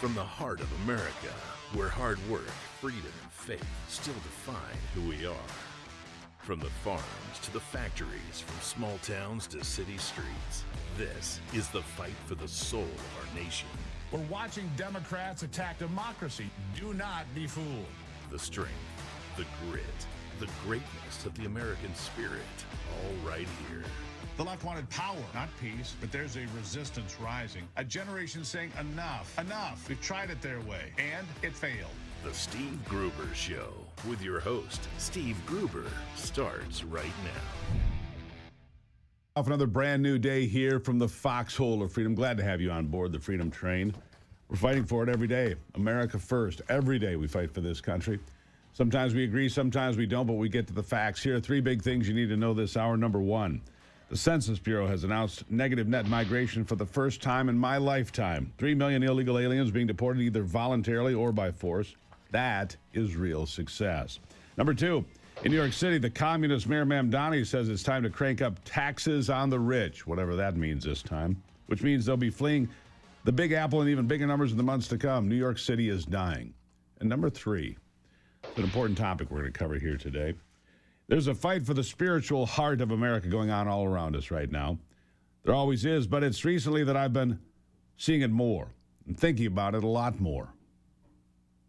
From the heart of America, where hard work, freedom, and faith still define who we are. From the farms to the factories, from small towns to city streets, this is the fight for the soul of our nation. We're watching Democrats attack democracy. Do not be fooled. The strength, the grit, the greatness of the American spirit, all right here. The left wanted power, not peace, but there's a resistance rising. A generation saying enough, enough. We've tried it their way, and it failed. The Steve Gruber Show with your host, Steve Gruber, starts right now. Off another brand new day here from the foxhole of freedom. Glad to have you on board the Freedom Train. We're fighting for it every day. America first. Every day we fight for this country. Sometimes we agree, sometimes we don't, but we get to the facts. Here are three big things you need to know this hour. Number one, the Census Bureau has announced negative net migration for the first time in my lifetime. 3 million illegal aliens being deported either voluntarily or by force. That is real success. Number two, in New York City, the communist Mayor Mamdani says it's time to crank up taxes on the rich, whatever that means this time, which means they'll be fleeing the Big Apple in even bigger numbers in the months to come. New York City is dying. And number three, it's an important topic we're going to cover here today. There's a fight for the spiritual heart of America going on all around us right now. There always is, but it's recently that I've been seeing it more and thinking about it a lot more.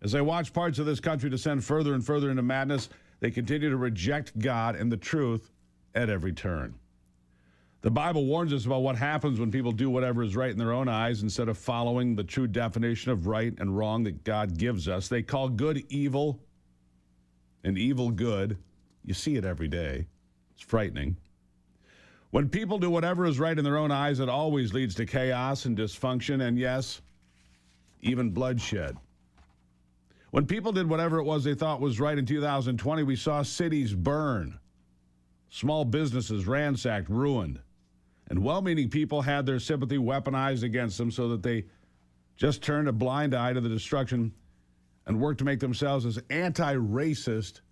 As I watch parts of this country descend further and further into madness, they continue to reject God and the truth at every turn. The Bible warns us about what happens when people do whatever is right in their own eyes instead of following the true definition of right and wrong that God gives us. They call good evil and evil good. You see it every day. It's frightening. When people do whatever is right in their own eyes, it always leads to chaos and dysfunction and, yes, even bloodshed. When people did whatever it was they thought was right in 2020, we saw cities burn, small businesses ransacked, ruined, and well-meaning people had their sympathy weaponized against them so that they just turned a blind eye to the destruction and worked to make themselves as anti-racist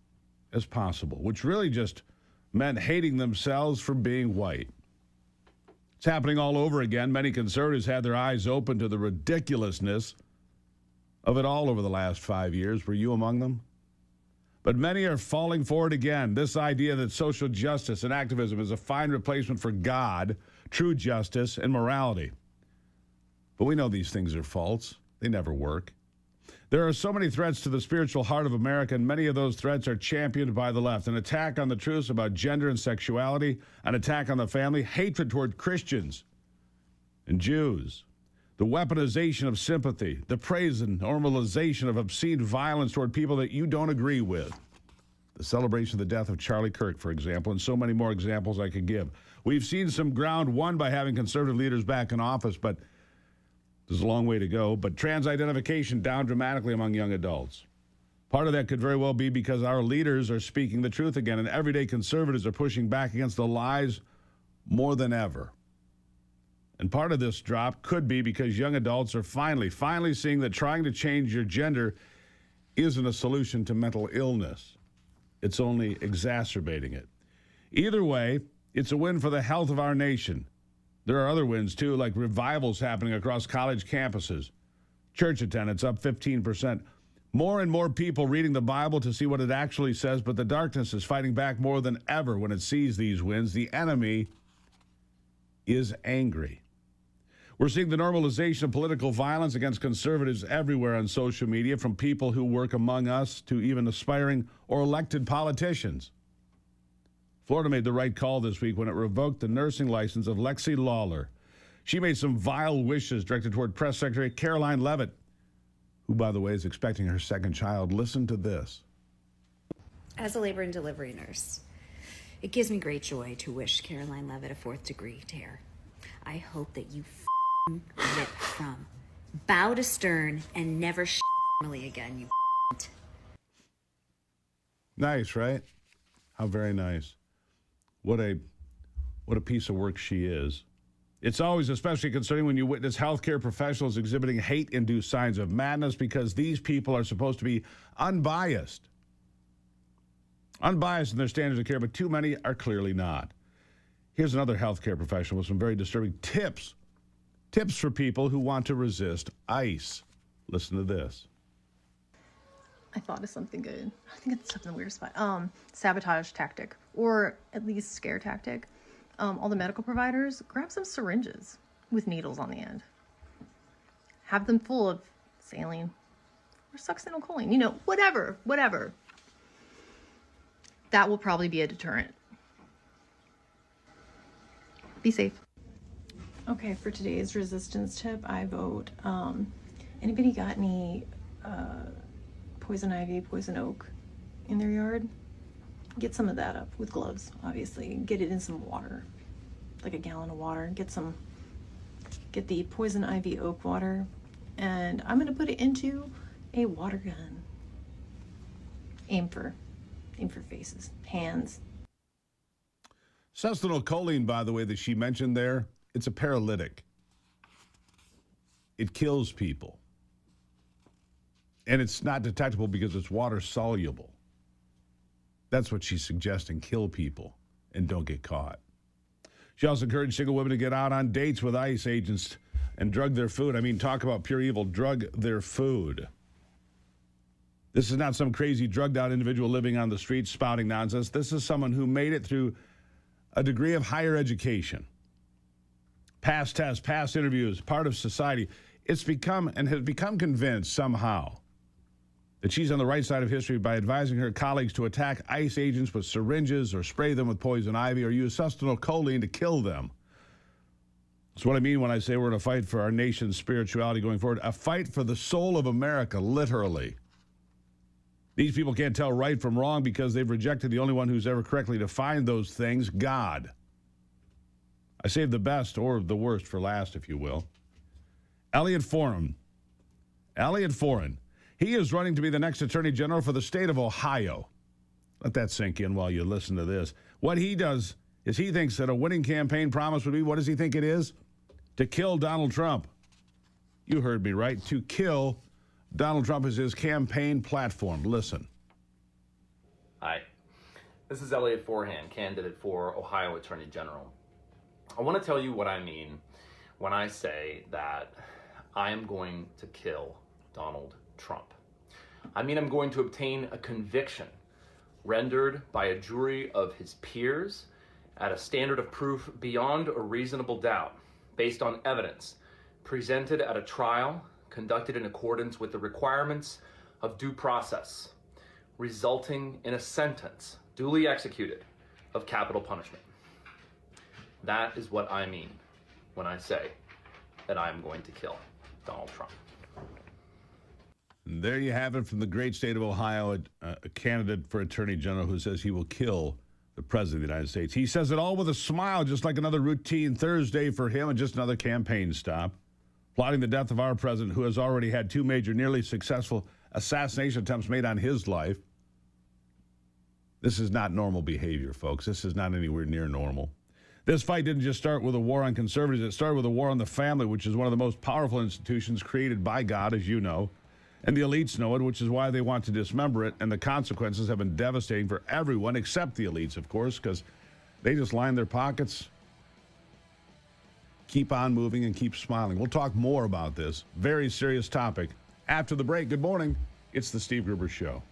as possible, which really just meant hating themselves for being white. It's happening all over again. Many conservatives had their eyes open to the ridiculousness of it all over the last 5 years. Were you among them? But many are falling for it again. This idea that social justice and activism is a fine replacement for God, true justice, and morality. But we know these things are false. They never work. There are so many threats to the spiritual heart of America, and many of those threats are championed by the left. An attack on the truths about gender and sexuality, an attack on the family, hatred toward Christians and Jews, the weaponization of sympathy, the praise and normalization of obscene violence toward people that you don't agree with. The celebration of the death of Charlie Kirk, for example, and so many more examples I could give. We've seen some ground won by having conservative leaders back in office, but there's a long way to go. But trans identification down dramatically among young adults. Part of that could very well be because our leaders are speaking the truth again, and everyday conservatives are pushing back against the lies more than ever. And part of this drop could be because young adults are finally seeing that trying to change your gender isn't a solution to mental illness. It's only exacerbating it. Either way, it's a win for the health of our nation. There are other wins, too, like revivals happening across college campuses. Church attendance up 15%. More and more people reading the Bible to see what it actually says, but the darkness is fighting back more than ever when it sees these wins. The enemy is angry. We're seeing the normalization of political violence against conservatives everywhere on social media, from people who work among us to even aspiring or elected politicians. Florida made the right call this week when it revoked the nursing license of Lexi Lawler. She made some vile wishes directed toward Press Secretary Caroline Leavitt, who, by the way, is expecting her second child. Listen to this. As a labor and delivery nurse, it gives me great joy to wish Caroline Leavitt a 4th-degree tear. I hope that you rip from bow to stern and never normally again, you Nice, right? How very nice. What a piece of work she is. It's always especially concerning when you witness healthcare professionals exhibiting hate-induced signs of madness, because these people are supposed to be unbiased. Unbiased in their standards of care, but too many are clearly not. Here's another healthcare professional with some very disturbing tips. Tips for people who want to resist ICE. Listen to this. I thought of something good. I think it's something weird spot. Sabotage tactic, or at least scare tactic. All the medical providers, grab some syringes with needles on the end. Have them full of saline or succinylcholine. You know, whatever. That will probably be a deterrent. Be safe. Okay, for today's resistance tip, I vote. Anybody got any poison ivy, poison oak in their yard? Get some of that up with gloves, obviously. Get it in some water, like a gallon of water. Get the poison ivy oak water, and I'm gonna put it into a water gun. Aim for faces, hands. Succinylcholine, by the way, that she mentioned there, it's a paralytic. It kills people. And it's not detectable because it's water soluble. That's what she's suggesting, kill people and don't get caught. She also encouraged single women to get out on dates with ICE agents and drug their food. I mean, talk about pure evil, drug their food. This is not some crazy drugged out individual living on the streets spouting nonsense. This is someone who made it through a degree of higher education. Past tests, past interviews, part of society. It's become and has become convinced somehow that she's on the right side of history by advising her colleagues to attack ICE agents with syringes or spray them with poison ivy or use succinylcholine to kill them. That's what I mean when I say we're in a fight for our nation's spirituality going forward. A fight for the soul of America, literally. These people can't tell right from wrong because they've rejected the only one who's ever correctly defined those things, God. I saved the best or the worst for last, if you will. Elliot Foran. He is running to be the next Attorney General for the state of Ohio. Let that sink in while you listen to this. What he does is he thinks that a winning campaign promise would be, what does he think it is? To kill Donald Trump. You heard me right. To kill Donald Trump is his campaign platform. Listen. Hi, this is Elliot Forhan, candidate for Ohio Attorney General. I want to tell you what I mean when I say that I am going to kill Donald Trump. I mean, I'm going to obtain a conviction rendered by a jury of his peers at a standard of proof beyond a reasonable doubt, based on evidence presented at a trial conducted in accordance with the requirements of due process, resulting in a sentence duly executed of capital punishment. That is what I mean when I say that I am going to kill Donald Trump. And there you have it from the great state of Ohio, a candidate for Attorney General who says he will kill the President of the United States. He says it all with a smile, just like another routine Thursday for him and just another campaign stop. Plotting the death of our president, who has already had two major, nearly successful assassination attempts made on his life. This is not normal behavior, folks. This is not anywhere near normal. This fight didn't just start with a war on conservatives. It started with a war on the family, which is one of the most powerful institutions created by God, as you know. And the elites know it, which is why they want to dismember it. And the consequences have been devastating for everyone, except the elites, of course, because they just line their pockets, keep on moving, and keep smiling. We'll talk more about this very serious topic after the break. Good morning. It's the Steve Gruber Show.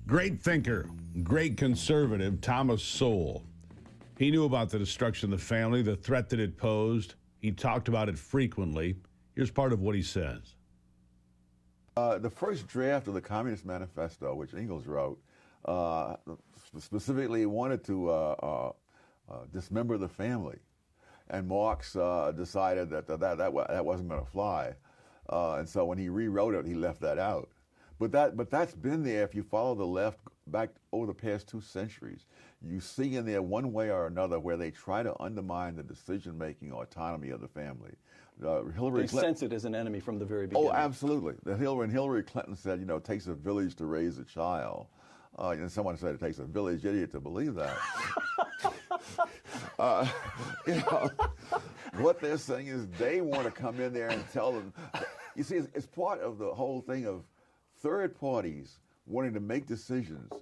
Great thinker, great conservative, Thomas Sowell. He knew about the destruction of the family, the threat that it posed. He talked about it frequently. Here's part of what he says. The first draft of the Communist Manifesto, which Engels wrote, specifically wanted to dismember the family. And Marx decided that wasn't going to fly. And so when he rewrote it, he left that out. But that's been there. If you follow the left back over the past 2 centuries, you see in there one way or another where they try to undermine the decision-making autonomy of the family. They sense it as an enemy from the very beginning. Oh, absolutely. Hillary Clinton said, it takes a village to raise a child. And someone said it takes a village idiot to believe that. What they're saying is they want to come in there and tell them. You see, it's part of the whole thing of third parties wanting to make decisions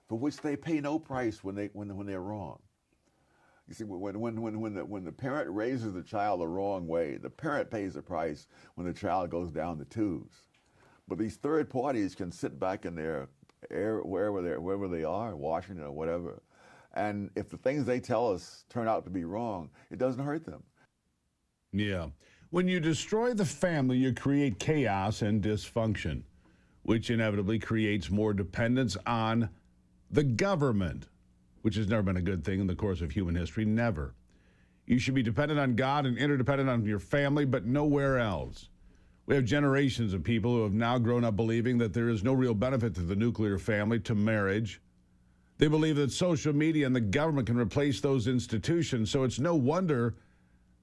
for which they pay no price when they're wrong. You see, when the parent raises the child the wrong way, the parent pays the price when the child goes down the tubes. But these third parties can sit back in their wherever they are, Washington or whatever, and if the things they tell us turn out to be wrong, it doesn't hurt them. Yeah. When you destroy the family, you create chaos and dysfunction, which inevitably creates more dependence on the government, which has never been a good thing in the course of human history. Never. You should be dependent on God and interdependent on your family, but nowhere else. We have generations of people who have now grown up believing that there is no real benefit to the nuclear family, to marriage. They believe that social media and the government can replace those institutions, so it's no wonder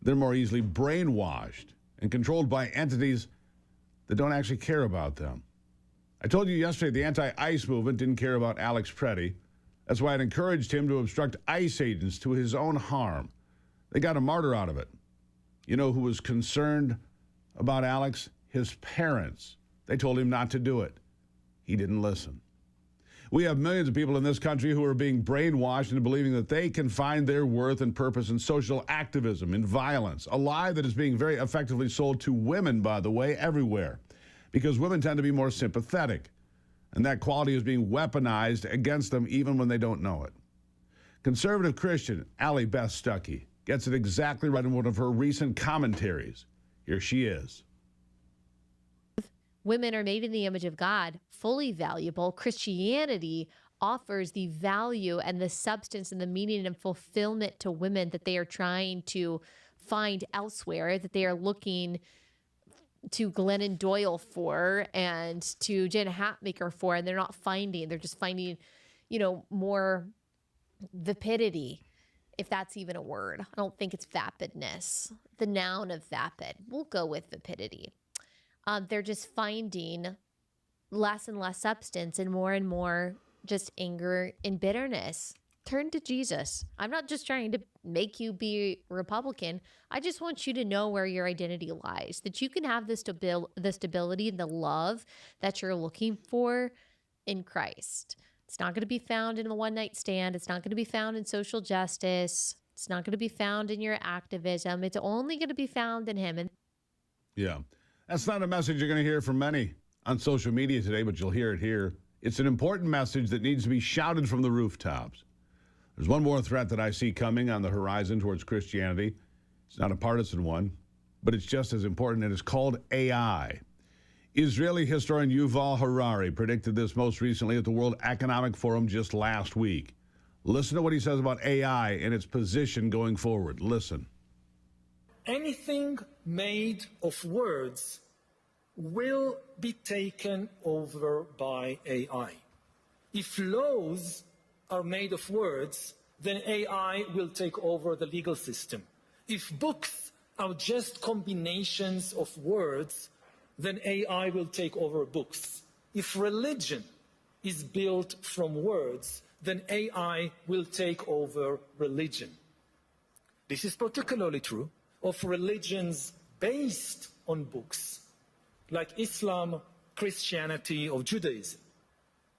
they're more easily brainwashed and controlled by entities that don't actually care about them. I told you yesterday the anti-ICE movement didn't care about Alex Preddy. That's why it encouraged him to obstruct ICE agents to his own harm. They got a martyr out of it. You know who was concerned about Alex? His parents. They told him not to do it. He didn't listen. We have millions of people in this country who are being brainwashed into believing that they can find their worth and purpose in social activism, in violence, a lie that is being very effectively sold to women, by the way, everywhere, because women tend to be more sympathetic, and that quality is being weaponized against them even when they don't know it. Conservative Christian Allie Beth Stuckey gets it exactly right in one of her recent commentaries. Here she is. Women are made in the image of God, fully valuable. Christianity offers the value and the substance and the meaning and fulfillment to women that they are trying to find elsewhere, that they are looking to Glennon Doyle for and to Jen Hatmaker for, and they're not finding. They're just finding, more vapidity, if that's even a word. I don't think it's vapidness. The noun of vapid. We'll go with vapidity. They're just finding less and less substance and more just anger and bitterness. Turn to Jesus. I'm not just trying to make you be Republican. I just want you to know where your identity lies, that you can have the stability and the love that you're looking for in Christ. It's not going to be found in a one-night stand. It's not going to be found in social justice. It's not going to be found in your activism. It's only going to be found in him. Yeah. That's not a message you're going to hear from many on social media today, but you'll hear it here. It's an important message that needs to be shouted from the rooftops. There's one more threat that I see coming on the horizon towards Christianity. It's not a partisan one, but it's just as important, and it's called AI. Israeli historian Yuval Harari predicted this most recently at the World Economic Forum just last week. Listen to what he says about AI and its position going forward. Listen. Anything made of words will be taken over by AI. If laws are made of words, then AI will take over the legal system. If books are just combinations of words, then AI will take over books. If religion is built from words, then AI will take over religion. This is particularly true of religions based on books, like Islam, Christianity, or Judaism.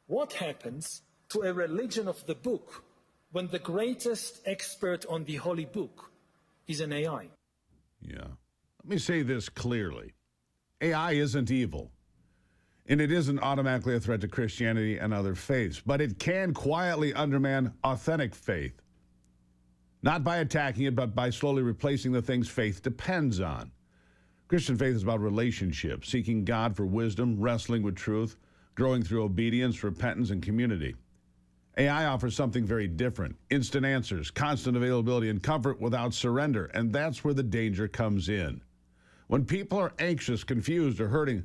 What happens to a religion of the book when the greatest expert on the holy book is an AI? Yeah. Let me say this clearly. AI isn't evil. And it isn't automatically a threat to Christianity and other faiths, but it can quietly undermine authentic faith. Not by attacking it, but by slowly replacing the things faith depends on. Christian faith is about relationships, seeking God for wisdom, wrestling with truth, growing through obedience, repentance, and community. AI offers something very different: instant answers, constant availability, and comfort without surrender. And that's where the danger comes in. When people are anxious, confused, or hurting,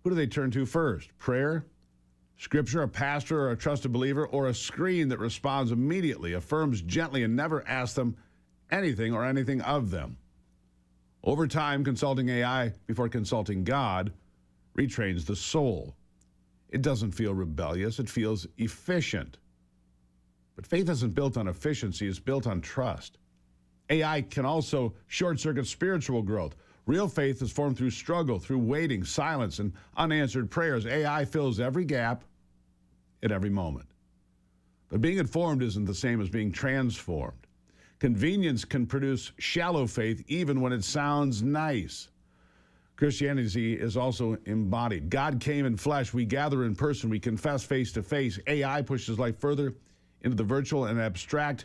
who do they turn to first? Prayer, Scripture, a pastor, or a trusted believer, or a screen that responds immediately, affirms gently, and never asks them anything or anything of them? Over time, consulting AI before consulting God retrains the soul. It doesn't feel rebellious, it feels efficient. But faith isn't built on efficiency, it's built on trust. AI can also short-circuit spiritual growth. Real faith is formed through struggle, through waiting, silence, and unanswered prayers. AI fills every gap at every moment. But being informed isn't the same as being transformed. Convenience can produce shallow faith even when it sounds nice. Christianity is also embodied. God came in flesh. We gather in person. We confess face to face. AI pushes life further into the virtual and abstract,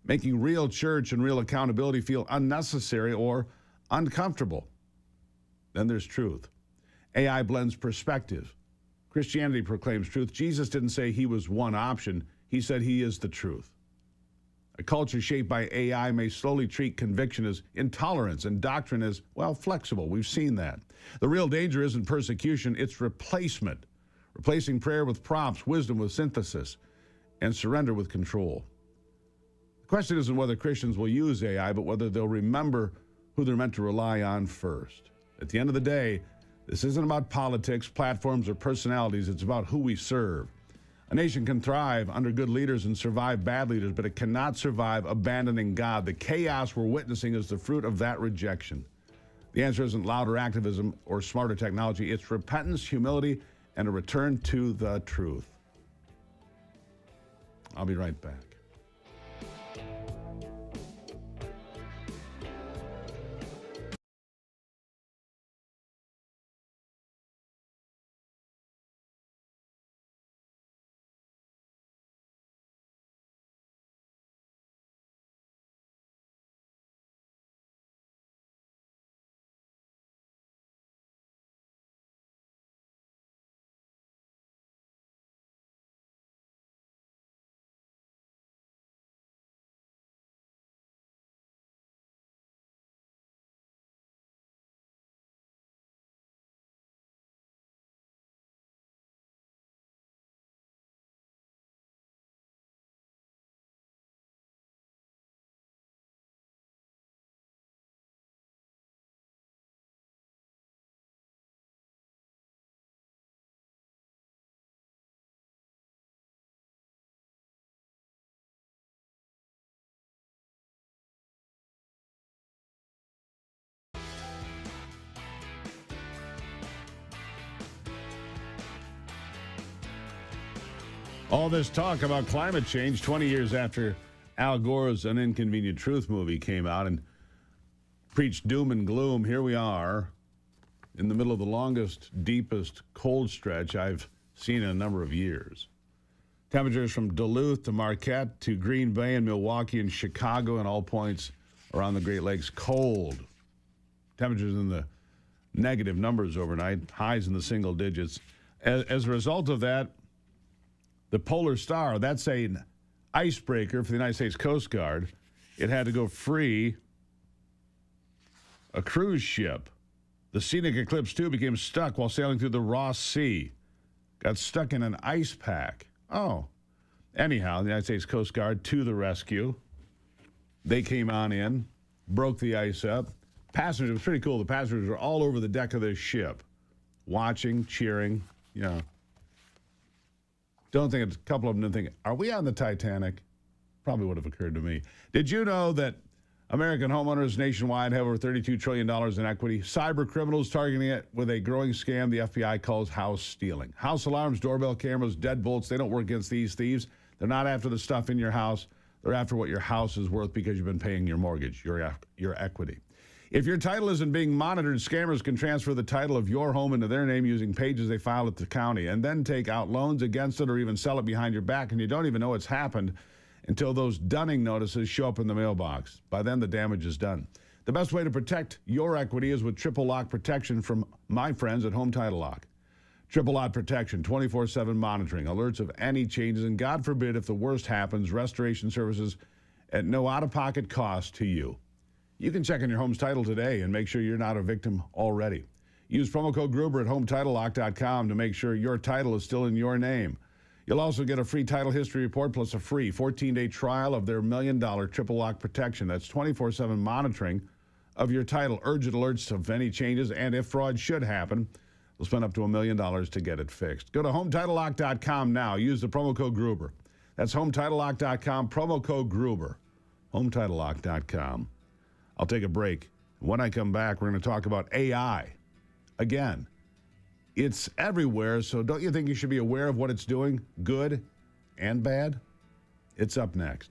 making real church and real accountability feel unnecessary or uncomfortable. Then there's truth. AI blends perspective. Christianity proclaims truth. Jesus didn't say he was one option. He said he is the truth. A culture shaped by AI may slowly treat conviction as intolerance and doctrine as, well, flexible. We've seen that. The real danger isn't persecution, it's replacement. Replacing prayer with prompts, wisdom with synthesis, and surrender with control. The question isn't whether Christians will use AI, but whether they'll remember who they're meant to rely on first. At the end of the day, this isn't about politics, platforms, or personalities. It's about who we serve. A nation can thrive under good leaders and survive bad leaders, but it cannot survive abandoning God. The chaos we're witnessing is the fruit of that rejection. The answer isn't louder activism or smarter technology. It's repentance, humility, and a return to the truth. I'll be right back. All this talk about climate change 20 years after Al Gore's An Inconvenient Truth movie came out and preached doom and gloom. Here we are in the middle of the longest, deepest cold stretch I've seen in a number of years. Temperatures from Duluth to Marquette to Green Bay and Milwaukee and Chicago and all points around the Great Lakes cold. Temperatures in the negative numbers overnight, highs in the single digits. As a result of that, the Polar Star, that's an icebreaker for the United States Coast Guard. It had to go free a cruise ship. The Scenic Eclipse 2 became stuck while sailing through the Ross Sea. Got stuck in an ice pack. Oh. Anyhow, the United States Coast Guard to the rescue. They came on in, broke the ice up. Passengers, it was pretty cool. The passengers were all over the deck of this ship, watching, cheering, you know. Don't think, a couple of them didn't think, are we on the Titanic? Probably would have occurred to me. Did you know that American homeowners nationwide have over $32 trillion in equity? Cyber criminals targeting it with a growing scam the FBI calls house stealing. House alarms, doorbell cameras, deadbolts, they don't work against these thieves. They're not after the stuff in your house. They're after what your house is worth because you've been paying your mortgage, your equity. If your title isn't being monitored, scammers can transfer the title of your home into their name using pages they filed at the county and then take out loans against it or even sell it behind your back, and you don't even know it's happened until those dunning notices show up in the mailbox. By then, the damage is done. The best way to protect your equity is with triple lock protection from my friends at Home Title Lock. Triple lock protection, 24/7 monitoring, alerts of any changes, and God forbid if the worst happens, restoration services at no out-of-pocket cost to you. You can check on your home's title today and make sure you're not a victim already. Use promo code Gruber at HometitleLock.com to make sure your title is still in your name. You'll also get a free title history report plus a free 14-day trial of their $1 million triple lock protection. That's 24/7 monitoring of your title, urgent alerts of any changes, and if fraud should happen, they'll spend up to $1 million to get it fixed. Go to HometitleLock.com now. Use the promo code Gruber. That's HometitleLock.com, promo code Gruber. HometitleLock.com. I'll take a break. When I come back, we're going to talk about AI. Again, it's everywhere, so don't you think you should be aware of what it's doing, good and bad? It's up next.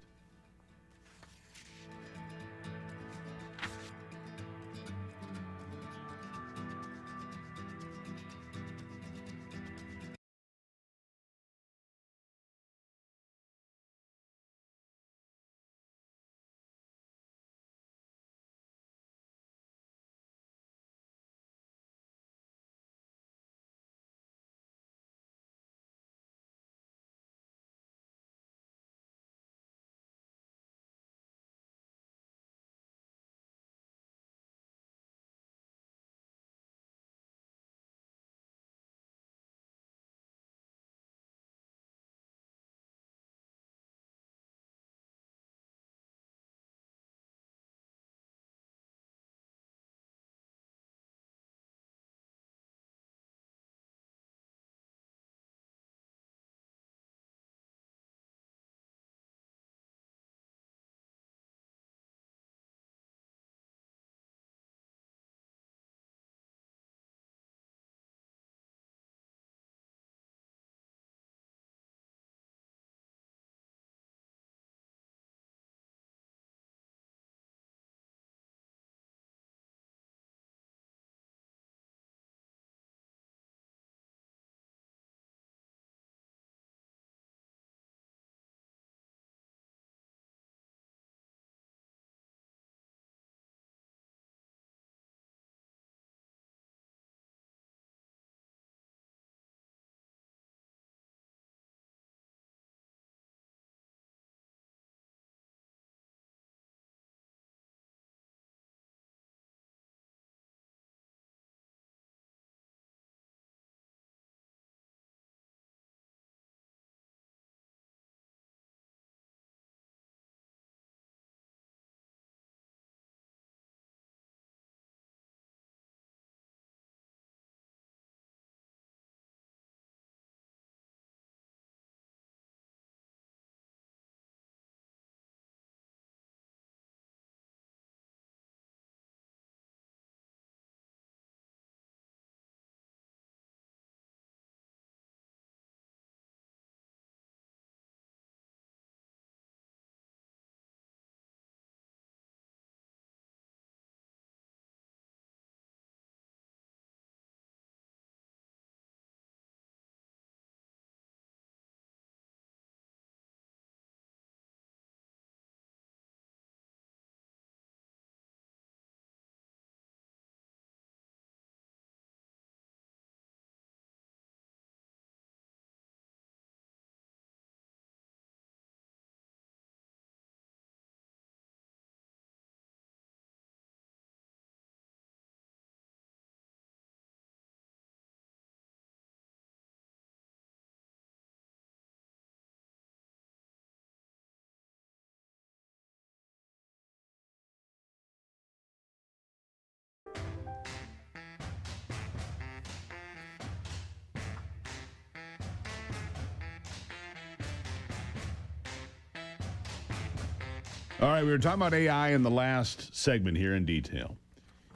All right, we were talking about AI in the last segment here in detail.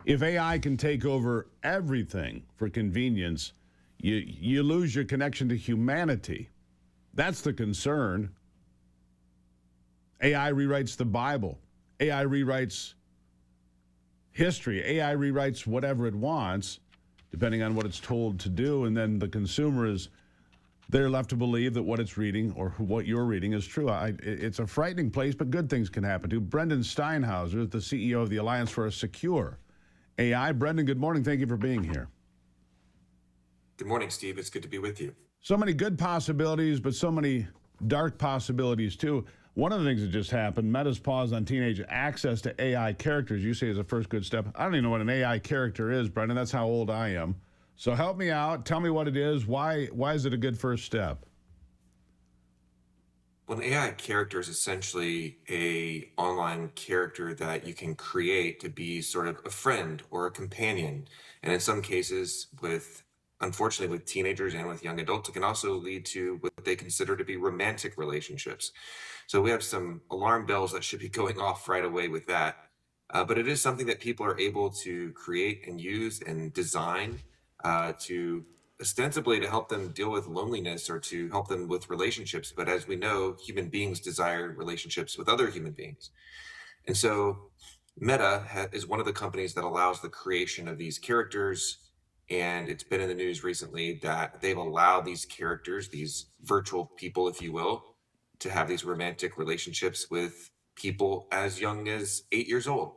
If AI can take over everything for convenience, you lose your connection to humanity. That's the concern. AI rewrites the Bible. AI rewrites history. AI rewrites whatever it wants, depending on what it's told to do, and then the consumer is they're left to believe that what it's reading or what you're reading is true. It's a frightening place, but good things can happen too. Brendan Steinhauser is the CEO of the Alliance for a Secure AI. Brendan, good morning. Thank you for being here. Good morning, Steve. It's good to be with you. So many good possibilities, but so many dark possibilities too. One of the things that just happened, Meta's pause on teenage access to AI characters, you say is a first good step. I don't even know what an AI character is, Brendan. That's how old I am. So help me out. Tell me what it is. Why is it a good first step? Well, an AI character is essentially a online character that you can create to be sort of a friend or a companion. And in some cases, unfortunately, with teenagers and with young adults, it can also lead to what they consider to be romantic relationships. So we have some alarm bells that should be going off right away with that. But it is something that people are able to create and use and design to ostensibly to help them deal with loneliness or to help them with relationships. But as we know, human beings desire relationships with other human beings. And so Meta is one of the companies that allows the creation of these characters. And it's been in the news recently that they've allowed these characters, these virtual people, if you will, to have these romantic relationships with people as young as 8 years old.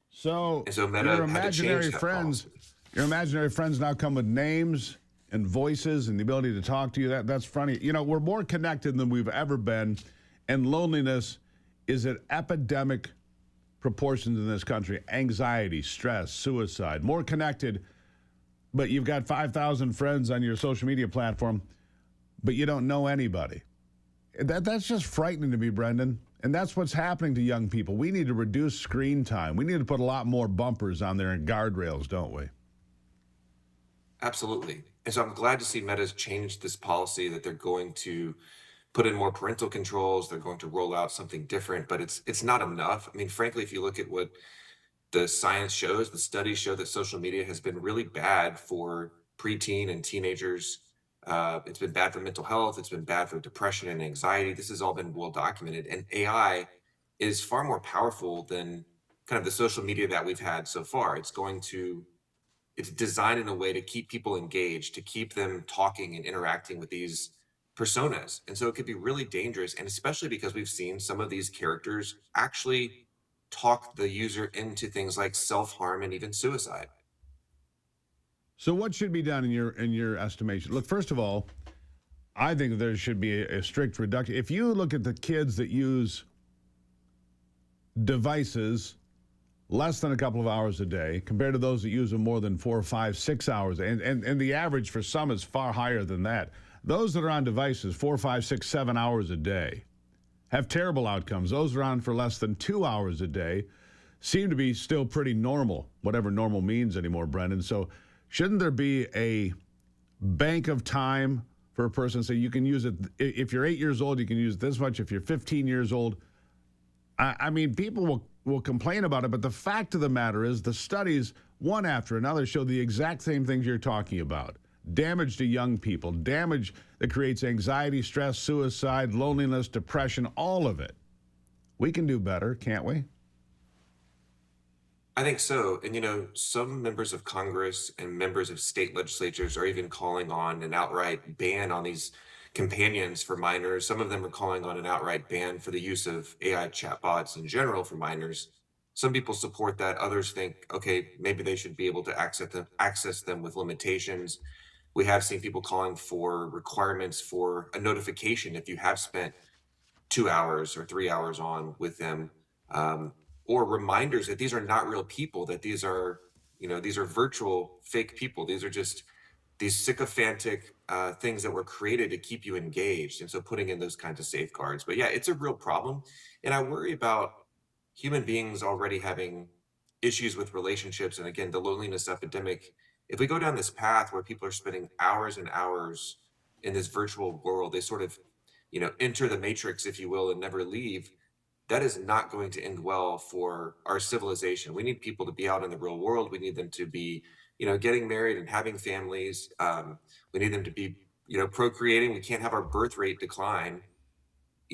So Meta your had to change that friends, policy. your imaginary friends now come with names and voices and the ability to talk to you. That's funny. You know, we're more connected than we've ever been, and loneliness is at epidemic proportions in this country. Anxiety, stress, suicide, more connected, but you've got 5,000 friends on your social media platform, but you don't know anybody. That's just frightening to me, Brendan. And that's what's happening to young people. We need to reduce screen time. We need to put a lot more bumpers on there and guardrails, don't we? Absolutely. And so I'm glad to see Meta's changed this policy that they're going to put in more parental controls. They're going to roll out something different, but it's not enough. I mean, frankly, if you look at what the science shows, the studies show that social media has been really bad for preteen and teenagers. It's been bad for mental health. It's been bad for depression and anxiety. This has all been well documented. And AI is far more powerful than kind of the social media that we've had so far. It's designed in a way to keep people engaged, to keep them talking and interacting with these personas. And so it could be really dangerous. And especially because we've seen some of these characters actually talk the user into things like self-harm and even suicide. So what should be done in your estimation? Look, first of all, I think there should be a strict reduction. If you look at the kids that use devices less than a couple of hours a day compared to those that use them more than 4, 5, 6 hours, and the average for some is far higher than that. Those that are on devices 4, 5, 6, 7 hours a day have terrible outcomes. Those that are on for less than 2 hours a day seem to be still pretty normal, whatever normal means anymore, Brendan. So shouldn't there be a bank of time for a person to say you can use it? If you're 8 years old, you can use this much. If you're 15 years old, I mean, people will complain about it, but the fact of the matter is the studies, one after another, show the exact same things you're talking about. Damage to young people, damage that creates anxiety, stress, suicide, loneliness, depression, all of it. We can do better, can't we? I think so. And, some members of Congress and members of state legislatures are even calling on an outright ban on these companions for minors. Some of them are calling on an outright ban for the use of AI chatbots in general for minors. Some people support that. Others think, okay, maybe they should be able to access them with limitations. We have seen people calling for requirements for a notification if you have spent 2 hours or 3 hours on with them, or reminders that these are not real people, that these are virtual fake people. These are just these sycophantic things that were created to keep you engaged. And so putting in those kinds of safeguards. But yeah, it's a real problem. And I worry about human beings already having issues with relationships. And again, the loneliness epidemic. If we go down this path where people are spending hours and hours in this virtual world, they sort of, enter the matrix, if you will, and never leave. That is not going to end well for our civilization. We need people to be out in the real world. We need them to be, getting married and having families. We need them to be, procreating. We can't have our birth rate decline,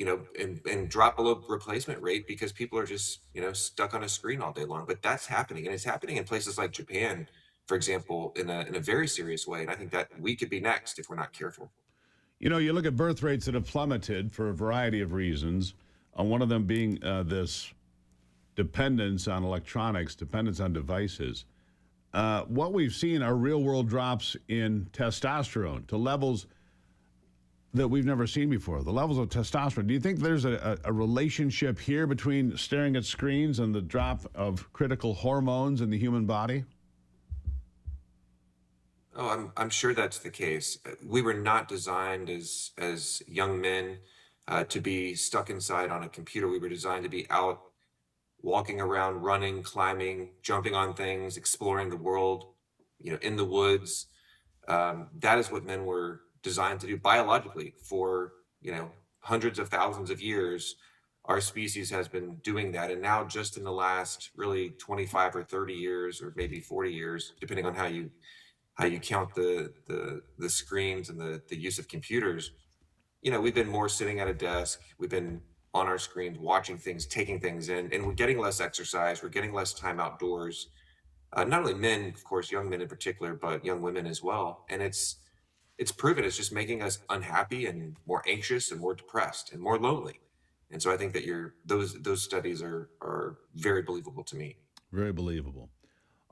and drop below replacement rate because people are just, stuck on a screen all day long. But that's happening, and it's happening in places like Japan, for example, in a very serious way. And I think that we could be next if we're not careful. You look at birth rates that have plummeted for a variety of reasons. One of them being this dependence on electronics, dependence on devices. What we've seen are real world drops in testosterone to levels that we've never seen before, the levels of testosterone. Do you think there's a relationship here between staring at screens and the drop of critical hormones in the human body? Oh, I'm sure that's the case. We were not designed as young men to be stuck inside on a computer. We were designed to be out walking around, running, climbing, jumping on things, exploring the world, in the woods. That is what men were designed to do biologically for, hundreds of thousands of years. Our species has been doing that. And now just in the last really 25 or 30 years, or maybe 40 years, depending on how you count the screens and the use of computers, we've been more sitting at a desk. We've been on our screens, watching things, taking things in, and we're getting less exercise. We're getting less time outdoors. Not only men, of course, young men in particular, but young women as well. And it's proven it's just making us unhappy and more anxious and more depressed and more lonely. And so I think that those studies are very believable to me. Very believable.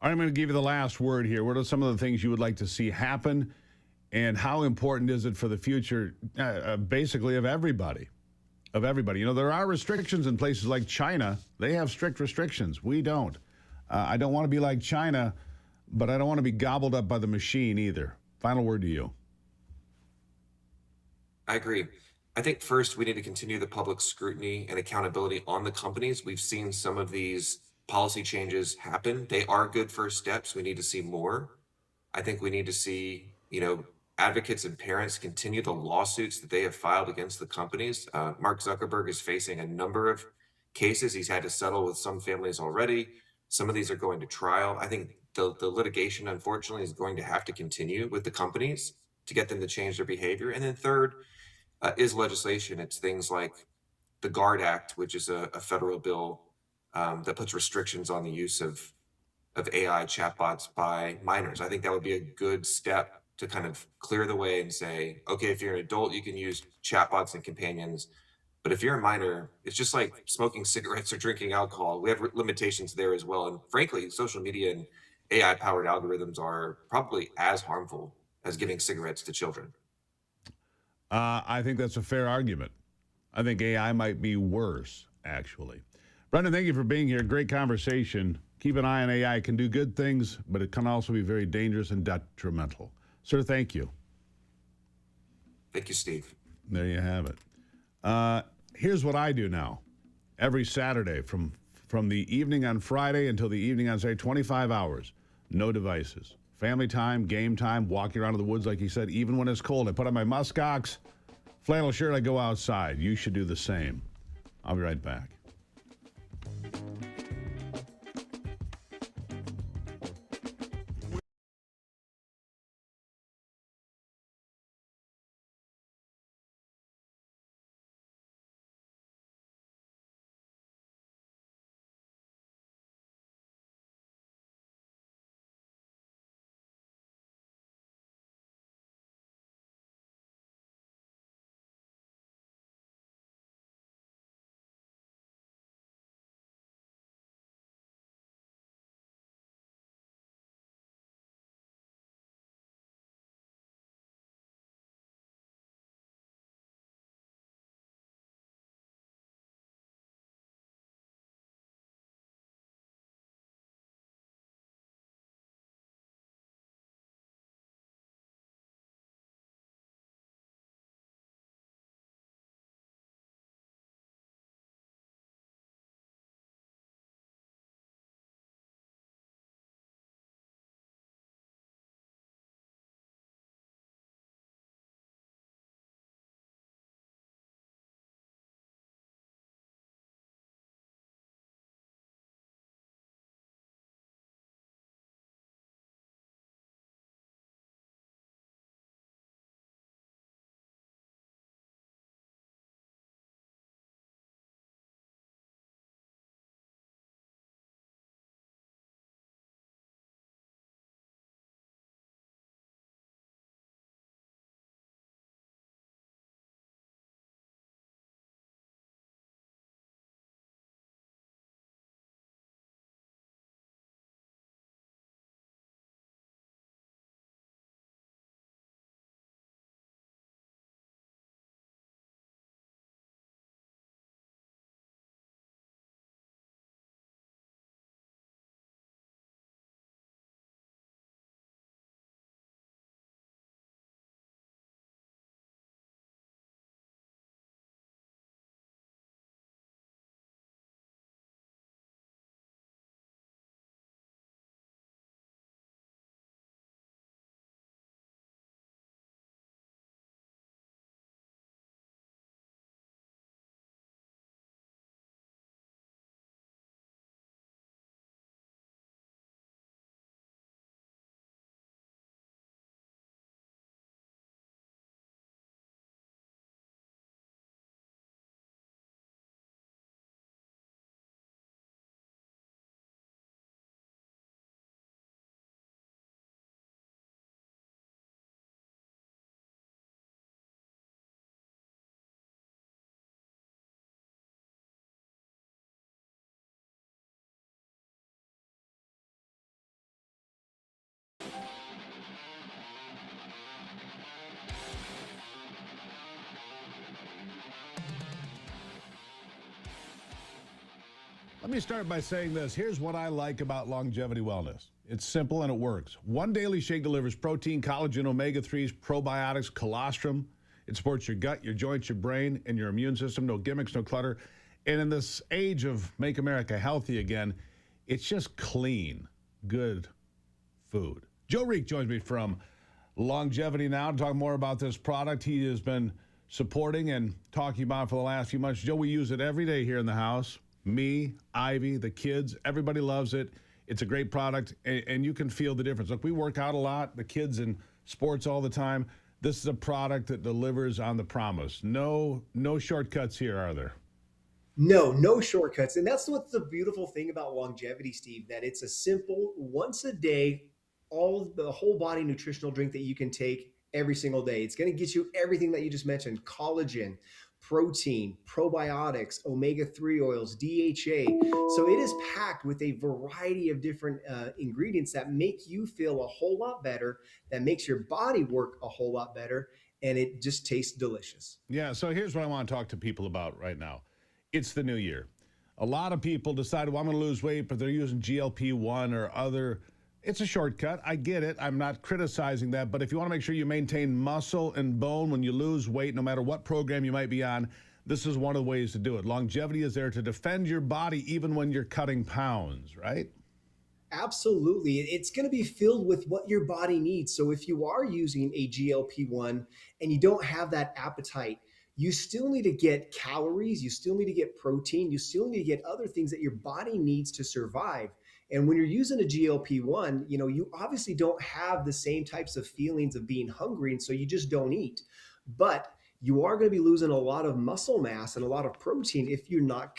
All right, I'm going to give you the last word here. What are some of the things you would like to see happen, and how important is it for the future, basically, of everybody? Of everybody. There are restrictions in places like China. They have strict restrictions. We don't. I don't want to be like China, but I don't want to be gobbled up by the machine either. Final word to you. I agree. I think first we need to continue the public scrutiny and accountability on the companies. We've seen some of these policy changes happen. They are good first steps. We need to see more. I think we need to see, advocates and parents continue the lawsuits that they have filed against the companies. Mark Zuckerberg is facing a number of cases. He's had to settle with some families already. Some of these are going to trial. I think the litigation, unfortunately, is going to have to continue with the companies to get them to change their behavior. And then third is legislation. It's things like the GUARD Act, which is a federal bill that puts restrictions on the use of AI chatbots by minors. I think that would be a good step to kind of clear the way and say, okay, if you're an adult, you can use chatbots and companions. But if you're a minor, it's just like smoking cigarettes or drinking alcohol. We have limitations there as well. And frankly, social media and AI powered algorithms are probably as harmful as giving cigarettes to children. I think that's a fair argument. I think AI might be worse, actually. Brendan, thank you for being here. Great conversation. Keep an eye on AI. It can do good things, but it can also be very dangerous and detrimental. Sir, thank you. Thank you, Steve. There you have it. Here's what I do now. Every Saturday from the evening on Friday until the evening on Saturday, 25 hours, no devices. Family time, game time, walking around in the woods, like he said, even when it's cold. I put on my muskox, flannel shirt, I go outside. You should do the same. I'll be right back. Let me start by saying this. Here's what I like about longevity wellness. It's simple and it works. One daily shake delivers protein, collagen, omega-3s, probiotics, colostrum. It supports your gut, your joints, your brain, and your immune system. No gimmicks, no clutter. And in this age of Make America Healthy Again, it's just clean, good food. Joe Reek joins me from Longevity Now to talk more about this product he has been supporting and talking about for the last few months. Joe, we use it every day here in the house. Me, Ivy, the kids, everybody loves it. It's a great product, and you can feel the difference. Look, we work out a lot, the kids in sports all the time. This is a product that delivers on the promise. No shortcuts here, are there? No shortcuts. And that's what's the beautiful thing about longevity, Steve, that it's a simple, once a day, the whole body nutritional drink that you can take every single day. It's going to get you everything that you just mentioned: collagen, protein, probiotics, omega-3 oils, DHA. So it is packed with a variety of different ingredients that make you feel a whole lot better, that makes your body work a whole lot better, and it just tastes delicious. Yeah, so here's what I want to talk to people about right now. It's the new year. A lot of people decide, well, I'm going to lose weight, but they're using GLP-1 or other. It's a shortcut. I get it. I'm not criticizing that. But if you want to make sure you maintain muscle and bone when you lose weight, no matter what program you might be on, this is one of the ways to do it. Longevity is there to defend your body even when you're cutting pounds, right? Absolutely. It's going to be filled with what your body needs. So if you are using a GLP-1 and you don't have that appetite, you still need to get calories, you still need to get protein, you still need to get other things that your body needs to survive. And when you're using a GLP-1, you obviously don't have the same types of feelings of being hungry, and so you just don't eat. But you are going to be losing a lot of muscle mass and a lot of protein if you're not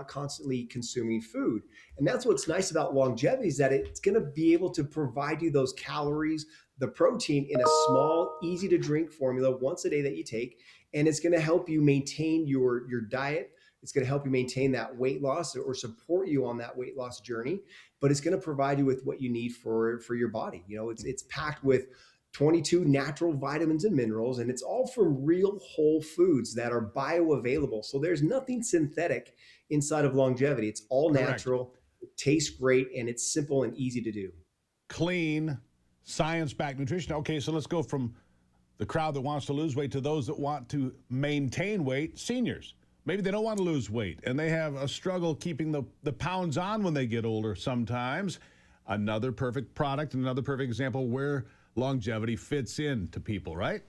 constantly consuming food. And that's what's nice about longevity, is that it's going to be able to provide you those calories, the protein, in a small, easy to drink formula once a day that you take. And it's going to help you maintain your diet. It's going to help you maintain that weight loss or support you on that weight loss journey. But it's going to provide you with what you need for your body. It's packed with 22 natural vitamins and minerals, and it's all from real whole foods that are bioavailable. So there's nothing synthetic inside of longevity. It's all natural, it tastes great, and it's simple and easy to do. Clean, science-backed nutrition. Okay, so let's go from the crowd that wants to lose weight to those that want to maintain weight, seniors. Maybe they don't want to lose weight, and they have a struggle keeping the pounds on when they get older sometimes. Another perfect product, another perfect example where longevity fits in to people, right?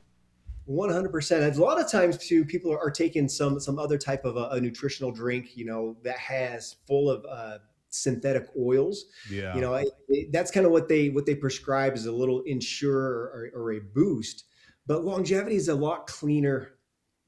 100%. A lot of times too, people are taking some other type of a nutritional drink, that has full of synthetic oils. Yeah. That's kind of what they prescribe as a little ensure or a boost. But longevity is a lot cleaner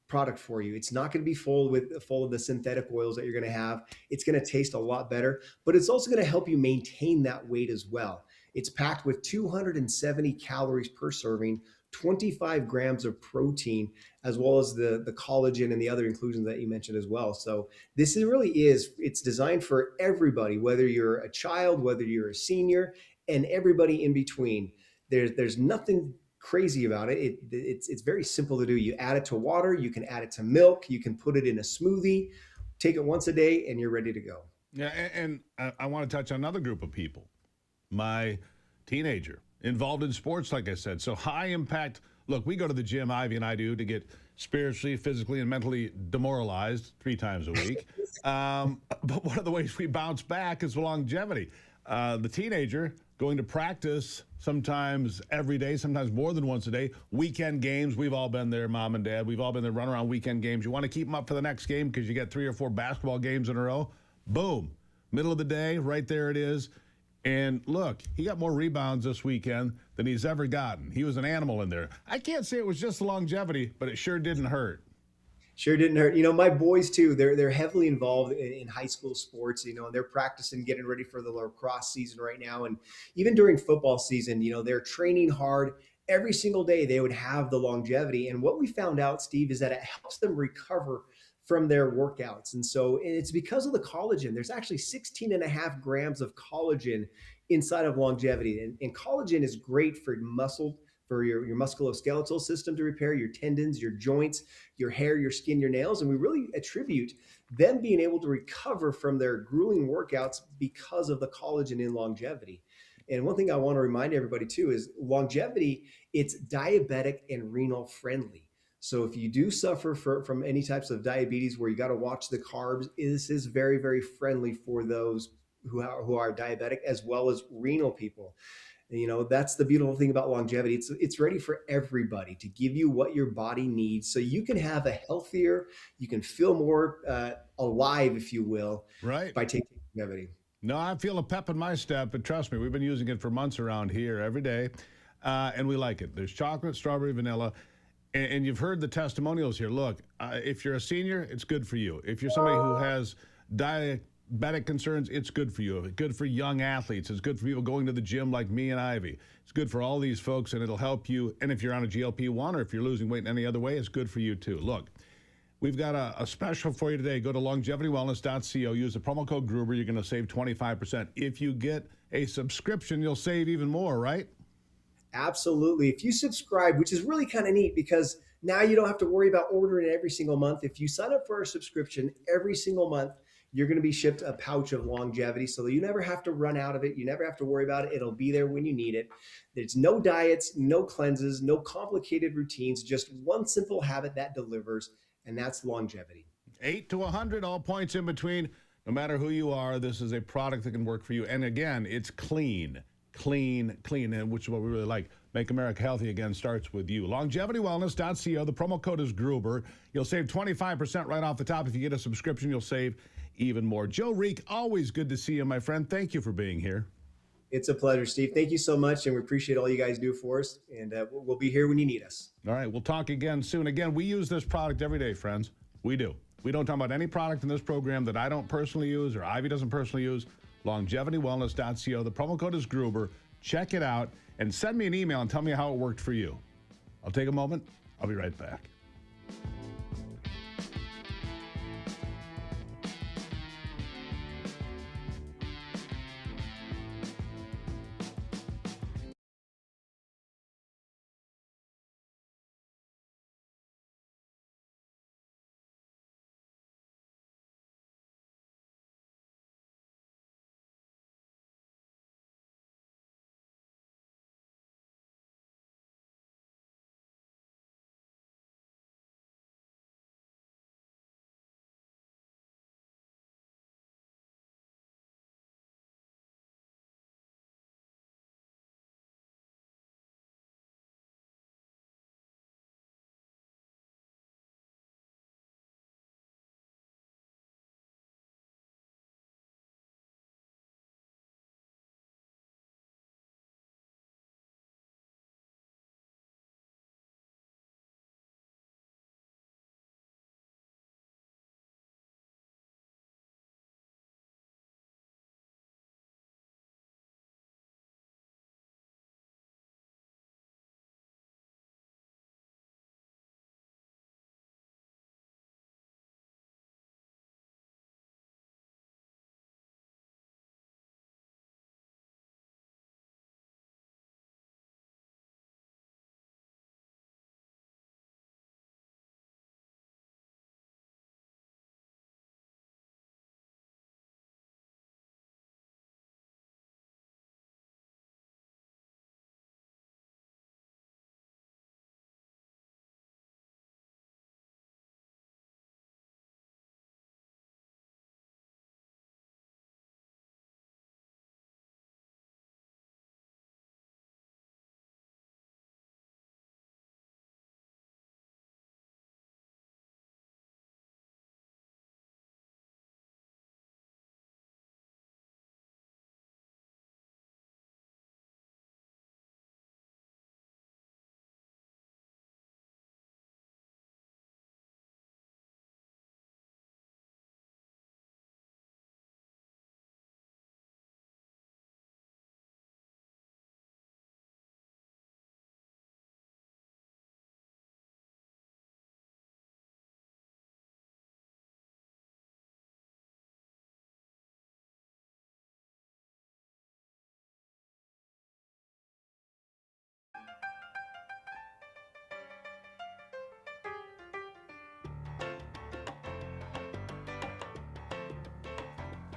product for you. It's not going to be full of the synthetic oils that you're going to have. It's going to taste a lot better, but it's also going to help you maintain that weight as well. It's packed with 270 calories per serving, 25 grams of protein, as well as the collagen and the other inclusions that you mentioned as well. So this it's designed for everybody, whether you're a child, whether you're a senior, and everybody in between. There's nothing crazy about it. It's very simple to do. You add it to water, you can add it to milk, you can put it in a smoothie, take it once a day, and you're ready to go. Yeah, and I want to touch on another group of people. My teenager, involved in sports, like I said. So high impact. Look, we go to the gym, Ivy and I do, to get spiritually, physically, and mentally demoralized 3 times a week. But one of the ways we bounce back is longevity. The teenager going to practice sometimes every day, sometimes more than once a day. Weekend games, we've all been there, Mom and Dad. We've all been there, run around weekend games. You want to keep them up for the next game because you get 3 or 4 basketball games in a row. Boom. Middle of the day, right there it is. And look, he got more rebounds this weekend than he's ever gotten. He was an animal in there. I can't say it was just the longevity, but it sure didn't hurt. Sure didn't hurt. My boys too, they're heavily involved in high school sports, and they're practicing, getting ready for the lacrosse season right now. And even during football season, they're training hard. Every single day they would have the longevity. And what we found out, Steve, is that it helps them recover from their workouts. And so it's because of the collagen. There's actually 16.5 grams of collagen inside of longevity. And collagen is great for muscle for your musculoskeletal system to repair, your tendons, your joints, your hair, your skin, your nails. And we really attribute them being able to recover from their grueling workouts because of the collagen in longevity. And one thing I want to remind everybody too is longevity, it's diabetic and renal friendly. So if you do suffer from any types of diabetes where you got to watch the carbs, this is very, very friendly for those who are diabetic as well as renal people. You know, that's the beautiful thing about longevity. It's ready for everybody to give you what your body needs so you can have a healthier, you can feel more alive, if you will, right, by taking longevity. No, I feel a pep in my step, but trust me, we've been using it for months around here every day, and we like it. There's chocolate, strawberry, vanilla, and you've heard the testimonials here. Look, if you're a senior, it's good for you. If you're somebody who has diabetic concerns, it's good for you. It's good for young athletes. It's good for people going to the gym like me and Ivy. It's good for all these folks, and it'll help you. And if you're on a GLP-1 or if you're losing weight in any other way, it's good for you too. Look, we've got a special for you today. Go to longevitywellness.co. Use the promo code Gruber. You're going to save 25%. If you get a subscription, you'll save even more, right? Absolutely. If you subscribe, which is really kind of neat because now you don't have to worry about ordering every single month. If you sign up for a subscription every single month, you're going to be shipped a pouch of longevity so that you never have to run out of it. You never have to worry about it. It'll be there when you need it. There's no diets, no cleanses, no complicated routines, just one simple habit that delivers, and that's longevity. 8 to 100, all points in between. No matter who you are, this is a product that can work for you. And again, it's clean, and which is what we really like. Make America healthy again starts with you. LongevityWellness.co. The promo code is Gruber. You'll save 25% right off the top. If you get a subscription, you'll save even more. Joe Reek, always good to see you, my friend. Thank you for being here. It's a pleasure, Steve. Thank you so much, and we appreciate all you guys do for us. And we'll be here when you need us. All right, we'll talk again soon. Again, we use this product every day, friends. We do. We don't talk about any product in this program that I don't personally use or Ivy doesn't personally use. LongevityWellness.co. The promo code is Gruber. Check it out and send me an email and tell me how it worked for you. I'll take a moment. I'll be right back.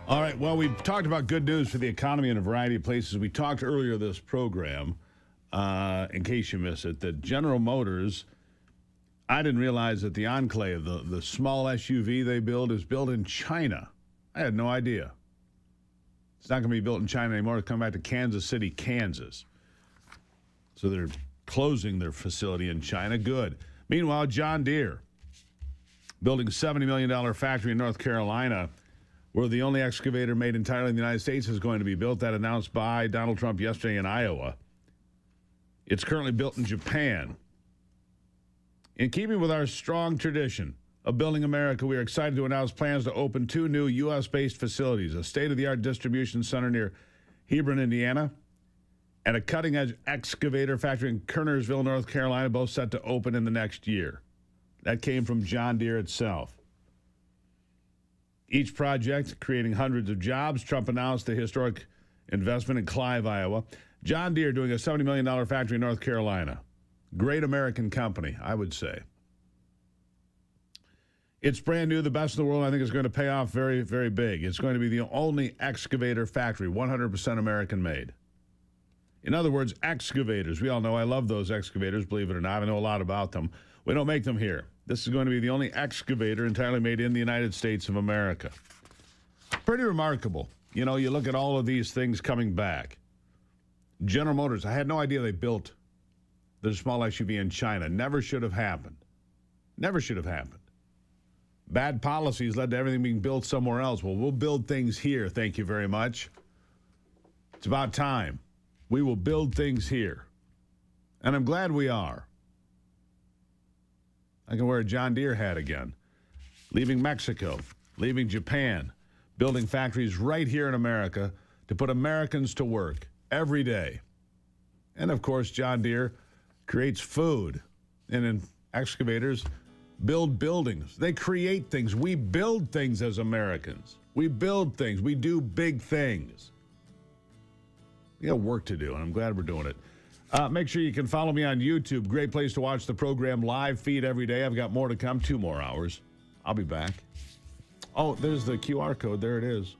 All right, well, we've talked about good news for the economy in a variety of places. We talked earlier this program, in case you missed it, that General Motors, I didn't realize that the Enclave, the small SUV they build, is built in China. I had no idea. It's not going to be built in China anymore. It's coming back to Kansas City, Kansas. So they're closing their facility in China. Good. Meanwhile, John Deere, building a $70 million factory in North Carolina, where the only excavator made entirely in the United States is going to be built. That announced by Donald Trump yesterday in Iowa. It's currently built in Japan. In keeping with our strong tradition of building America, we are excited to announce plans to open 2 new U.S.-based facilities, a state-of-the-art distribution center near Hebron, Indiana, and a cutting-edge excavator factory in Kernersville, North Carolina, both set to open in the next year. That came from John Deere itself. Each project creating hundreds of jobs. Trump announced the historic investment in Clive, Iowa. John Deere doing a $70 million factory in North Carolina. Great American company, I would say. It's brand new, the best in the world. I think it's going to pay off very, very big. It's going to be the only excavator factory, 100% American made. In other words, excavators. We all know I love those excavators, believe it or not. I know a lot about them. We don't make them here. This is going to be the only excavator entirely made in the United States of America. Pretty remarkable. You know, you look at all of these things coming back. General Motors, I had no idea they built the small SUV in China. Never should have happened. Never should have happened. Bad policies led to everything being built somewhere else. Well, we'll build things here, thank you very much. It's about time. We will build things here. And I'm glad we are. I can wear a John Deere hat again. Leaving Mexico, leaving Japan, building factories right here in America to put Americans to work every day. And, of course, John Deere creates food. And in excavators, build buildings. They create things. We build things as Americans. We build things. We do big things. We got work to do, and I'm glad we're doing it. Make sure you can follow me on YouTube. Great place to watch the program live feed every day. I've got more to come, 2 more hours. I'll be back. Oh, there's the QR code. There it is.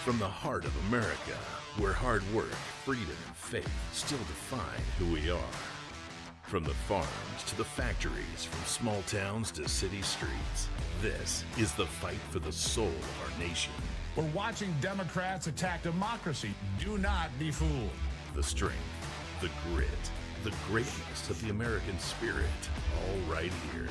From the heart of America, where hard work, freedom, and faith still define who we are. From the farms to the factories, from small towns to city streets, this is the fight for the soul of our nation. We're watching Democrats attack democracy. Do not be fooled. The strength, the grit, the greatness of the American spirit, all right here.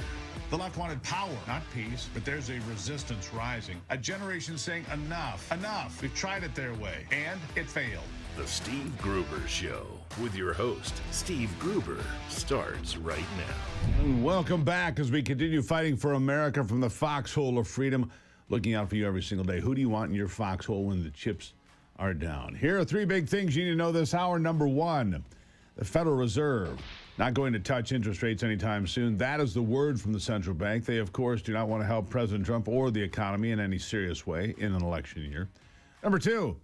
The left wanted power, not peace, but there's a resistance rising. A generation saying enough, enough. We've tried it their way, and it failed. The Steve Gruber Show with your host, Steve Gruber, starts right now. And welcome back as we continue fighting for America from the foxhole of freedom. Looking out for you every single day. Who do you want in your foxhole when the chips are down? Here are three big things you need to know this hour. Number one, the Federal Reserve not going to touch interest rates anytime soon. That is the word from the central bank. They, of course, do not want to help President Trump or the economy in any serious way in an election year. Number two,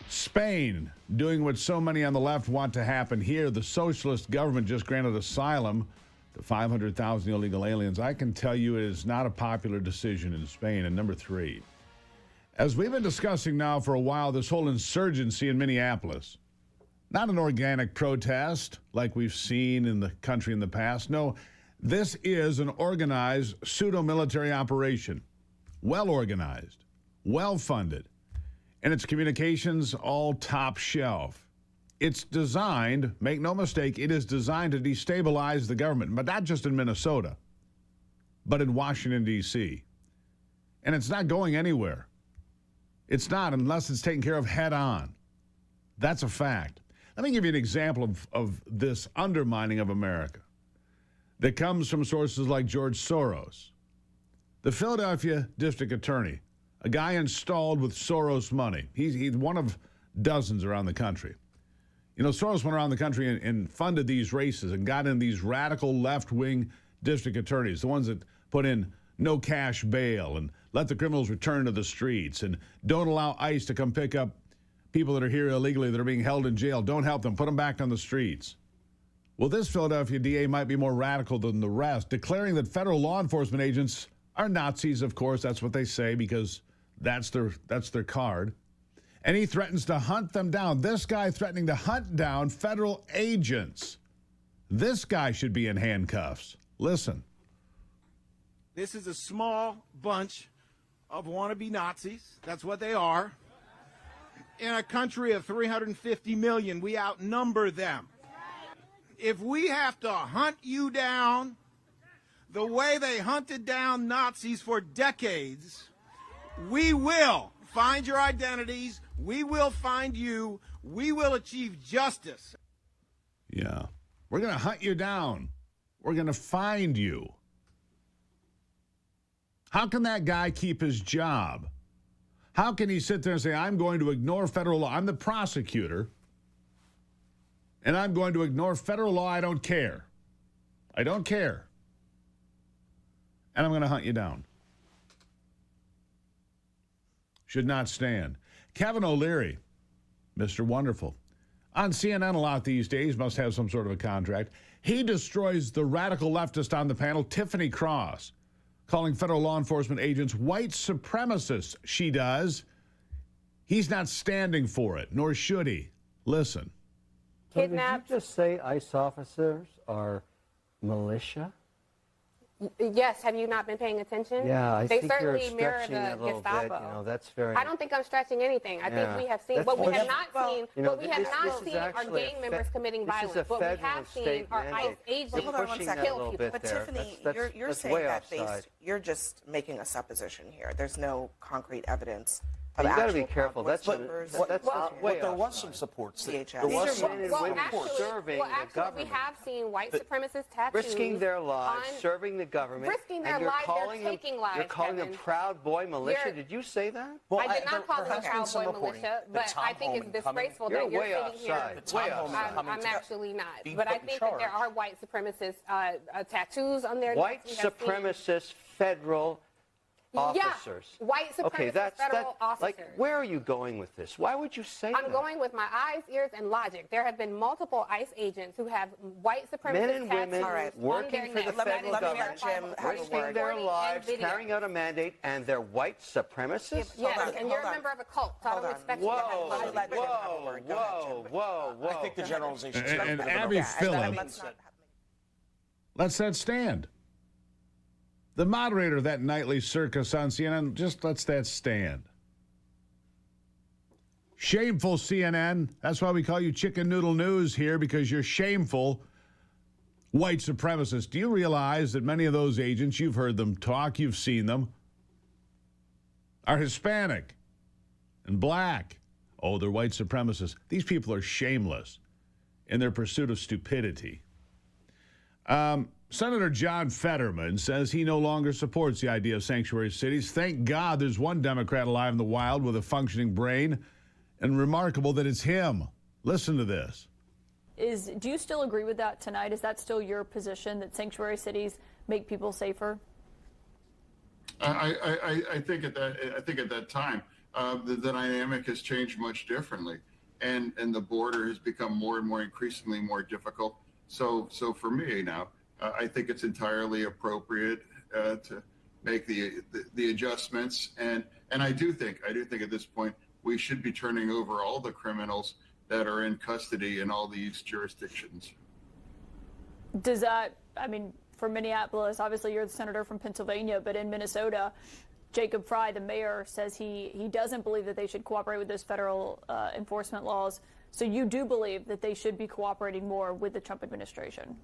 Spain doing what so many on the left want to happen here. The socialist government just granted asylum to 500,000 illegal aliens. I can tell you it is not a popular decision in Spain. And number three, as we've been discussing now for a while, this whole insurgency in Minneapolis, not an organic protest like we've seen in the country in the past. No, this is an organized pseudo-military operation, well organized, well funded, and its communications all top shelf. It's designed, make no mistake, it is designed to destabilize the government, but not just in Minnesota, but in Washington, D.C. And it's not going anywhere. It's not unless it's taken care of head on. That's a fact. Let me give you an example of this undermining of America that comes from sources like George Soros, the Philadelphia district attorney, a guy installed with Soros money. He's one of dozens around the country. You know, Soros went around the country and funded these races and got in these radical left-wing district attorneys, the ones that put in no cash bail and let the criminals return to the streets and don't allow ICE to come pick up people that are here illegally that are being held in jail. Don't help them. Put them back on the streets. Well, this Philadelphia DA might be more radical than the rest, declaring that federal law enforcement agents are Nazis, of course. That's what they say because that's their card. And he threatens to hunt them down. This guy threatening to hunt down federal agents. This guy should be in handcuffs. Listen. This is a small bunch of wannabe Nazis. That's what they are. In a country of 350 million, we outnumber them. If we have to hunt you down the way they hunted down Nazis for decades, we will find your identities. We will find you. We will achieve justice. Yeah. We're going to hunt you down. We're going to find you. How can that guy keep his job? How can he sit there and say, I'm going to ignore federal law? I'm the prosecutor, and I'm going to ignore federal law. I don't care. I don't care. And I'm going to hunt you down. Should not stand. Kevin O'Leary, Mr. Wonderful, on CNN a lot these days, must have some sort of a contract. He destroys the radical leftist on the panel, Tiffany Cross, calling federal law enforcement agents white supremacists. She does. He's not standing for it, nor should he. Listen. Kidnapped. Did you just say ICE officers are militia? Yes. Have you not been paying attention? Yeah, I they think certainly you're mirror stretching the a little Gestapo. bit. You know, that's very. I don't think I'm stretching anything. I think we have seen what we have not seen. What we have not seen are gang members committing violence. What we have seen are ICE agents hold on one second. kill people. But Tiffany, you're saying that you're just making a supposition here. There's no concrete evidence. You got to be careful. That's way there was some supports. There was some men and women serving the government. We have seen white supremacist tattoos risking their lives, serving the government. Risking their lives, they're taking lives. You're calling them Proud Boy militia. Did you say that? Well, I did not call them Proud Boy militia, but I think it's disgraceful that you're sitting here. I'm actually not. But I think that there are white supremacist tattoos on their white supremacist federal officers. Yeah, white supremacist federal officers. Like, where are you going with this? Why would you say that? I'm going with my eyes, ears, and logic. There have been multiple ICE agents who have white supremacist men and women working for the federal government, risking their lives, carrying out a mandate, and they're white supremacists? Yes, and you're a member of a cult, so I don't expect you to have Whoa. I think the generalization is And Abby Phillip lets that stand. The moderator of that nightly circus on CNN just lets that stand. Shameful, CNN. That's why we call you Chicken Noodle News here, because you're shameful white supremacists. Do you realize that many of those agents, you've heard them talk, you've seen them, are Hispanic and black? Oh, they're white supremacists. These people are shameless in their pursuit of stupidity. Senator John Fetterman says he no longer supports the idea of sanctuary cities. Thank God there's one Democrat alive in the wild with a functioning brain, and remarkable that it's him. Listen to this. Do you still agree with that tonight? Is that still your position, that sanctuary cities make people safer? I think at that time the dynamic has changed much differently, and the border has become more and more increasingly more difficult. So for me now, I think it's entirely appropriate to make the adjustments, and I do think at this point we should be turning over all the criminals that are in custody in all these jurisdictions. Does that, I mean, for Minneapolis, obviously you're the senator from Pennsylvania, but in Minnesota, Jacob Fry, the mayor, says he doesn't believe that they should cooperate with those federal enforcement laws. So you do believe that they should be cooperating more with the Trump administration?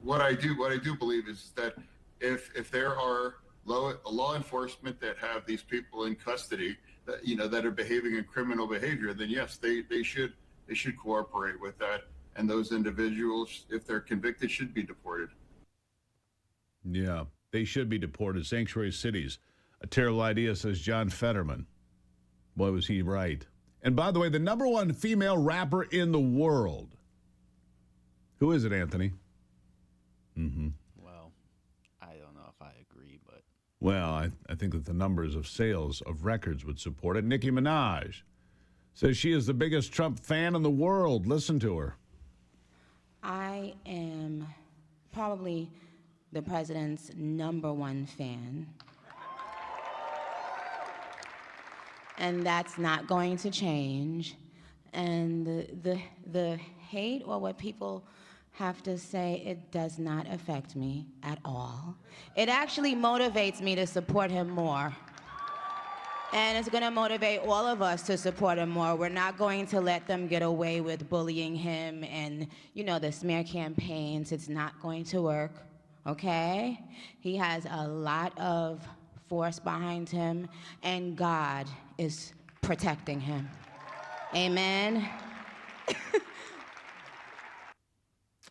What I do believe is that if there are law enforcement that have these people in custody that are behaving in criminal behavior, then yes, they should cooperate with that, and those individuals, if they're convicted, should be deported. Yeah, they should be deported. Sanctuary cities, a terrible idea, says John Fetterman. Boy, was he right. And by the way, the number one female rapper in the world. Who is it, Anthony? Mm-hmm. Well, I don't know if I agree, but... Well, I think that the numbers of sales of records would support it. Nicki Minaj says she is the biggest Trump fan in the world. Listen to her. I am probably the president's #1 fan. And that's not going to change. And the hate or what people have to say, it does not affect me at all. It actually motivates me to support him more. And it's going to motivate all of us to support him more. We're not going to let them get away with bullying him and, the smear campaigns. It's not going to work, okay? He has a lot of force behind him, and God is protecting him. Amen.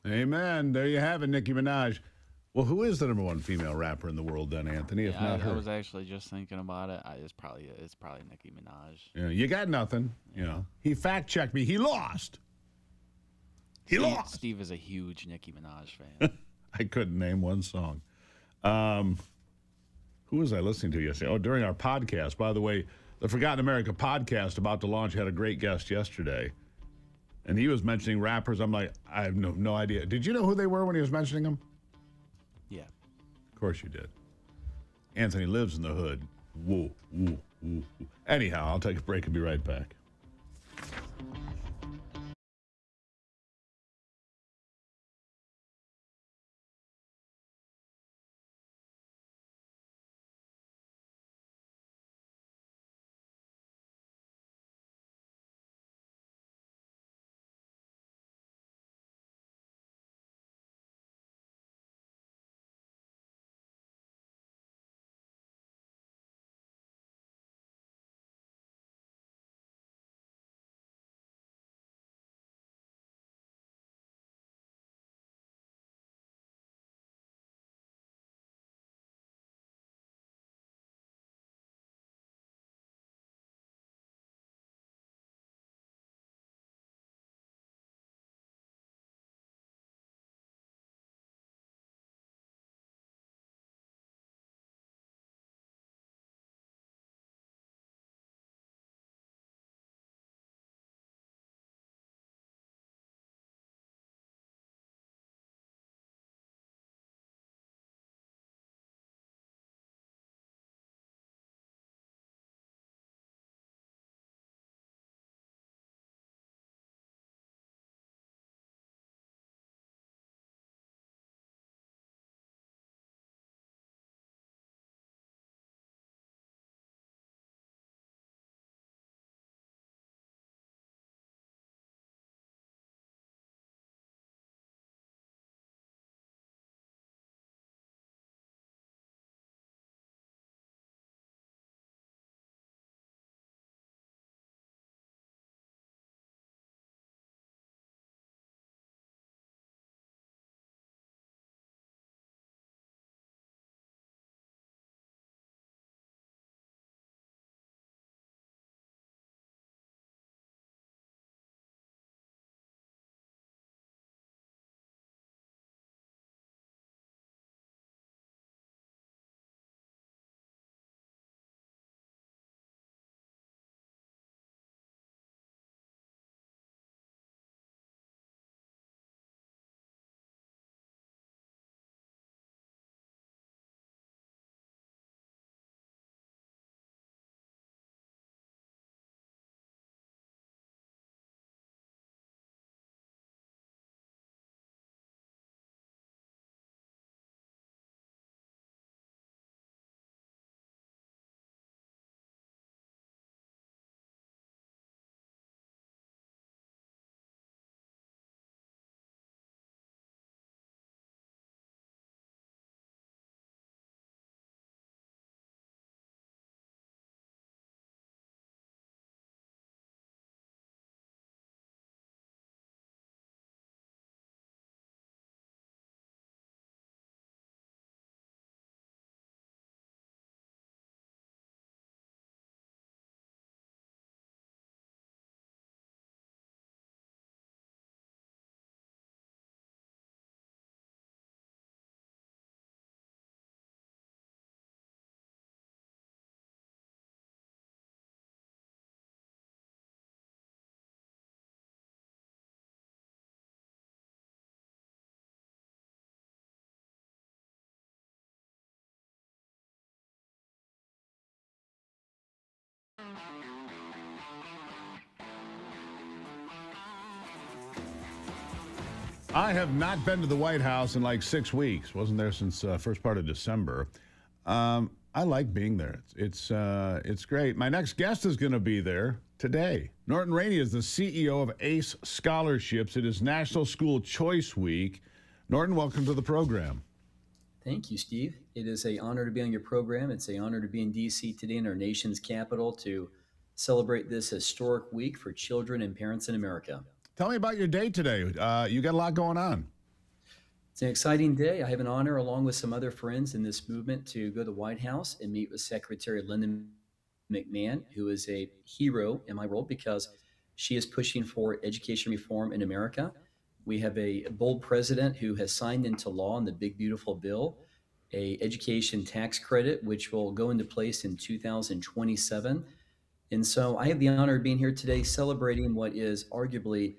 Amen. There you have it, Nicki Minaj. Well, who is the #1 female rapper in the world then, Anthony, if not her? I was actually just thinking about it. It's probably Nicki Minaj. Yeah, you got nothing. He fact-checked me. He lost. He lost. Steve is a huge Nicki Minaj fan. I couldn't name one song. Who was I listening to yesterday? Oh, during our podcast. By the way, the Forgotten America podcast about to launch had a great guest yesterday. And he was mentioning rappers. I'm like, I have no idea. Did you know who they were when he was mentioning them? Yeah. Of course you did. Anthony lives in the hood. Woo, woo, woo, woo. Anyhow, I'll take a break and be right back. I have not been to the White House in like 6 weeks. Wasn't there since first part of December. I like being there. It's great. My next guest is going to be there today. Norton Rainey is the CEO of ACE Scholarships. It is National School Choice Week. Norton, welcome to the program. Thank you, Steve. It is an honor to be on your program. It's an honor to be in D.C. today in our nation's capital to celebrate this historic week for children and parents in America. Tell me about your day today. You got a lot going on. It's an exciting day. I have an honor, along with some other friends in this movement, to go to the White House and meet with Secretary Linda McMahon, who is a hero in my role because she is pushing for education reform in America. We have a bold president who has signed into law in the big, beautiful bill, a education tax credit, which will go into place in 2027. And so I have the honor of being here today celebrating what is arguably,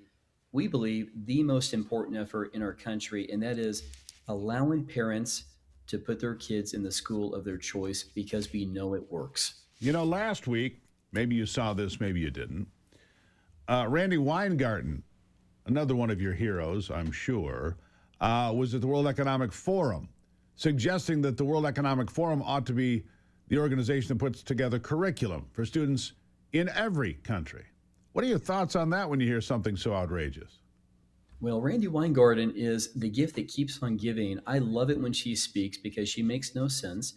we believe, the most important effort in our country, and that is allowing parents to put their kids in the school of their choice because we know it works. You know, last week, maybe you saw this, maybe you didn't, Randy Weingarten, another one of your heroes, I'm sure, was at the World Economic Forum, suggesting that the World Economic Forum ought to be the organization that puts together curriculum for students in every country. What are your thoughts on that when you hear something so outrageous? Well, Randy Weingarten is the gift that keeps on giving. I love it when she speaks because she makes no sense.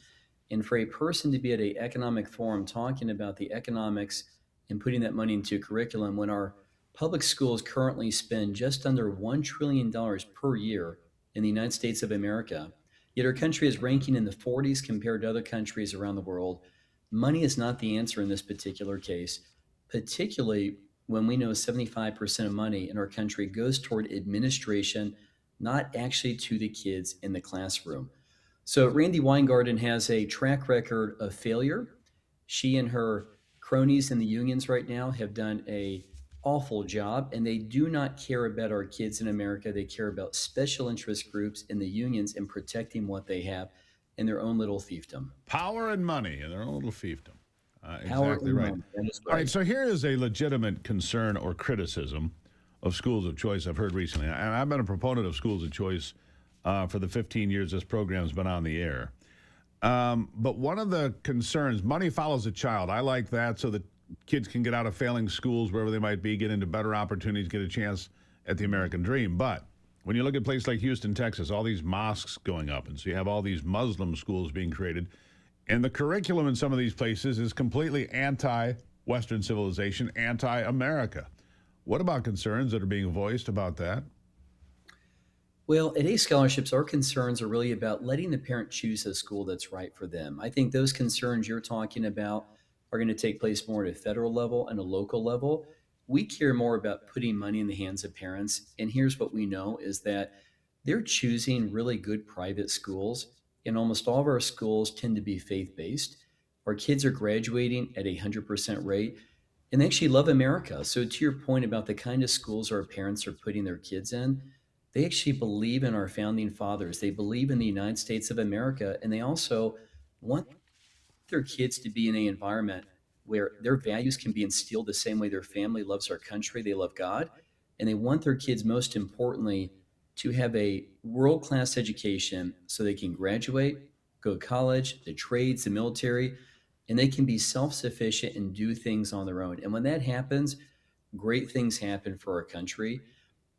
And for a person to be at an economic forum talking about the economics and putting that money into curriculum when our public schools currently spend just under $1 trillion per year in the United States of America, yet our country is ranking in the 40s compared to other countries around the world. Money is not the answer in this particular case, particularly when we know 75% of money in our country goes toward administration, not actually to the kids in the classroom. So Randy Weingarten has a track record of failure. She and her cronies in the unions right now have done an awful job, and they do not care about our kids in America. They care about special interest groups in the unions and protecting what they have in their own little fiefdom. Power and money in their own little fiefdom. Exactly right. All right, so here is a legitimate concern or criticism of schools of choice I've heard recently. And I've been a proponent of schools of choice for the 15 years this program's been on the air. But one of the concerns, money follows a child. I like that so that kids can get out of failing schools, wherever they might be, get into better opportunities, get a chance at the American dream. But when you look at places like Houston, Texas, all these mosques going up, and so you have all these Muslim schools being created, and the curriculum in some of these places is completely anti-Western civilization, anti-America. What about concerns that are being voiced about that? Well, at ACE Scholarships, our concerns are really about letting the parent choose a school that's right for them. I think those concerns you're talking about are going to take place more at a federal level and a local level. We care more about putting money in the hands of parents. And here's what we know is that they're choosing really good private schools. And almost all of our schools tend to be faith-based. Our kids are graduating at 100% rate, and they actually love America. So to your point about the kind of schools our parents are putting their kids in, they actually believe in our founding fathers. They believe in the United States of America, and they also want their kids to be in an environment where their values can be instilled the same way their family loves our country, they love God, and they want their kids, most importantly, to have a world-class education so they can graduate, go to college, the trades, the military, and they can be self-sufficient and do things on their own. And when that happens, great things happen for our country.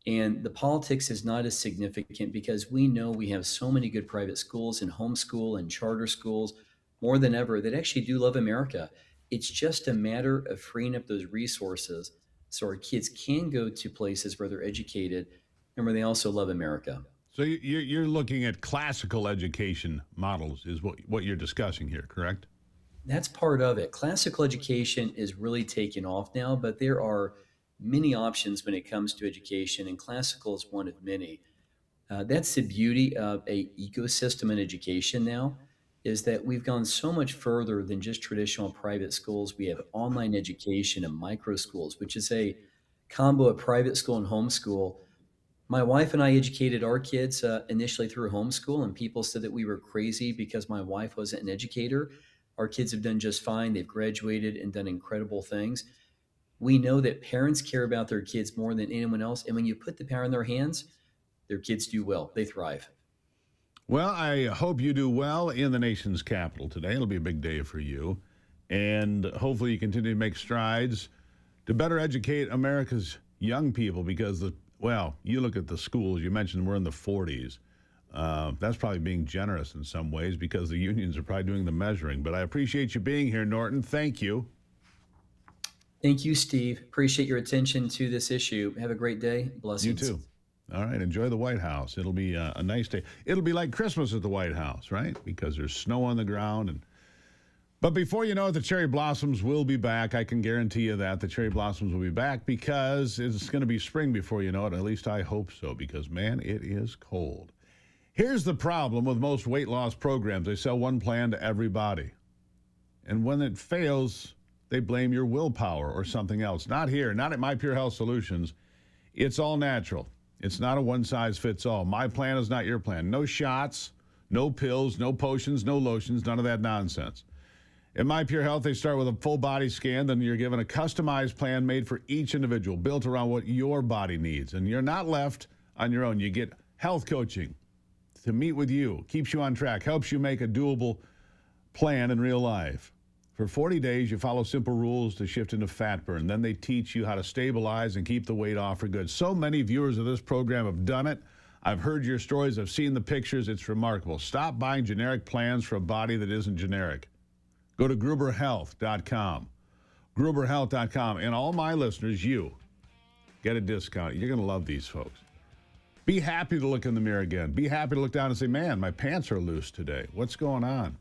And the politics is not as significant because we know we have so many good private schools and homeschool and charter schools more than ever that actually do love America. It's just a matter of freeing up those resources so our kids can go to places where they're educated and where they also love America. So you're looking at classical education models is what you're discussing here, correct? That's part of it. Classical education is really taking off now, but there are many options when it comes to education, and classical is one of many. That's the beauty of an ecosystem in education now, is that we've gone so much further than just traditional private schools. We have online education and micro schools, which is a combo of private school and homeschool. My wife and I educated our kids initially through homeschool, and people said that we were crazy because my wife wasn't an educator. Our kids have done just fine. They've graduated and done incredible things. We know that parents care about their kids more than anyone else. And when you put the power in their hands, their kids do well. They thrive. Well, I hope you do well in the nation's capital today. It'll be a big day for you. And hopefully you continue to make strides to better educate America's young people because, you look at the schools. You mentioned we're in the 40s. That's probably being generous in some ways because the unions are probably doing the measuring. But I appreciate you being here, Norton. Thank you. Thank you, Steve. Appreciate your attention to this issue. Have a great day. Blessings. You too. All right. Enjoy the White House. It'll be a nice day. It'll be like Christmas at the White House, right? Because there's snow on the ground. But before you know it, the cherry blossoms will be back. I can guarantee you that. The cherry blossoms will be back because it's going to be spring before you know it. At least I hope so because, man, it is cold. Here's the problem with most weight loss programs. They sell one plan to everybody. And when it fails, they blame your willpower or something else. Not here, not at My Pure Health Solutions. It's all natural. It's not a one-size-fits-all. My plan is not your plan. No shots, no pills, no potions, no lotions, none of that nonsense. At My Pure Health, they start with a full body scan. Then you're given a customized plan made for each individual, built around what your body needs. And you're not left on your own. You get health coaching to meet with you, keeps you on track, helps you make a doable plan in real life. For 40 days, you follow simple rules to shift into fat burn. Then they teach you how to stabilize and keep the weight off for good. So many viewers of this program have done it. I've heard your stories. I've seen the pictures. It's remarkable. Stop buying generic plans for a body that isn't generic. Go to GruberHealth.com. GruberHealth.com. And all my listeners, you get a discount. You're going to love these folks. Be happy to look in the mirror again. Be happy to look down and say, man, my pants are loose today. What's going on?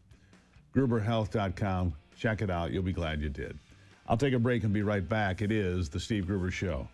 GruberHealth.com. Check it out. You'll be glad you did. I'll take a break and be right back. It is The Steve Gruber Show.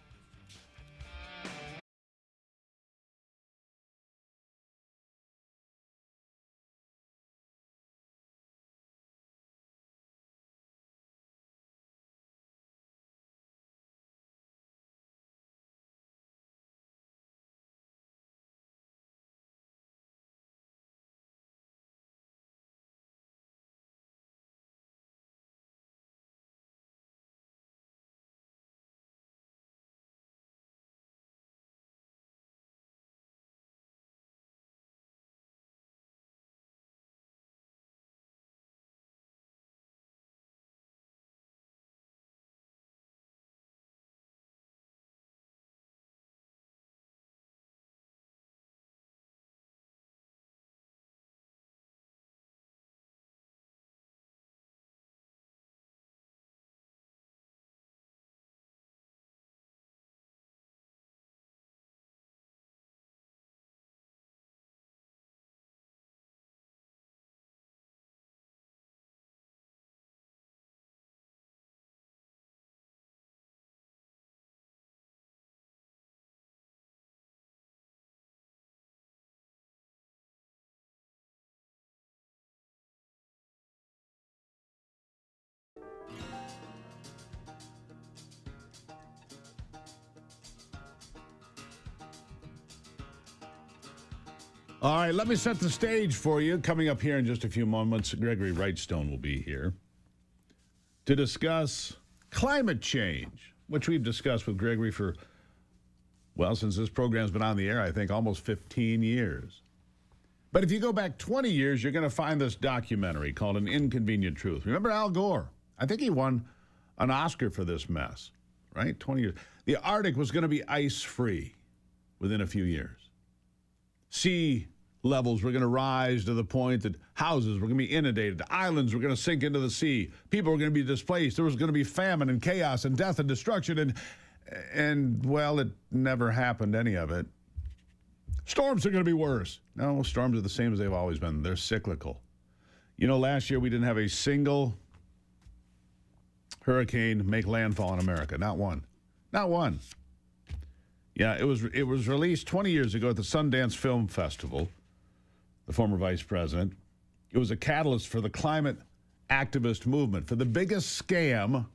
All right, let me set the stage for you. Coming up here in just a few moments, Gregory Wrightstone will be here to discuss climate change, which we've discussed with Gregory for, since this program's been on the air, I think almost 15 years. But if you go back 20 years, you're going to find this documentary called An Inconvenient Truth. Remember Al Gore? I think he won an Oscar for this mess, right? 20 years. The Arctic was going to be ice-free within a few years. Sea levels were going to rise to the point that houses were going to be inundated. The islands were going to sink into the sea. People were going to be displaced. There was going to be famine and chaos and death and destruction. And it never happened, any of it. Storms are going to be worse. No, storms are the same as they've always been. They're cyclical. You know, last year we didn't have a single hurricane make landfall in America. Not one. Not one. Yeah, it was released 20 years ago at the Sundance Film Festival, the former vice president. It was a catalyst for the climate activist movement, for the biggest scam,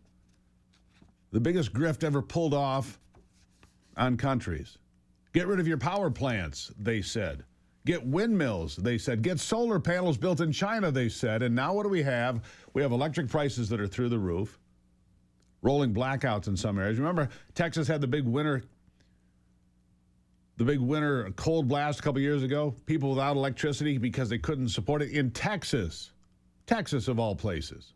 the biggest grift ever pulled off on countries. Get rid of your power plants, they said. Get windmills, they said. Get solar panels built in China, they said. And now what do we have? We have electric prices that are through the roof, rolling blackouts in some areas. Remember, Texas had the big winter cold blast a couple years ago? People without electricity because they couldn't support it in Texas. Texas, of all places.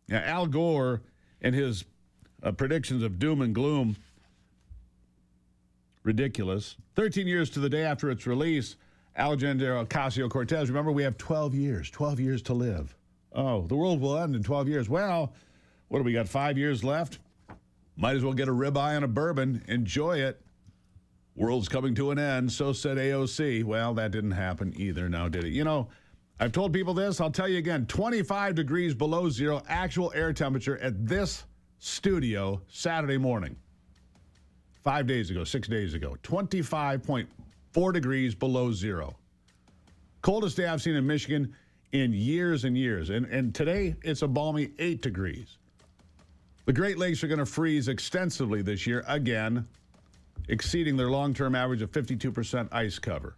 Now, Al Gore and his predictions of doom and gloom, ridiculous. 13 years to the day after its release, Alexandria Ocasio-Cortez, remember, we have 12 years to live. Oh, the world will end in 12 years. Well, what do we got, 5 years left? Might as well get a ribeye and a bourbon. Enjoy it. World's coming to an end, so said AOC. Well, that didn't happen either, now did it? You know, I've told people this, I'll tell you again, 25 degrees below zero actual air temperature at this studio Saturday morning. 5 days ago, 6 days ago, 25.4 degrees below zero. Coldest day I've seen in Michigan in years and years. And today, it's a balmy 8 degrees. The Great Lakes are going to freeze extensively this year, again, exceeding their long-term average of 52% ice cover.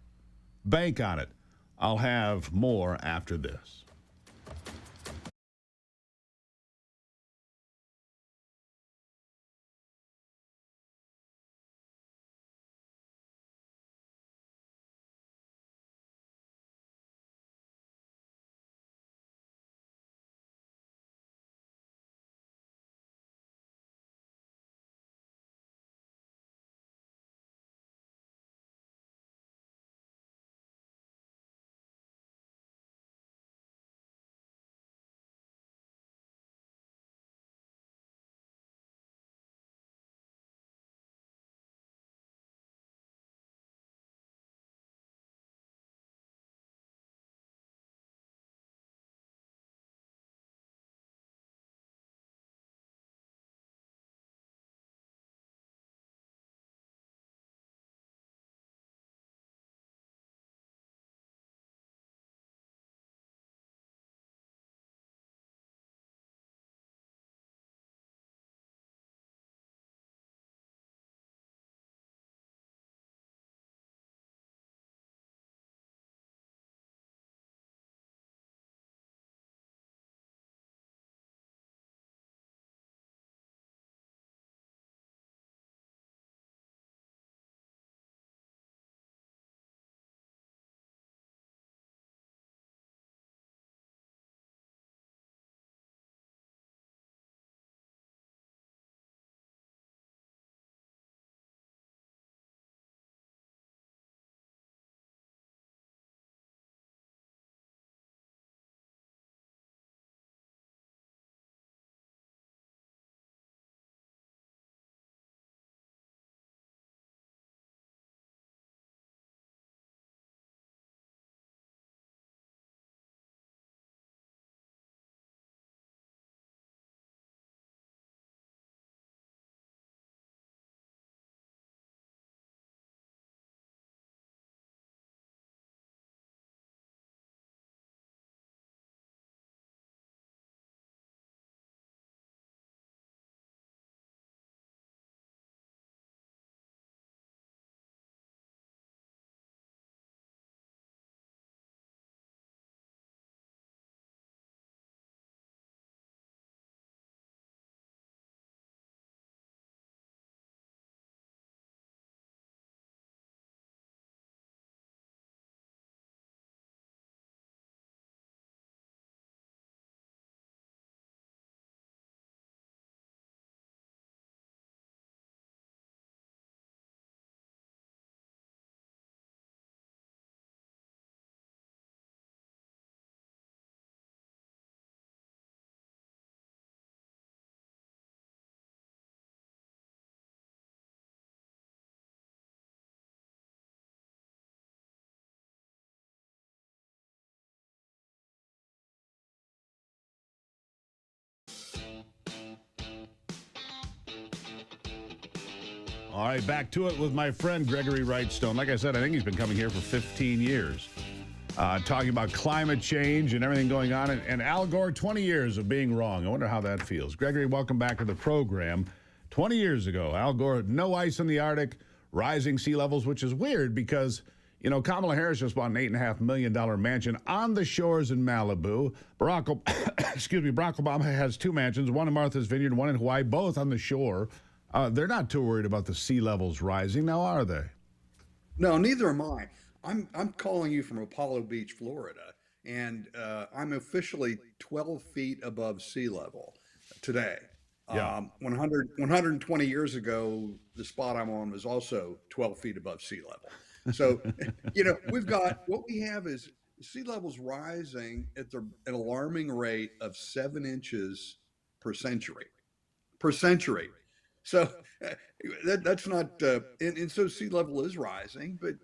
Bank on it. I'll have more after this. All right, back to it with my friend Gregory Wrightstone. Like I said, I think he's been coming here for 15 years, talking about climate change and everything going on. And Al Gore, 20 years of being wrong. I wonder how that feels. Gregory, welcome back to the program. 20 years ago, Al Gore, no ice in the Arctic, rising sea levels, which is weird because, you know, Kamala Harris just bought an $8.5 million mansion on the shores in Malibu. Barack Obama has 2 mansions, one in Martha's Vineyard, one in Hawaii, both on the shore. They're not too worried about the sea levels rising now, are they? No, neither am I. I'm calling you from Apollo Beach, Florida, and I'm officially 12 feet above sea level today. Yeah. 120 years ago, the spot I'm on was also 12 feet above sea level. So, you know, what we have is sea levels rising at an alarming rate of 7 inches per century. So that's not, and so sea level is rising, but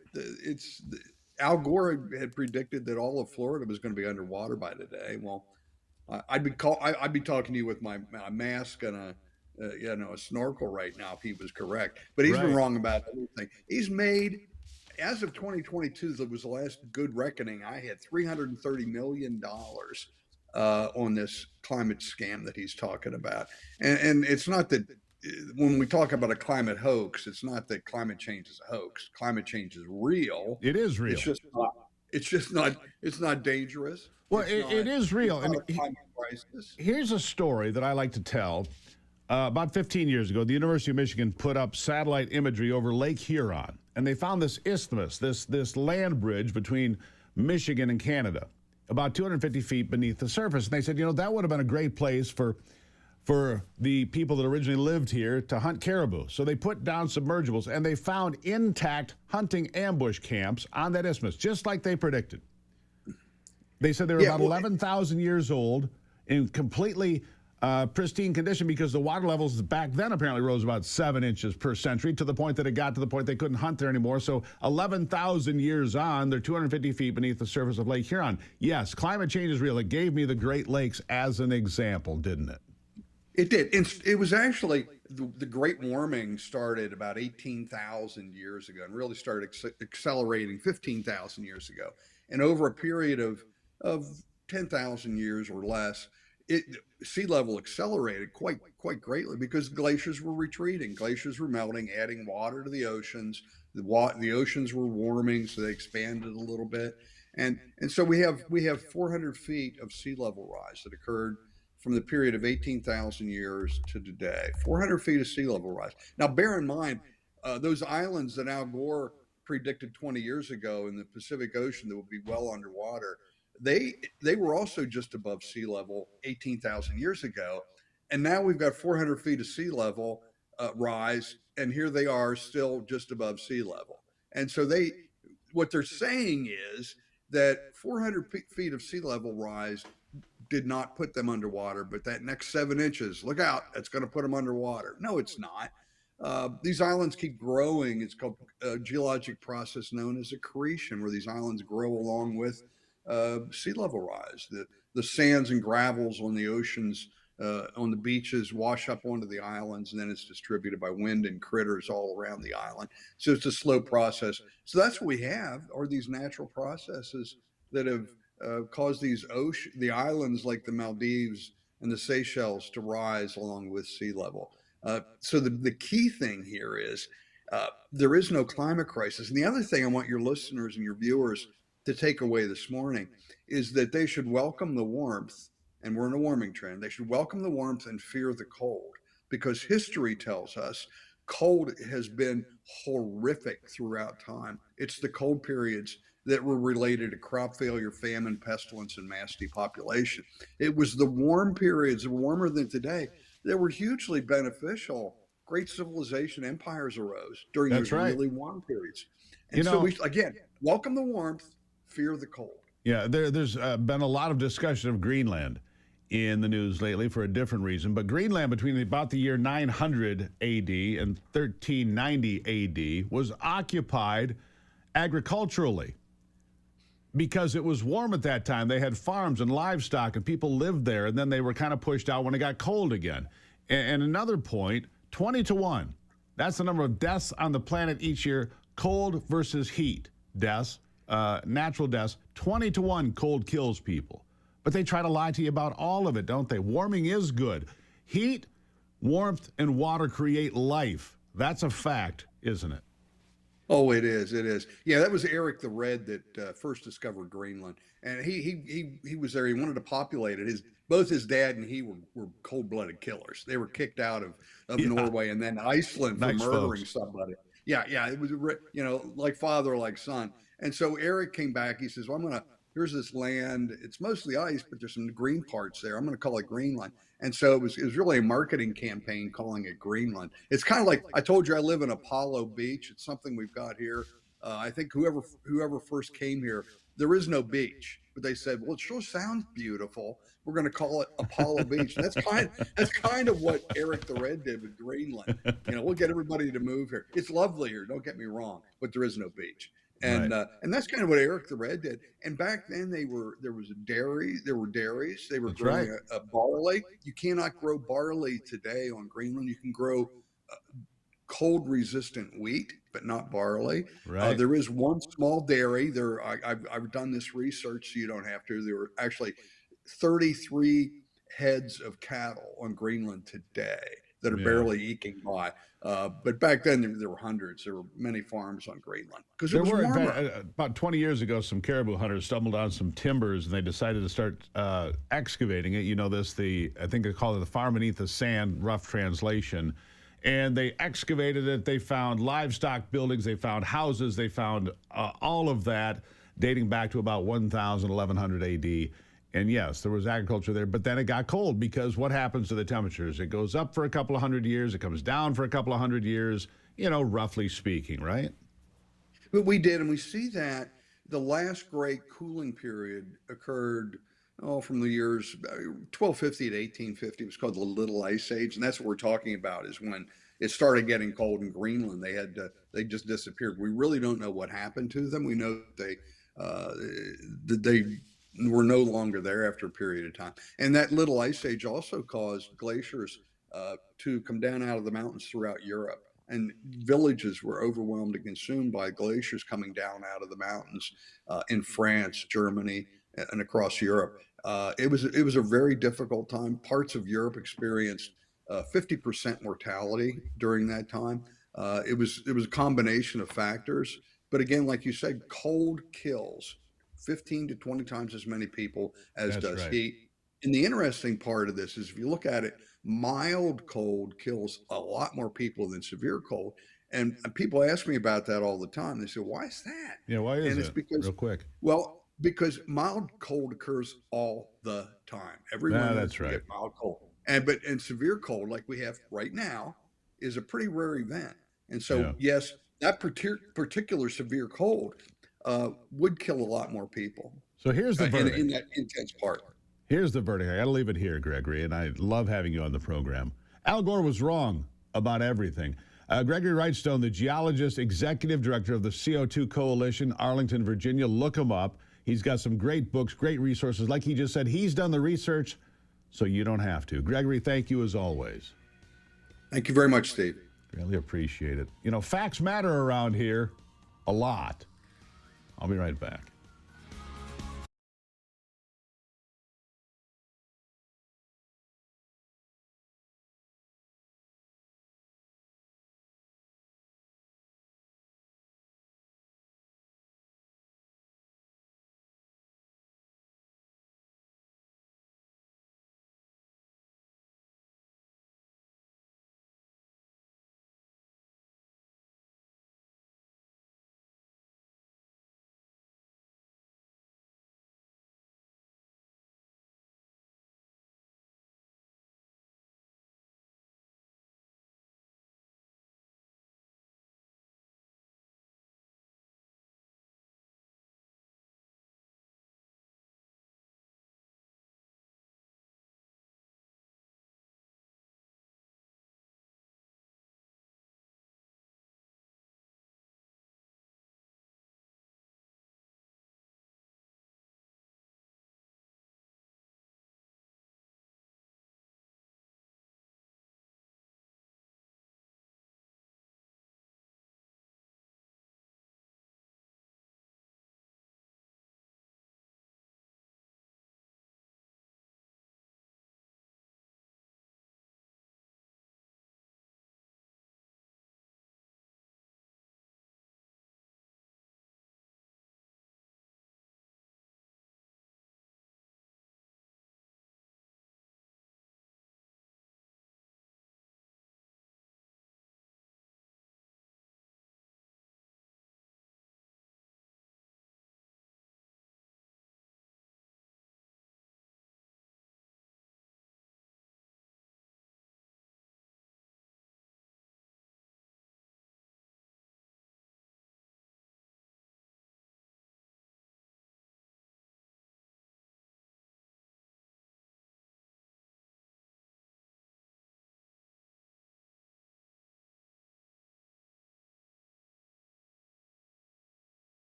Al Gore had predicted that all of Florida was going to be underwater by today. Well, I'd be talking to you with my mask and a snorkel right now if he was correct. But he's been wrong about everything. He's made, as of 2022, that was the last good reckoning I had, $330 million on this climate scam that he's talking about. And it's not that when we talk about a climate hoax, it's not that climate change is a hoax. Climate change is real. It is real. It's not dangerous. Well, it is real. And climate crisis. Here's a story that I like to tell. About 15 years ago, the University of Michigan put up satellite imagery over Lake Huron, and they found this isthmus, this land bridge between Michigan and Canada, about 250 feet beneath the surface. And they said, you know, that would have been a great place for the people that originally lived here to hunt caribou. So they put down submergibles, and they found intact hunting ambush camps on that isthmus, just like they predicted. They said they were about 11,000 years old in completely pristine condition because the water levels back then apparently rose about 7 inches per century to the point that it got to the point they couldn't hunt there anymore. So 11,000 years on, they're 250 feet beneath the surface of Lake Huron. Yes, climate change is real. It gave me the Great Lakes as an example, didn't it? It did. It was actually, the Great Warming started about 18,000 years ago and really started accelerating 15,000 years ago. And over a period of 10,000 years or less, sea level accelerated quite greatly because glaciers were retreating, glaciers were melting, adding water to the oceans. The oceans were warming, so they expanded a little bit, and so we have 400 feet of sea level rise that occurred from the period of 18,000 years to today. 400 feet of sea level rise. Now, bear in mind those islands that Al Gore predicted 20 years ago in the Pacific Ocean that would be well underwater. They were also just above sea level 18,000 years ago. And now we've got 400 feet of sea level rise, and here they are still just above sea level. And so what they're saying is that 400 feet of sea level rise did not put them underwater, but that next 7 inches, look out, that's going to put them underwater. No, it's not. These islands keep growing. It's called a geologic process known as accretion, where these islands grow along with sea level rise. The sands and gravels on the oceans, on the beaches, wash up onto the islands, and then it's distributed by wind and critters all around the island. So it's a slow process. So that's what we have, are these natural processes that have caused the islands like the Maldives and the Seychelles to rise along with sea level. So the key thing here is there is no climate crisis. And the other thing I want your listeners and your viewers to take away this morning is that they should welcome the warmth, and we're in a warming trend. They should welcome the warmth and fear the cold, because history tells us cold has been horrific throughout time. It's the cold periods that were related to crop failure, famine, pestilence, and mass depopulation. It was the warm periods, warmer than today, that were hugely beneficial. Great civilization empires arose during those really warm periods. And so we, again, welcome the warmth, fear the cold. Yeah, there's been a lot of discussion of Greenland in the news lately for a different reason. But Greenland, between about the year 900 AD and 1390 AD, was occupied agriculturally because it was warm at that time. They had farms and livestock, and people lived there, and then they were kind of pushed out when it got cold again. And another point, 20-1. That's the number of deaths on the planet each year, cold versus heat deaths. Natural deaths, 20-1, cold kills people. But they try to lie to you about all of it, don't they? Warming is good. Heat, warmth, and water create life. That's a fact, isn't it? Oh, it is. It is. Yeah, that was Eric the Red that first discovered Greenland, and he was there. He wanted to populate it. His both his dad and he were cold-blooded killers. They were kicked out of Yeah. Norway and then Iceland for Nice murdering folks. somebody. Yeah, yeah. It was like father, like son. And so Eric came back. He says, "Well, here's this land. It's mostly ice, but there's some green parts there. I'm gonna call it Greenland." And so it was really a marketing campaign calling it Greenland. It's kind of like I told you I live in Apollo Beach. It's something we've got here. I think whoever first came here, there is no beach, but they said, well, it sure sounds beautiful. We're going to call it Apollo Beach. And that's kind of what Eric the Red did with Greenland. We'll get everybody to move here. It's lovely here. Don't get me wrong, but there is no beach. Right. And that's kind of what Eric the Red did. And back then there was a dairy, there were dairies, they were That's growing right. a barley. You cannot grow barley today on Greenland. You can grow cold resistant wheat, but not barley. Right. There is one small dairy there. I've done this research, so you don't have to. There were actually 33 heads of cattle on Greenland today that are Yeah. barely eking by. But back then there were hundreds. There were many farms on Greenland because it There was were, in warmer. fact, about 20 years ago, some caribou hunters stumbled on some timbers and they decided to start excavating it. You know this, I think they call it the farm beneath the sand, rough translation. And they excavated it. They found livestock buildings. They found houses. They found all of that dating back to about 1000, 1100 AD. And yes, there was agriculture there, but then it got cold because what happens to the temperatures? It goes up for a couple of hundred years. It comes down for a couple of hundred years, roughly speaking, right? But we did, and we see that the last great cooling period occurred, from the years 1250 to 1850. It was called the Little Ice Age, and that's what we're talking about. Is when it started getting cold in Greenland. They just disappeared. We really don't know what happened to them. We know that they were no longer there after a period of time, and that Little Ice Age also caused glaciers to come down out of the mountains throughout Europe. And villages were overwhelmed and consumed by glaciers coming down out of the mountains in France, Germany, and across Europe. It was a very difficult time. Parts of Europe experienced 50% mortality during that time. It was a combination of factors, but again, like you said, cold kills 15 to 20 times as many people as That's does right. heat. And the interesting part of this is if you look at it, mild cold kills a lot more people than severe cold. And people ask me about that all the time. They say, why is that? Yeah, why is And it's it? because, Real quick. well, because mild cold occurs all the time. Everyone That's right. get mild cold. But severe cold, like we have right now, is a pretty rare event. And so, Yeah. yes, that particular severe cold would kill a lot more people So here's the verdict. in that intense part. Here's the verdict. I got to leave it here, Gregory, and I love having you on the program. Al Gore was wrong about everything. Gregory Wrightstone, the geologist, executive director of the CO2 Coalition, Arlington, Virginia. Look him up. He's got some great books, great resources. Like he just said, he's done the research, so you don't have to. Gregory, thank you as always. Thank you very much, Steve. Really appreciate it. Facts matter around here a lot. I'll be right back.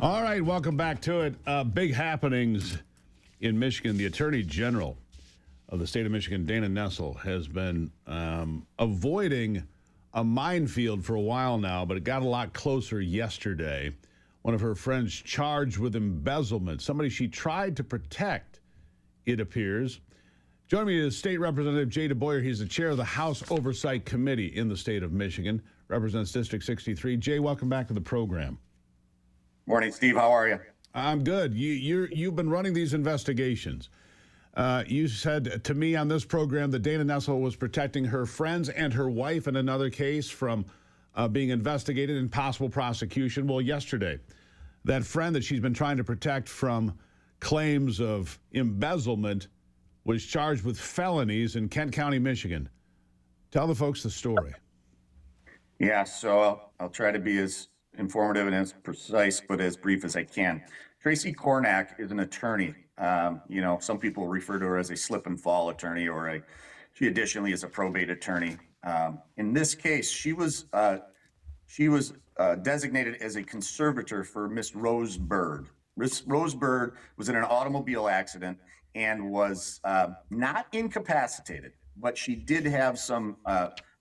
All right, welcome back to it. Big happenings in Michigan. The Attorney General of the state of Michigan, Dana Nessel, has been avoiding a minefield for a while now, but it got a lot closer yesterday. One of her friends charged with embezzlement, somebody she tried to protect, it appears. Joining me is State Representative Jay DeBoyer. He's the chair of the House Oversight Committee in the state of Michigan, represents District 63. Jay, welcome back to the program. Morning, Steve. How are you? I'm good. You've been running these investigations. You said to me on this program that Dana Nessel was protecting her friends and her wife in another case from being investigated in possible prosecution. Well, yesterday, that friend that she's been trying to protect from claims of embezzlement was charged with felonies in Kent County, Michigan. Tell the folks the story. Yeah, so I'll try to be as informative and as precise, but as brief as I can. Tracy Kornack is an attorney. Some people refer to her as a slip and fall attorney, she additionally is a probate attorney. In this case, she was designated as a conservator for Miss Rose Bird. Miss Rose Bird was in an automobile accident and was not incapacitated, but she did have some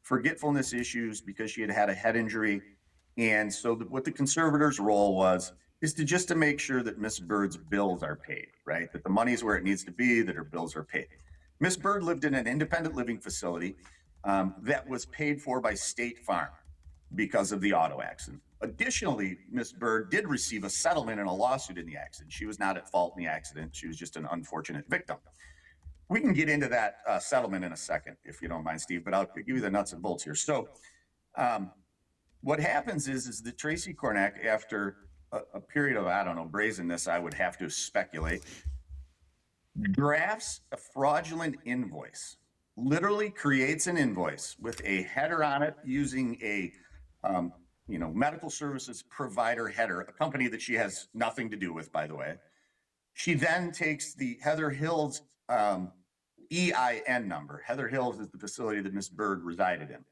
forgetfulness issues because she had had a head injury. And so what the conservator's role was is to make sure that Miss Bird's bills are paid, right? That the money's where it needs to be, that her bills are paid. Miss Bird lived in an independent living facility that was paid for by State Farm because of the auto accident. Additionally, Miss Bird did receive a settlement in a lawsuit in the accident. She was not at fault in the accident. She was just an unfortunate victim. We can get into that settlement in a second, if you don't mind, Steve, but I'll give you the nuts and bolts here. So what happens is that Tracy Kornack, after a period of, brazenness, I would have to speculate, drafts a fraudulent invoice, literally creates an invoice with a header on it using a medical services provider header, a company that she has nothing to do with, by the way. She then takes the Heather Hills EIN number. Heather Hills is the facility that Miss Bird resided in.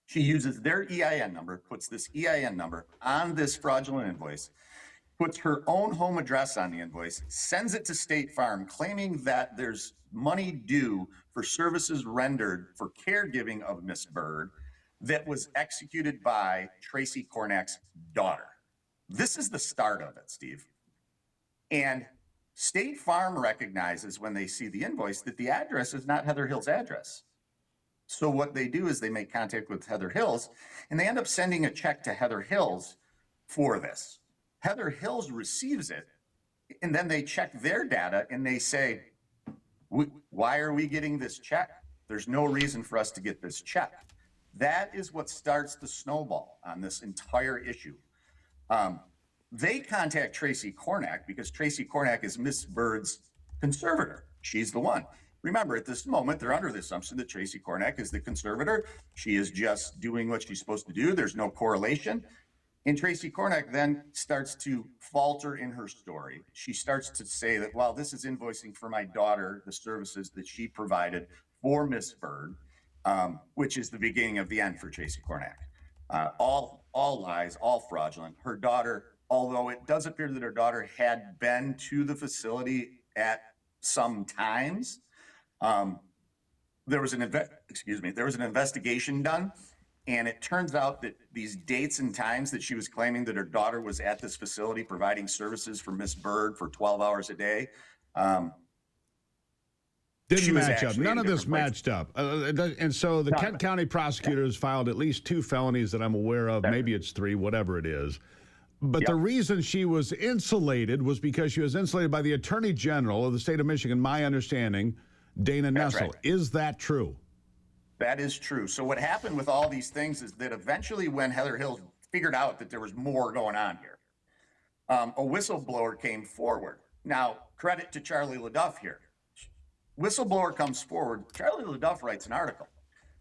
She uses their EIN number, puts this EIN number on this fraudulent invoice, puts her own home address on the invoice, sends it to State Farm, claiming that there's money due for services rendered for caregiving of Miss Bird that was executed by Tracy Kornack's daughter. This is the start of it, Steve. And State Farm recognizes when they see the invoice that the address is not Heather Hills' address. So what they do is they make contact with Heather Hills, and they end up sending a check to Heather Hills for this. Heather Hills receives it, and then they check their data, and they say, why are we getting this check? There's no reason for us to get this check. That is what starts the snowball on this entire issue. They contact Tracy Kornack because Tracy Kornack is Miss Bird's conservator. She's the one. Remember, at this moment, they're under the assumption that Tracy Kornack is the conservator. She is just doing what she's supposed to do. There's no correlation. And Tracy Kornack then starts to falter in her story. She starts to say that, well, this is invoicing for my daughter, the services that she provided for Miss Bird, which is the beginning of the end for Tracy Kornack. All lies, all fraudulent. Her daughter, although it does appear that her daughter had been to the facility at some times, there was an investigation done, and it turns out that these dates and times that she was claiming that her daughter was at this facility providing services for Miss Bird for 12 hours a day, didn't match up. None of this matched up. And so the Kent County prosecutors filed at least 2 felonies that I'm aware of. Maybe it's 3, whatever it is. But the reason she was insulated was because she was insulated by the Attorney General of the state of Michigan, my understanding, Dana Nessel. Right. Is that true? That is true. So what happened with all these things is that eventually when Heather Hills figured out that there was more going on here, a whistleblower came forward. Now, credit to Charlie LaDuff here. Whistleblower comes forward. Charlie LaDuff writes an article.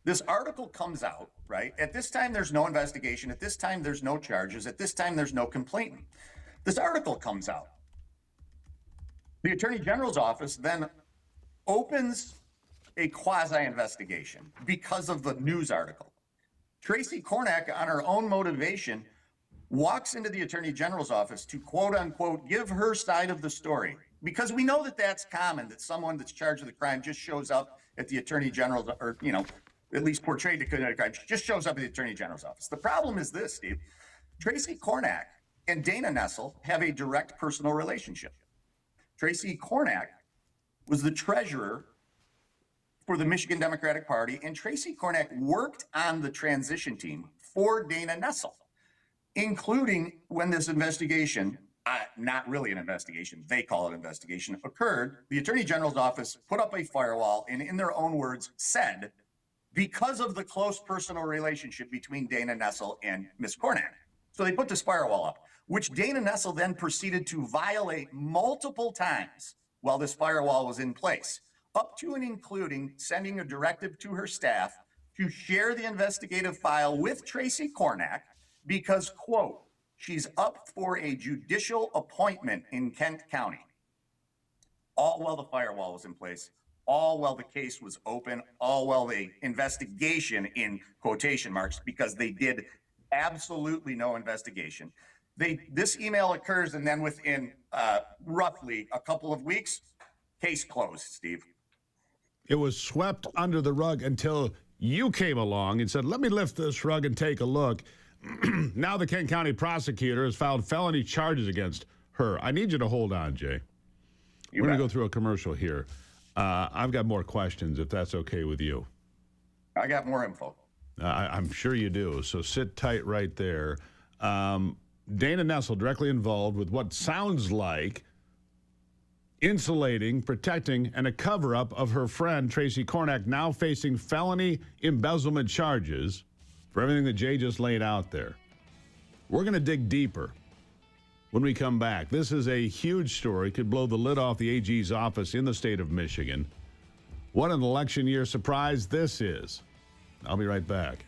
This article comes out, right? At this time, there's no investigation. At this time, there's no charges. At this time, there's no complainant. This article comes out. The Attorney General's office then opens a quasi-investigation because of the news article. Tracy Kornack, on her own motivation, walks into the Attorney General's office to quote unquote give her side of the story. Because we know that that's common, that someone that's charged with a crime just shows up at the Attorney General's, or, you know, at least portrayed to commit a crime, just shows up at the Attorney General's office. The problem is this, Steve. Tracy Kornack and Dana Nessel have a direct personal relationship. Tracy Kornack was the treasurer for the Michigan Democratic Party, and Tracy Kornack worked on the transition team for Dana Nessel, including when this investigation, not really an investigation, they call it investigation, occurred. The Attorney General's office put up a firewall and, in their own words, said, because of the close personal relationship between Dana Nessel and Ms. Kornack. So they put this firewall up, which Dana Nessel then proceeded to violate multiple times while this firewall was in place, up to and including sending a directive to her staff to share the investigative file with Tracy Kornack because, quote, she's up for a judicial appointment in Kent County. All while the firewall was in place, all while the case was open, all while the investigation, in quotation marks, because they did absolutely no investigation. This email occurs, and then within roughly a couple of weeks, case closed, Steve. It was swept under the rug until you came along and said, let me lift this rug and take a look. Now the Kent County prosecutor has filed felony charges against her. I need you to hold on, Jay. We're going to go through a commercial here. I've got more questions, if that's okay with you. I got more info. I'm sure you do, so sit tight right there. Dana Nessel directly involved with what sounds like insulating, protecting, and a cover-up of her friend, Tracy Kornack, now facing felony embezzlement charges for everything that Jay just laid out there. We're going to dig deeper when we come back. This is a huge story, could blow the lid off the AG's office in the state of Michigan. What an election year surprise this is. I'll be right back.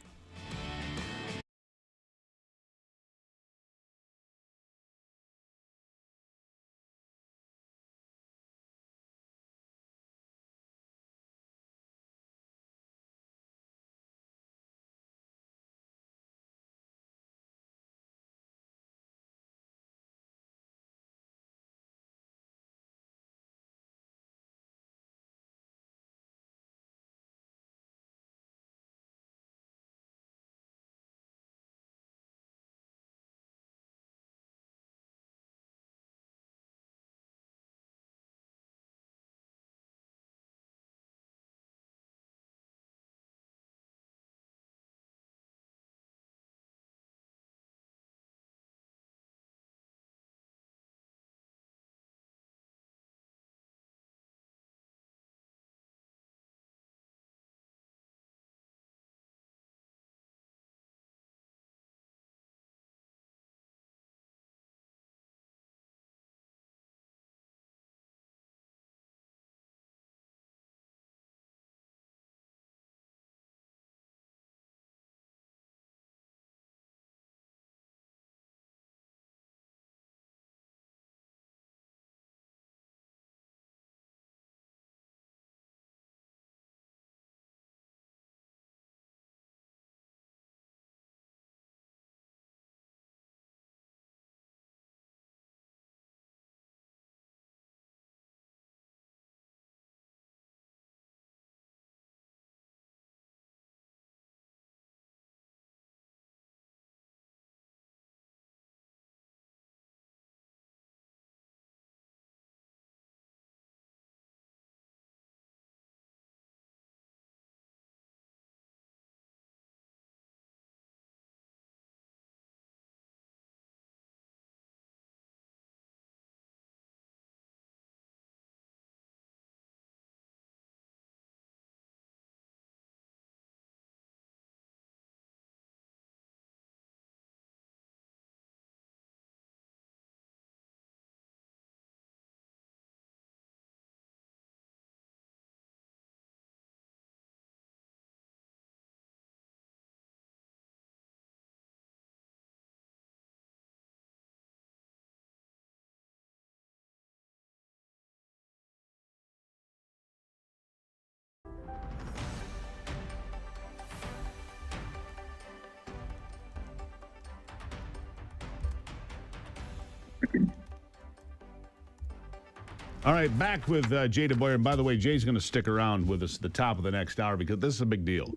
All right, back with Jay DeBoyer. And by the way, Jay's going to stick around with us at the top of the next hour because this is a big deal.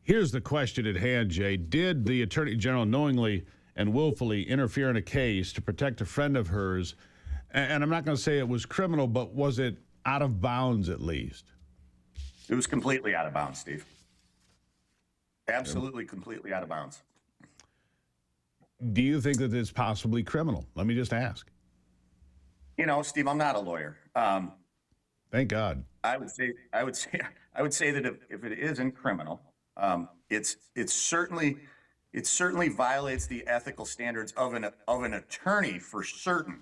Here's the question at hand, Jay. Did the Attorney General knowingly and willfully interfere in a case to protect a friend of hers? And I'm not going to say it was criminal, but was it out of bounds at least? It was completely out of bounds, Steve. Absolutely, completely out of bounds. Do you think that it's possibly criminal? Let me just ask. You know, Steve, I'm not a lawyer. Thank God. I would say that if it isn't criminal, it certainly violates the ethical standards of an attorney for certain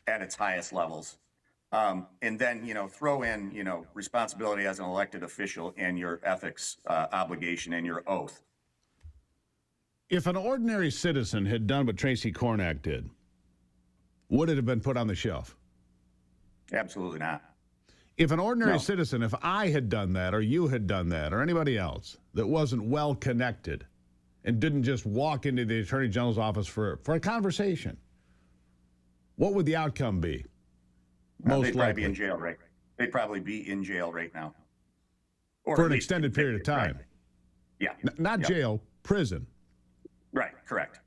at its highest levels. And then, throw in, responsibility as an elected official and your ethics obligation and your oath. If an ordinary citizen had done what Tracy Kornak did, would it have been put on the shelf? Absolutely not. If an ordinary citizen, if I had done that or you had done that or anybody else that wasn't well connected and didn't just walk into the Attorney General's office for a conversation, what would the outcome be? They'd probably be in jail, right? They'd probably be in jail right now. Or for an extended period of time. Right? Yeah. Not jail, prison. Right, correct.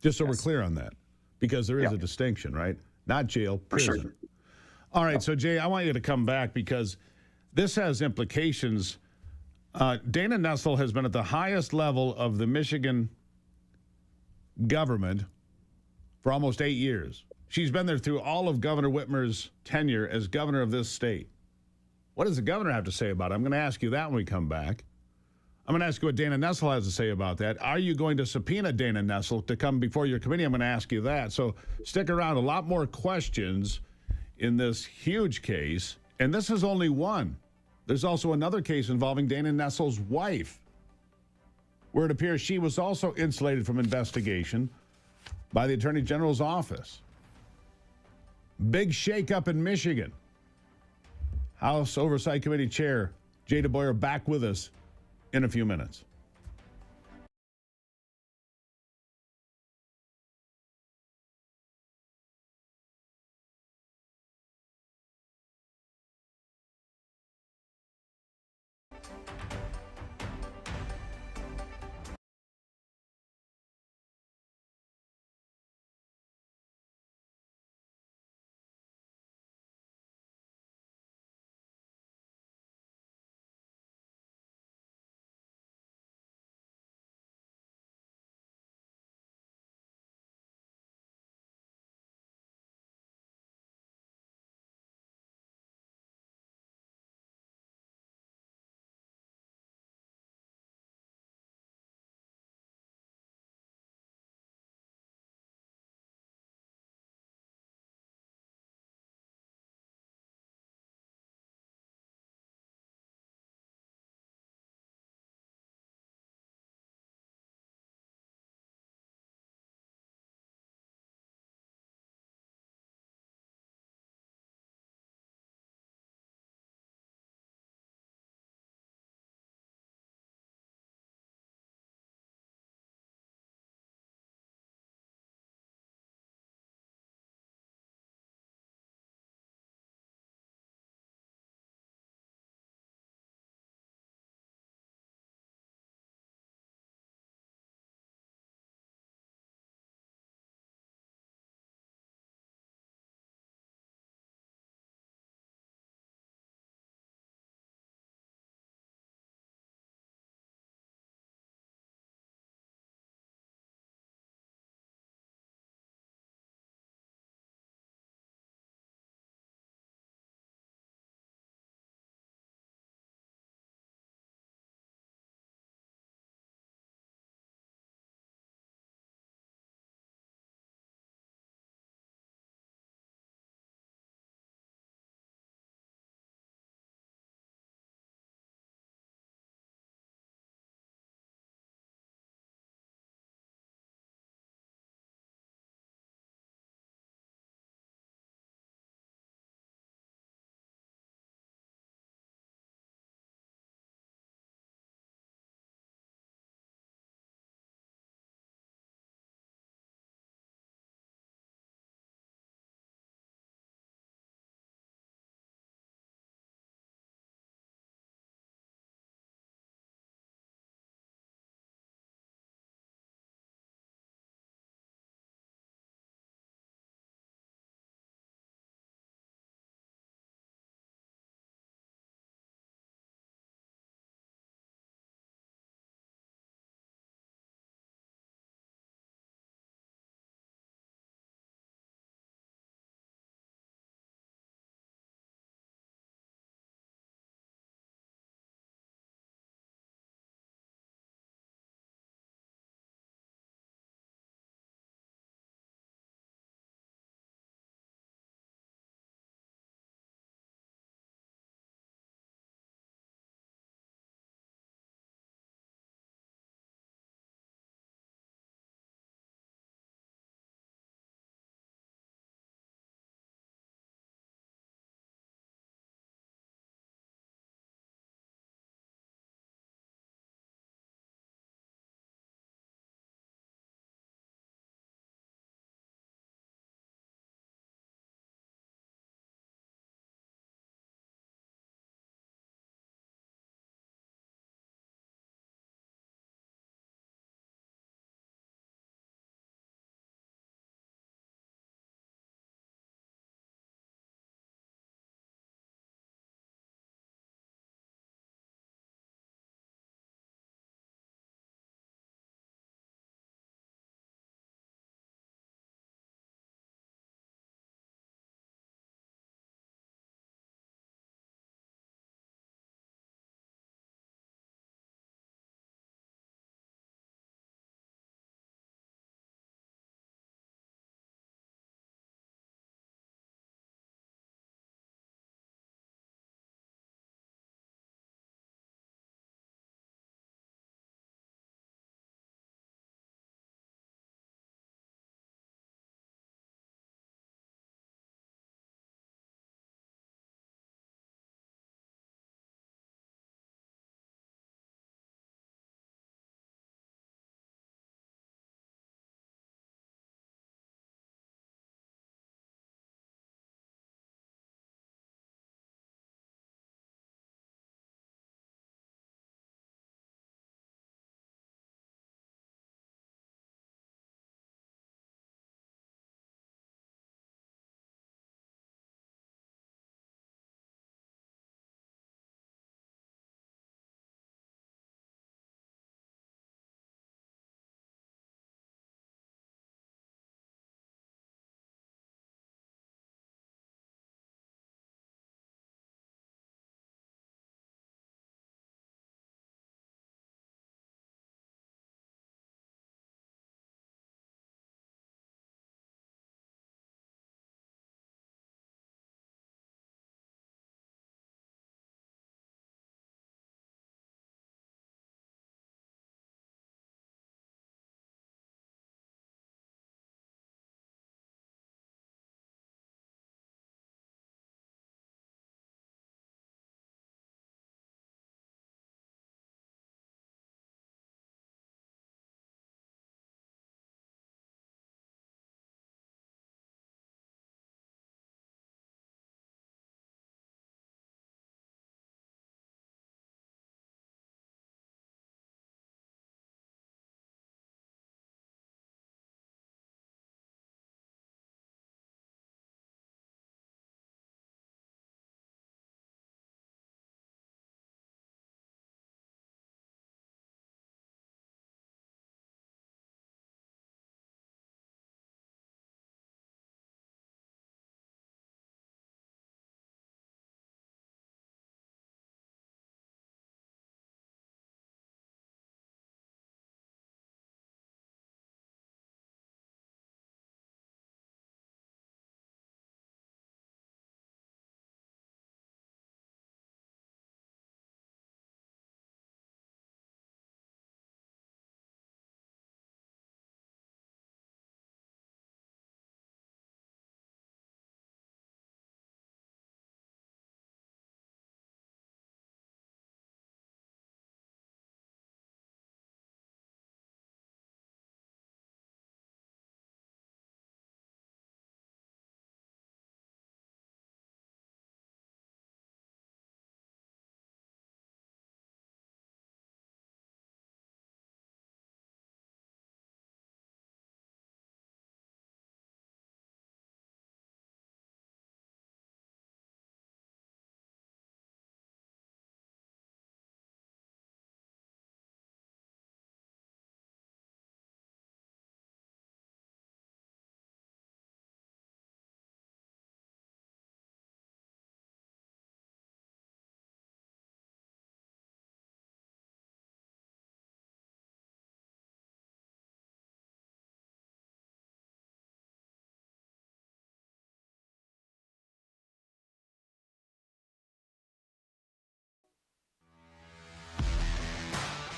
Just so we're clear on that, because there is a distinction, right? Not jail, prison. Sure. All right, so Jay, I want you to come back because this has implications. Dana Nessel has been at the highest level of the Michigan government for almost 8 years. She's been there through all of Governor Whitmer's tenure as governor of this state. What does the governor have to say about it? I'm going to ask you that when we come back. I'm going to ask you what Dana Nessel has to say about that. Are you going to subpoena Dana Nessel to come before your committee? I'm going to ask you that. So stick around. A lot more questions in this huge case. And this is only one. There's also another case involving Dana Nessel's wife, where it appears she was also insulated from investigation by the Attorney General's office. Big shakeup in Michigan. House Oversight Committee Chair Jay DeBoyer back with us in a few minutes.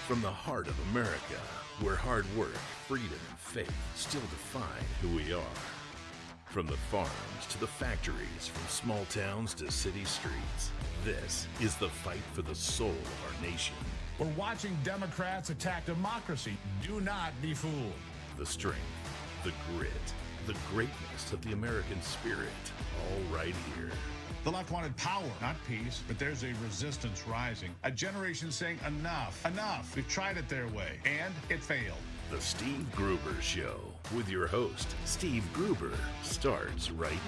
From the heart of America, where hard work, freedom, and faith still define who we are. From the farms to the factories, from small towns to city streets, this is the fight for the soul of our nation. We're watching Democrats attack democracy. Do not be fooled. The strength, the grit, the greatness of the American spirit, all right here. The left wanted power, not peace, but there's a resistance rising. A generation saying enough, enough. We've tried it their way, and it failed. The Steve Gruber Show with your host, Steve Gruber, starts right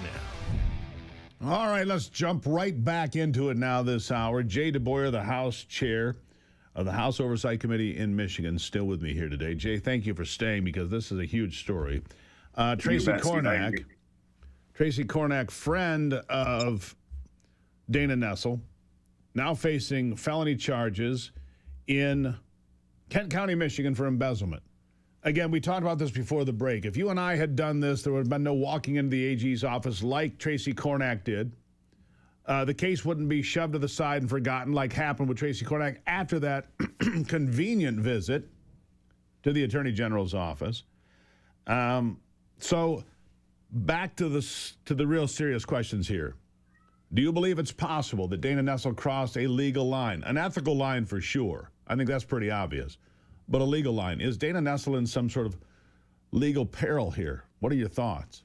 now. All right, let's jump right back into it now this hour. Jay DeBoyer, the House Chair of the House Oversight Committee in Michigan, still with me here today. Jay, thank you for staying because this is a huge story. Tracy Kornack, friend of Dana Nessel, now facing felony charges in Kent County, Michigan for embezzlement. Again, we talked about this before the break. If you and I had done this, there would have been no walking into the AG's office like Tracy Kornack did. The case wouldn't be shoved to the side and forgotten like happened with Tracy Kornack after that convenient visit to the Attorney General's office. So back to the real serious questions here. Do you believe it's possible that Dana Nessel crossed a legal line? An ethical line for sure. I think that's pretty obvious. But a legal line. Is Dana Nessel in some sort of legal peril here? What are your thoughts?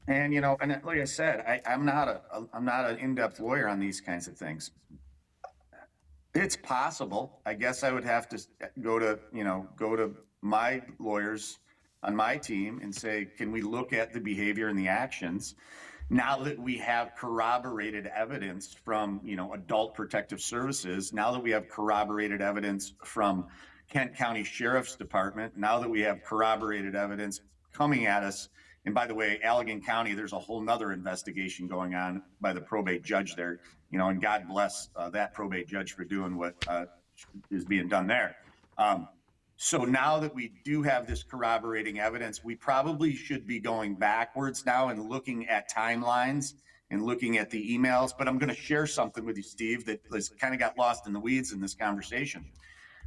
And, and like I said, I'm not an in-depth lawyer on these kinds of things. It's possible. I guess I would have to go to my lawyers on my team and say, can we look at the behavior and the actions now that we have corroborated evidence from, Adult Protective Services, now that we have corroborated evidence from Kent County Sheriff's Department, now that we have corroborated evidence coming at us. And by the way, Allegan County, there's a whole nother investigation going on by the probate judge there, and God bless that probate judge for doing what is being done there. So now that we do have this corroborating evidence, we probably should be going backwards now and looking at timelines and looking at the emails. But I'm going to share something with you, Steve, that has kind of got lost in the weeds in this conversation.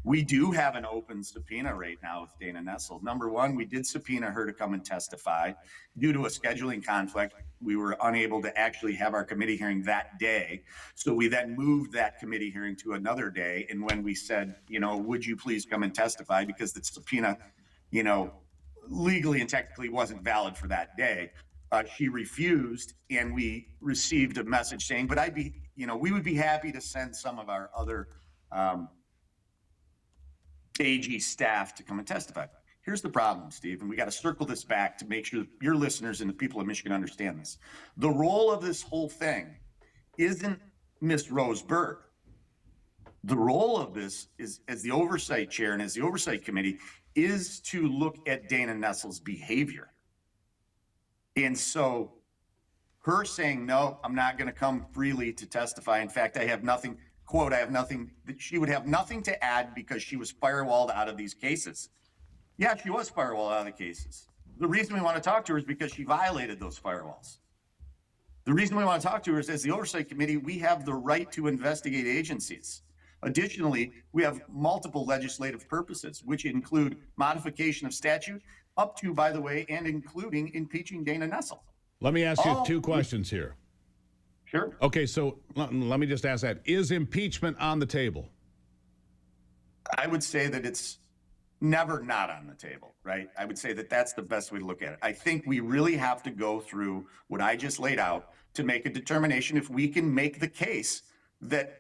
We do have an open subpoena right now with Dana Nessel. Number one, we did subpoena her to come and testify. Due to a scheduling conflict, we were unable to actually have our committee hearing that day. So we then moved that committee hearing to another day. And when we said, would you please come and testify, because the subpoena, legally and technically wasn't valid for that day, she refused, and we received a message saying, but we would be happy to send some of our other AG staff to come and testify. Here's the problem, Steve, and we got to circle this back to make sure your listeners and the people of Michigan understand this. The role of this whole thing isn't Miss Rose Bird. The role of this is, as the oversight chair and as the oversight committee, is to look at Dana Nessel's behavior. And so her saying, no, I'm not going to come freely to testify. In fact, I have nothing, quote, I have nothing, that she would have nothing to add because she was firewalled out of these cases. Yeah, she was firewalled out of the cases. The reason we want to talk to her is because she violated those firewalls. The reason we want to talk to her is, as the oversight committee, we have the right to investigate agencies. Additionally, we have multiple legislative purposes, which include modification of statute up to, by the way, and including impeaching Dana Nessel. Let me ask you two questions here. Sure. Okay, so let me just ask that. Is impeachment on the table? I would say that it's never not on the table, right? I would say that that's the best way to look at it. I think we really have to go through what I just laid out to make a determination if we can make the case that,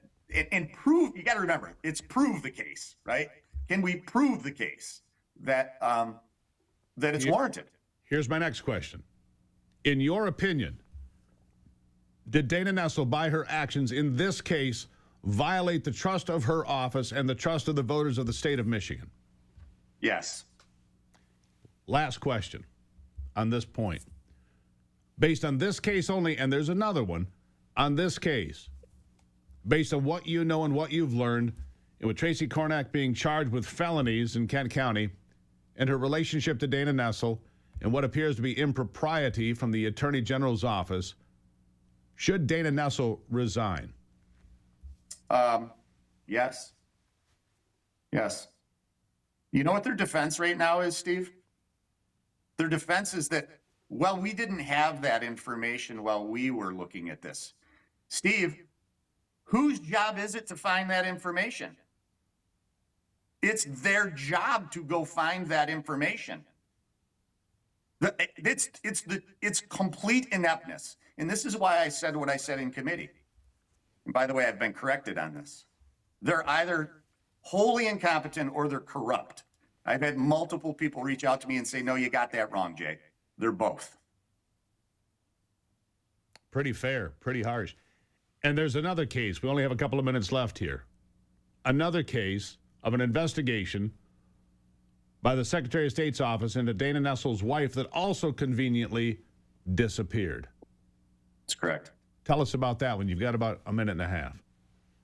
and prove, you got to remember, it's prove the case, right? Can we prove the case that that it's warranted? Here's my next question. In your opinion, did Dana Nessel, by her actions in this case, violate the trust of her office and the trust of the voters of the state of Michigan? Yes. Last question on this point. Based on this case only, and there's another one, on this case, based on what you know and what you've learned, and with Tracy Kornack being charged with felonies in Kent County, and her relationship to Dana Nessel, and what appears to be impropriety from the Attorney General's office, should Dana Nessel resign? Yes. Yes. You know what their defense right now is, Steve? Their defense is that, well, we didn't have that information while we were looking at this. Steve, whose job is it to find that information? It's their job to go find that information. It's complete ineptness. And this is why I said what I said in committee. And by the way, I've been corrected on this. They're either wholly incompetent or they're corrupt. I've had multiple people reach out to me and say, no, you got that wrong, Jay. They're both. Pretty fair, pretty harsh. And there's another case. We only have a couple of minutes left here. Another case of an investigation by the Secretary of State's office into Dana Nessel's wife that also conveniently disappeared. That's correct. Tell us about that one. You've got about a minute and a half.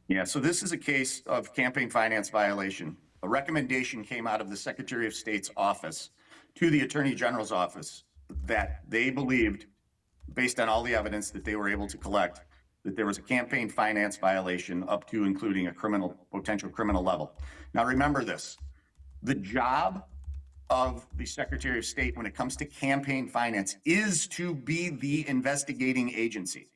Yeah, so this is a case of campaign finance violation. A recommendation came out of the Secretary of State's office to the Attorney General's office that they believed, based on all the evidence that they were able to collect, that there was a campaign finance violation up to including a potential criminal level. Now remember this, the job of the Secretary of State when it comes to campaign finance is to be the investigating agency.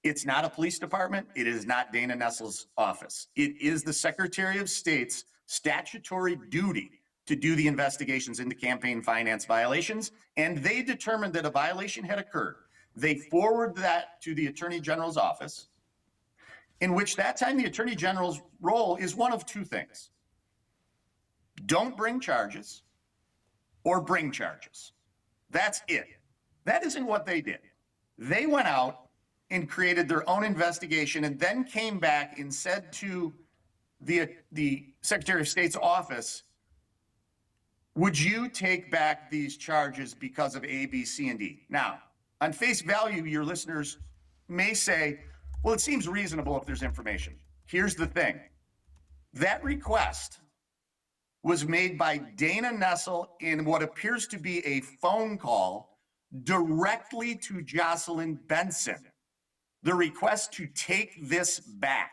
It's not a police department. It is not Dana Nessel's office. It is the Secretary of State's statutory duty to do the investigations into campaign finance violations, and they determined that a violation had occurred. They forward that to the Attorney General's office, in which that time the Attorney General's role is one of two things. Don't bring charges or bring charges. That's it. That isn't what they did. They went out and created their own investigation and then came back and said to the Secretary of State's office, would you take back these charges because of A, B, C, and D? Now, on face value, your listeners may say, well, it seems reasonable if there's information. Here's the thing. That request was made by Dana Nessel in what appears to be a phone call directly to Jocelyn Benson. The request to take this back.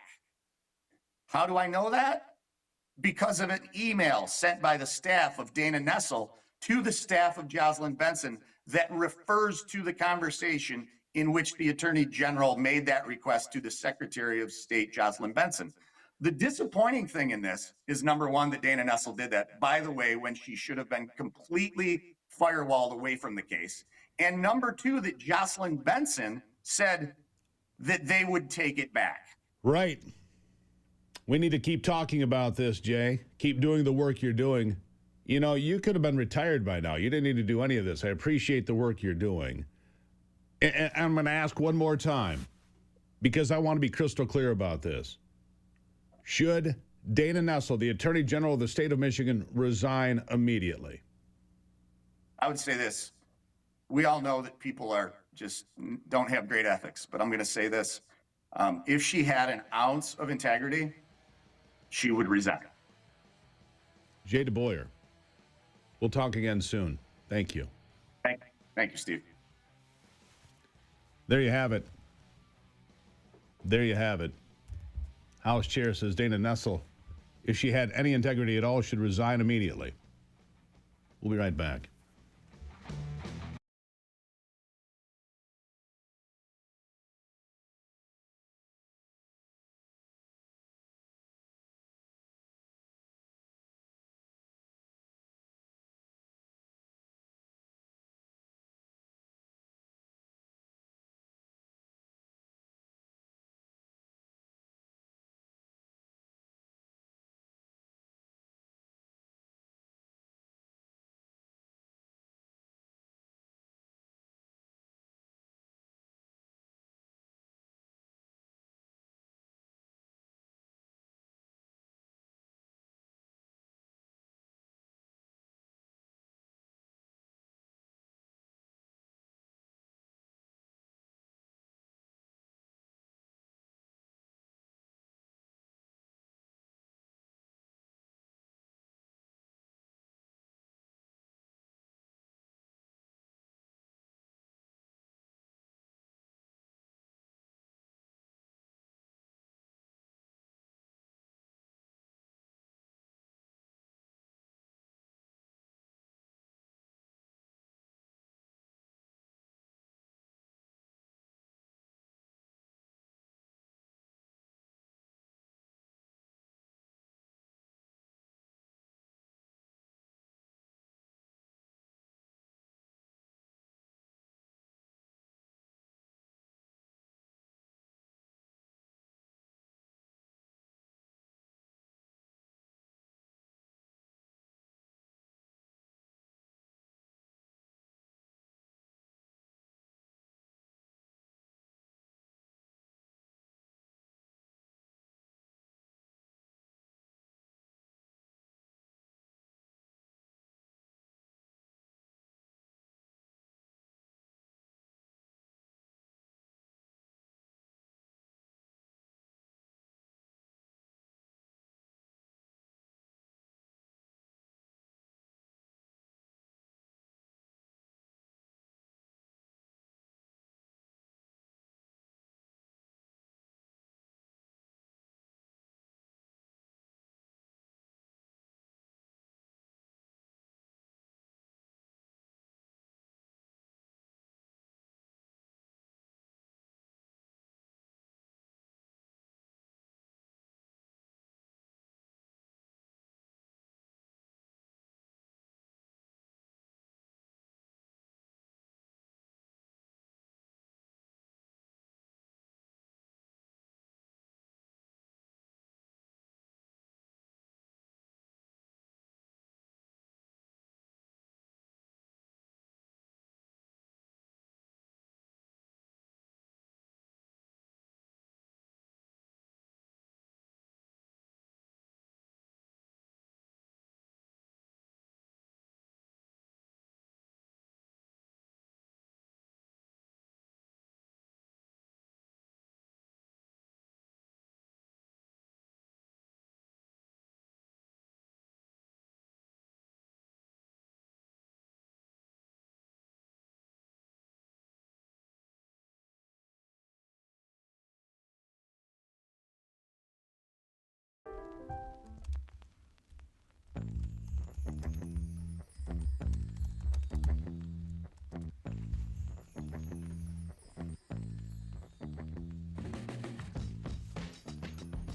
How do I know that? Because of an email sent by the staff of Dana Nessel to the staff of Jocelyn Benson that refers to the conversation in which the Attorney General made that request to the Secretary of State, Jocelyn Benson. The disappointing thing in this is, number one, that Dana Nessel did that, by the way, when she should have been completely firewalled away from the case. And number two, that Jocelyn Benson said that they would take it back. Right. We need to keep talking about this, Jay. Keep doing the work you're doing. You know, you could have been retired by now. You didn't need to do any of this. I appreciate the work you're doing. And I'm going to ask one more time, because I want to be crystal clear about this. Should Dana Nessel, the Attorney General of the state of Michigan, resign immediately? I would say this. We all know that people don't have great ethics, but I'm going to say this. If she had an ounce of integrity, she would resign. Jay DeBoyer. We'll talk again soon. Thank you. Thank you, Steve. There you have it. There you have it. House Chair says Dana Nessel, if she had any integrity at all, should resign immediately. We'll be right back.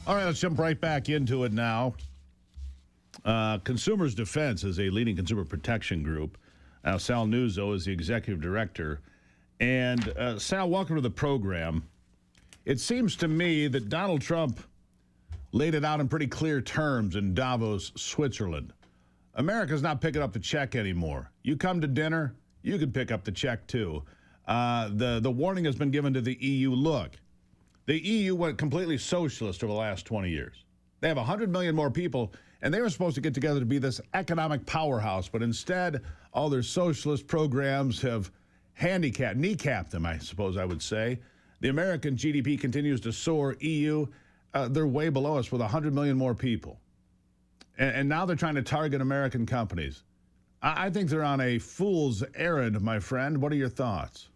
All right, let's jump right back into it now. Consumers Defense is a leading consumer protection group. Now, Sal Nuzzo is the executive director. And Sal, welcome to the program. It seems to me that Donald Trump laid it out in pretty clear terms in Davos, Switzerland. America's not picking up the check anymore. You come to dinner, you can pick up the check too. The warning has been given to the EU. Look, the EU went completely socialist over the last 20 years. They have 100 million more people, and they were supposed to get together to be this economic powerhouse, but instead, all their socialist programs have kneecapped them, I suppose I would say. The American GDP continues to soar. EU, they're way below us with 100 million more people. And now they're trying to target American companies. I think they're on a fool's errand, my friend. What are your thoughts?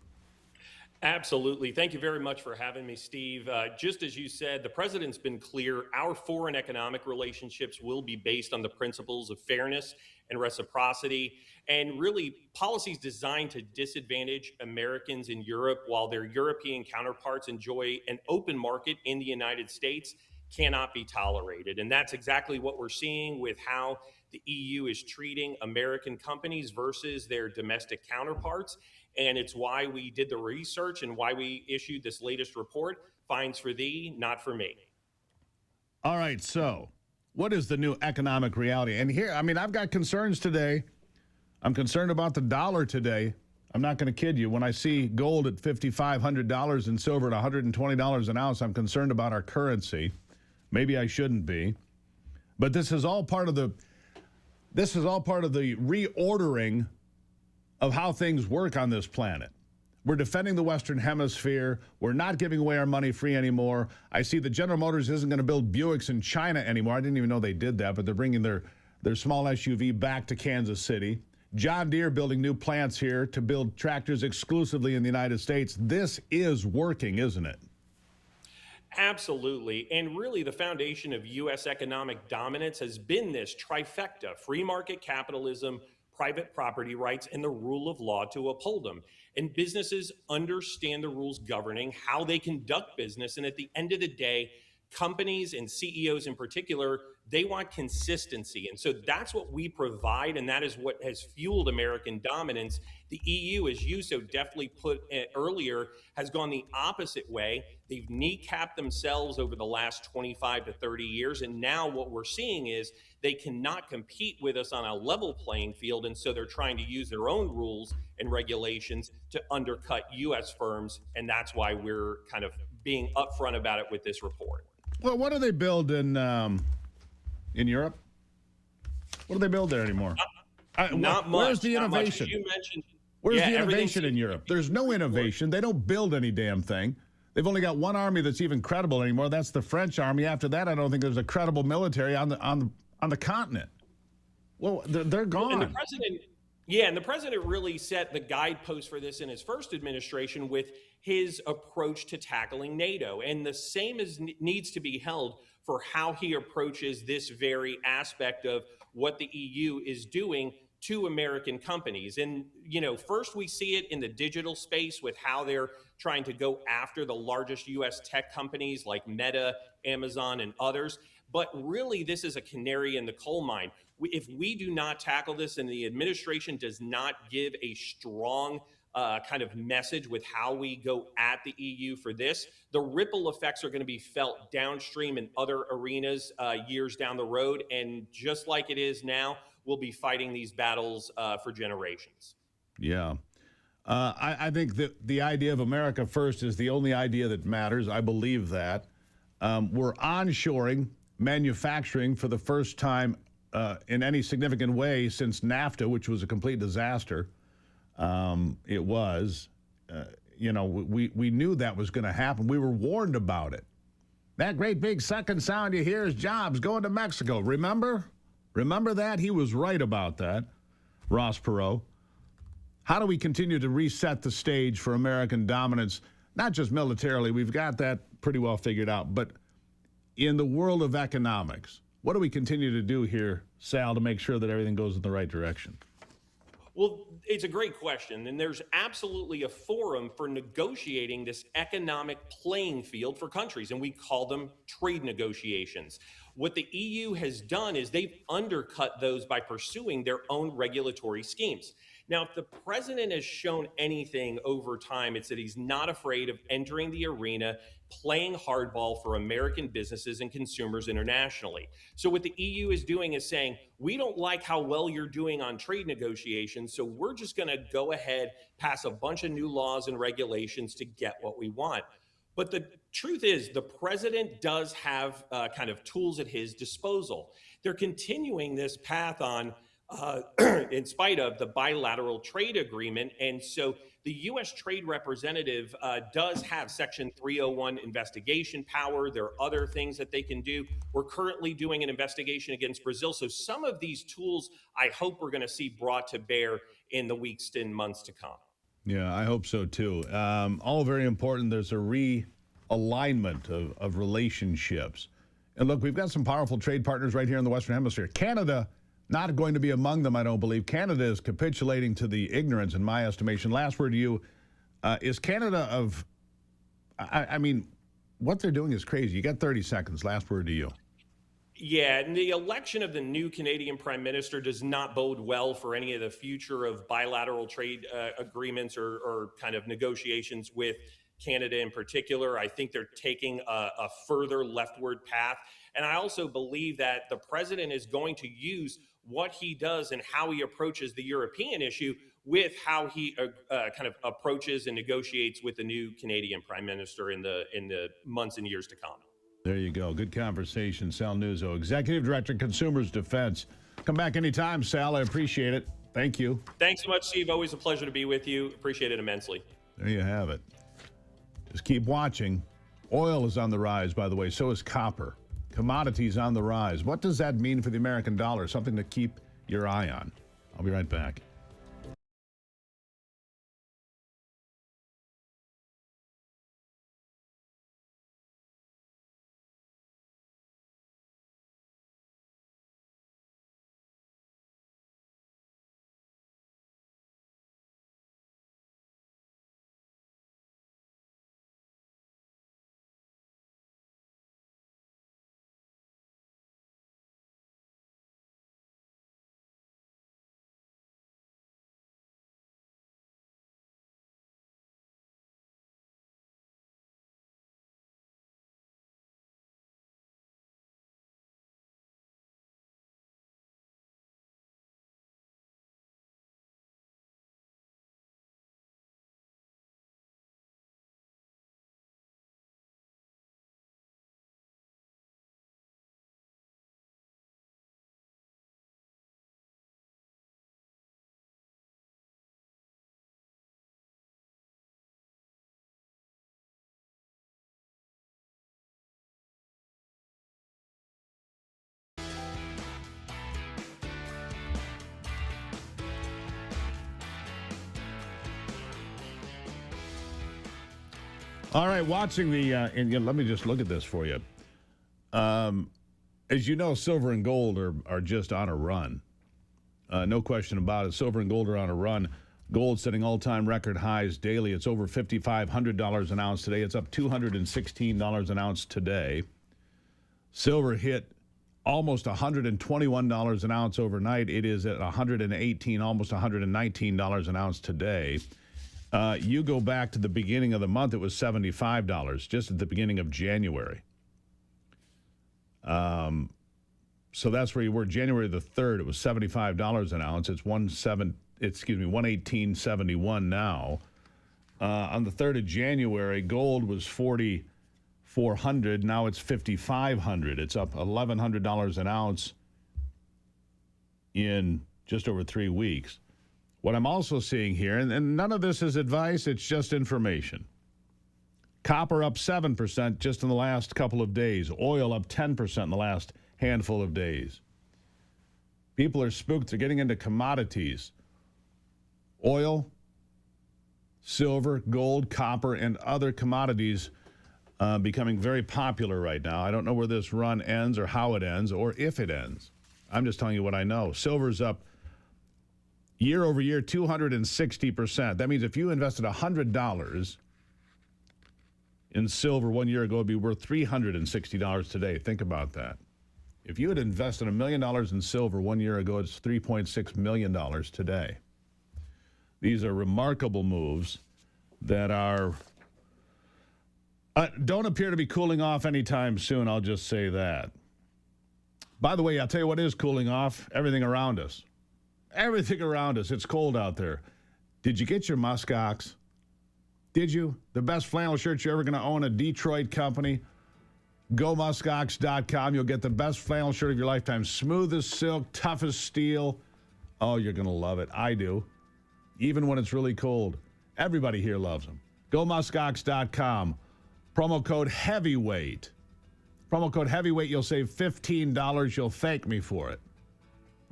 Absolutely. Thank you very much for having me, Steve. Just as you said, the president's been clear. Our foreign economic relationships will be based on the principles of fairness and reciprocity, and really policies designed to disadvantage Americans in Europe while their European counterparts enjoy an open market in the United States cannot be tolerated. And that's exactly what we're seeing with how the EU is treating American companies versus their domestic counterparts. And it's why we did the research and why we issued this latest report, Fines for Thee, Not for Me. All right, so what is the new economic reality? And here, I mean, I've got concerns today. I'm concerned about the dollar today. I'm not going to kid you. When I see gold at $5,500 and silver at $120 an ounce, I'm concerned about our currency. Maybe I shouldn't be. But this is all part of the reordering of how things work on this planet. We're defending the Western Hemisphere. We're not giving away our money free anymore. I see that General Motors isn't going to build Buicks in China anymore. I didn't even know they did that, but they're bringing their small SUV back to Kansas City. John Deere building new plants here to build tractors exclusively in the United States. This is working, isn't it? Absolutely. And really, the foundation of U.S. economic dominance has been this trifecta: free market capitalism, private property rights, and the rule of law to uphold them. And businesses understand the rules governing how they conduct business. And at the end of the day, companies and CEOs in particular, they want consistency. And so that's what we provide, and that is what has fueled American dominance. The EU, as you so deftly put earlier, has gone the opposite way. They've kneecapped themselves over the last 25 to 30 years. And now what we're seeing is they cannot compete with us on a level playing field. And so they're trying to use their own rules and regulations to undercut U.S. firms. And that's why we're kind of being upfront about it with this report. Well, what do they build in Europe? What do they build there anymore? Not much. Where's the innovation? You mentioned, Where's the innovation in Europe? There's no innovation. They don't build any damn thing. They've only got one army that's even credible anymore. That's the French army. After that, I don't think there's a credible military on the continent. Well, they're gone. And the president really set the guidepost for this in his first administration with his approach to tackling NATO. And the same needs to be held for how he approaches this very aspect of what the EU is doing to American companies. And, first we see it in the digital space with how they're trying to go after the largest U.S. tech companies like Meta, Amazon, and others. But really, this is a canary in the coal mine. If we do not tackle this and the administration does not give a strong kind of message with how we go at the EU for this, the ripple effects are going to be felt downstream in other arenas years down the road. And just like it is now, we'll be fighting these battles for generations. Yeah. I think that the idea of America first is the only idea that matters. I believe that. We're onshoring manufacturing for the first time in any significant way since NAFTA, which was a complete disaster. It was, we knew that was going to happen. We were warned about it. That great big second sound you hear is jobs going to Mexico. Remember that? He was right about that, Ross Perot. How do we continue to reset the stage for American dominance, not just militarily? We've got that pretty well figured out, but in the world of economics, what do we continue to do here, Sal, to make sure that everything goes in the right direction? Well, it's a great question. And there's absolutely a forum for negotiating this economic playing field for countries, and we call them trade negotiations. What the EU has done is they've undercut those by pursuing their own regulatory schemes. Now, if the president has shown anything over time, it's that he's not afraid of entering the arena, playing hardball for American businesses and consumers internationally. So what the EU is doing is saying, we don't like how well you're doing on trade negotiations, so we're just going to go ahead, pass a bunch of new laws and regulations to get what we want. But the truth is, the president does have kind of tools at his disposal. They're continuing this path on in spite of the bilateral trade agreement. And so the U.S. Trade Representative does have Section 301 investigation power. There are other things that they can do. We're currently doing an investigation against Brazil. So some of these tools, I hope we're going to see brought to bear in the weeks and months to come. Yeah, I hope so, too. All very important. There's a realignment of relationships. And look, we've got some powerful trade partners right here in the Western Hemisphere. Canada, not going to be among them, I don't believe. Canada is capitulating to the ignorance, in my estimation. Last word to you. Is Canada of... I mean, what they're doing is crazy. You got 30 seconds. Last word to you. Yeah, and the election of the new Canadian Prime Minister does not bode well for any of the future of bilateral trade agreements or kind of negotiations with Canada in particular. I think they're taking a further leftward path. And I also believe that the president is going to use what he does and how he approaches the European issue with how he kind of approaches and negotiates with the new Canadian Prime Minister in the months and years to come. There you go. Good conversation. Sal Nuzzo, Executive Director, Consumers Defense. Come back anytime, Sal. I appreciate it. Thank you. Thanks so much, Steve. Always a pleasure to be with you. Appreciate it immensely. There you have it. Just keep watching. Oil is on the rise, by the way. So is copper. Commodities on the rise. What does that mean for the American dollar? Something to keep your eye on. I'll be right back. All right, watching the, and let me just look at this for you. As you know, silver and gold are just on a run. No question about it. Silver and gold are on a run. Gold setting all-time record highs daily. It's over $5,500 an ounce today. It's up $216 an ounce today. Silver hit almost $121 an ounce overnight. It is at $118, almost $119 an ounce today. You go back to the beginning of the month, it was $75, just at the beginning of January. So that's where you were. January the 3rd, it was $75 an ounce. It's $118.71 now. On the 3rd of January, gold was $4,400. Now it's $5,500. It's up $1,100 an ounce in just over 3 weeks. What I'm also seeing here, and none of this is advice, it's just information. Copper up 7% just in the last couple of days. Oil up 10% in the last handful of days. People are spooked. They're getting into commodities. Oil, silver, gold, copper, and other commodities becoming very popular right now. I don't know where this run ends or how it ends or if it ends. I'm just telling you what I know. Silver's up Year over year, 260%. That means if you invested $100 in silver 1 year ago, it'd be worth $360 today. Think about that. If you had invested $1 million in silver 1 year ago, it's $3.6 million today. These are remarkable moves that are don't appear to be cooling off anytime soon. I'll just say that. By the way, I'll tell you what is cooling off. Everything around us. Everything around us. It's cold out there. Did you get your muskox? Did you? The best flannel shirt you're ever going to own, a Detroit company. GoMuskox.com. You'll get the best flannel shirt of your lifetime. Smooth as silk, tough as steel. Oh, you're going to love it. I do. Even when it's really cold. Everybody here loves them. GoMuskox.com. Promo code HEAVYWEIGHT. Promo code HEAVYWEIGHT. You'll save $15. You'll thank me for it.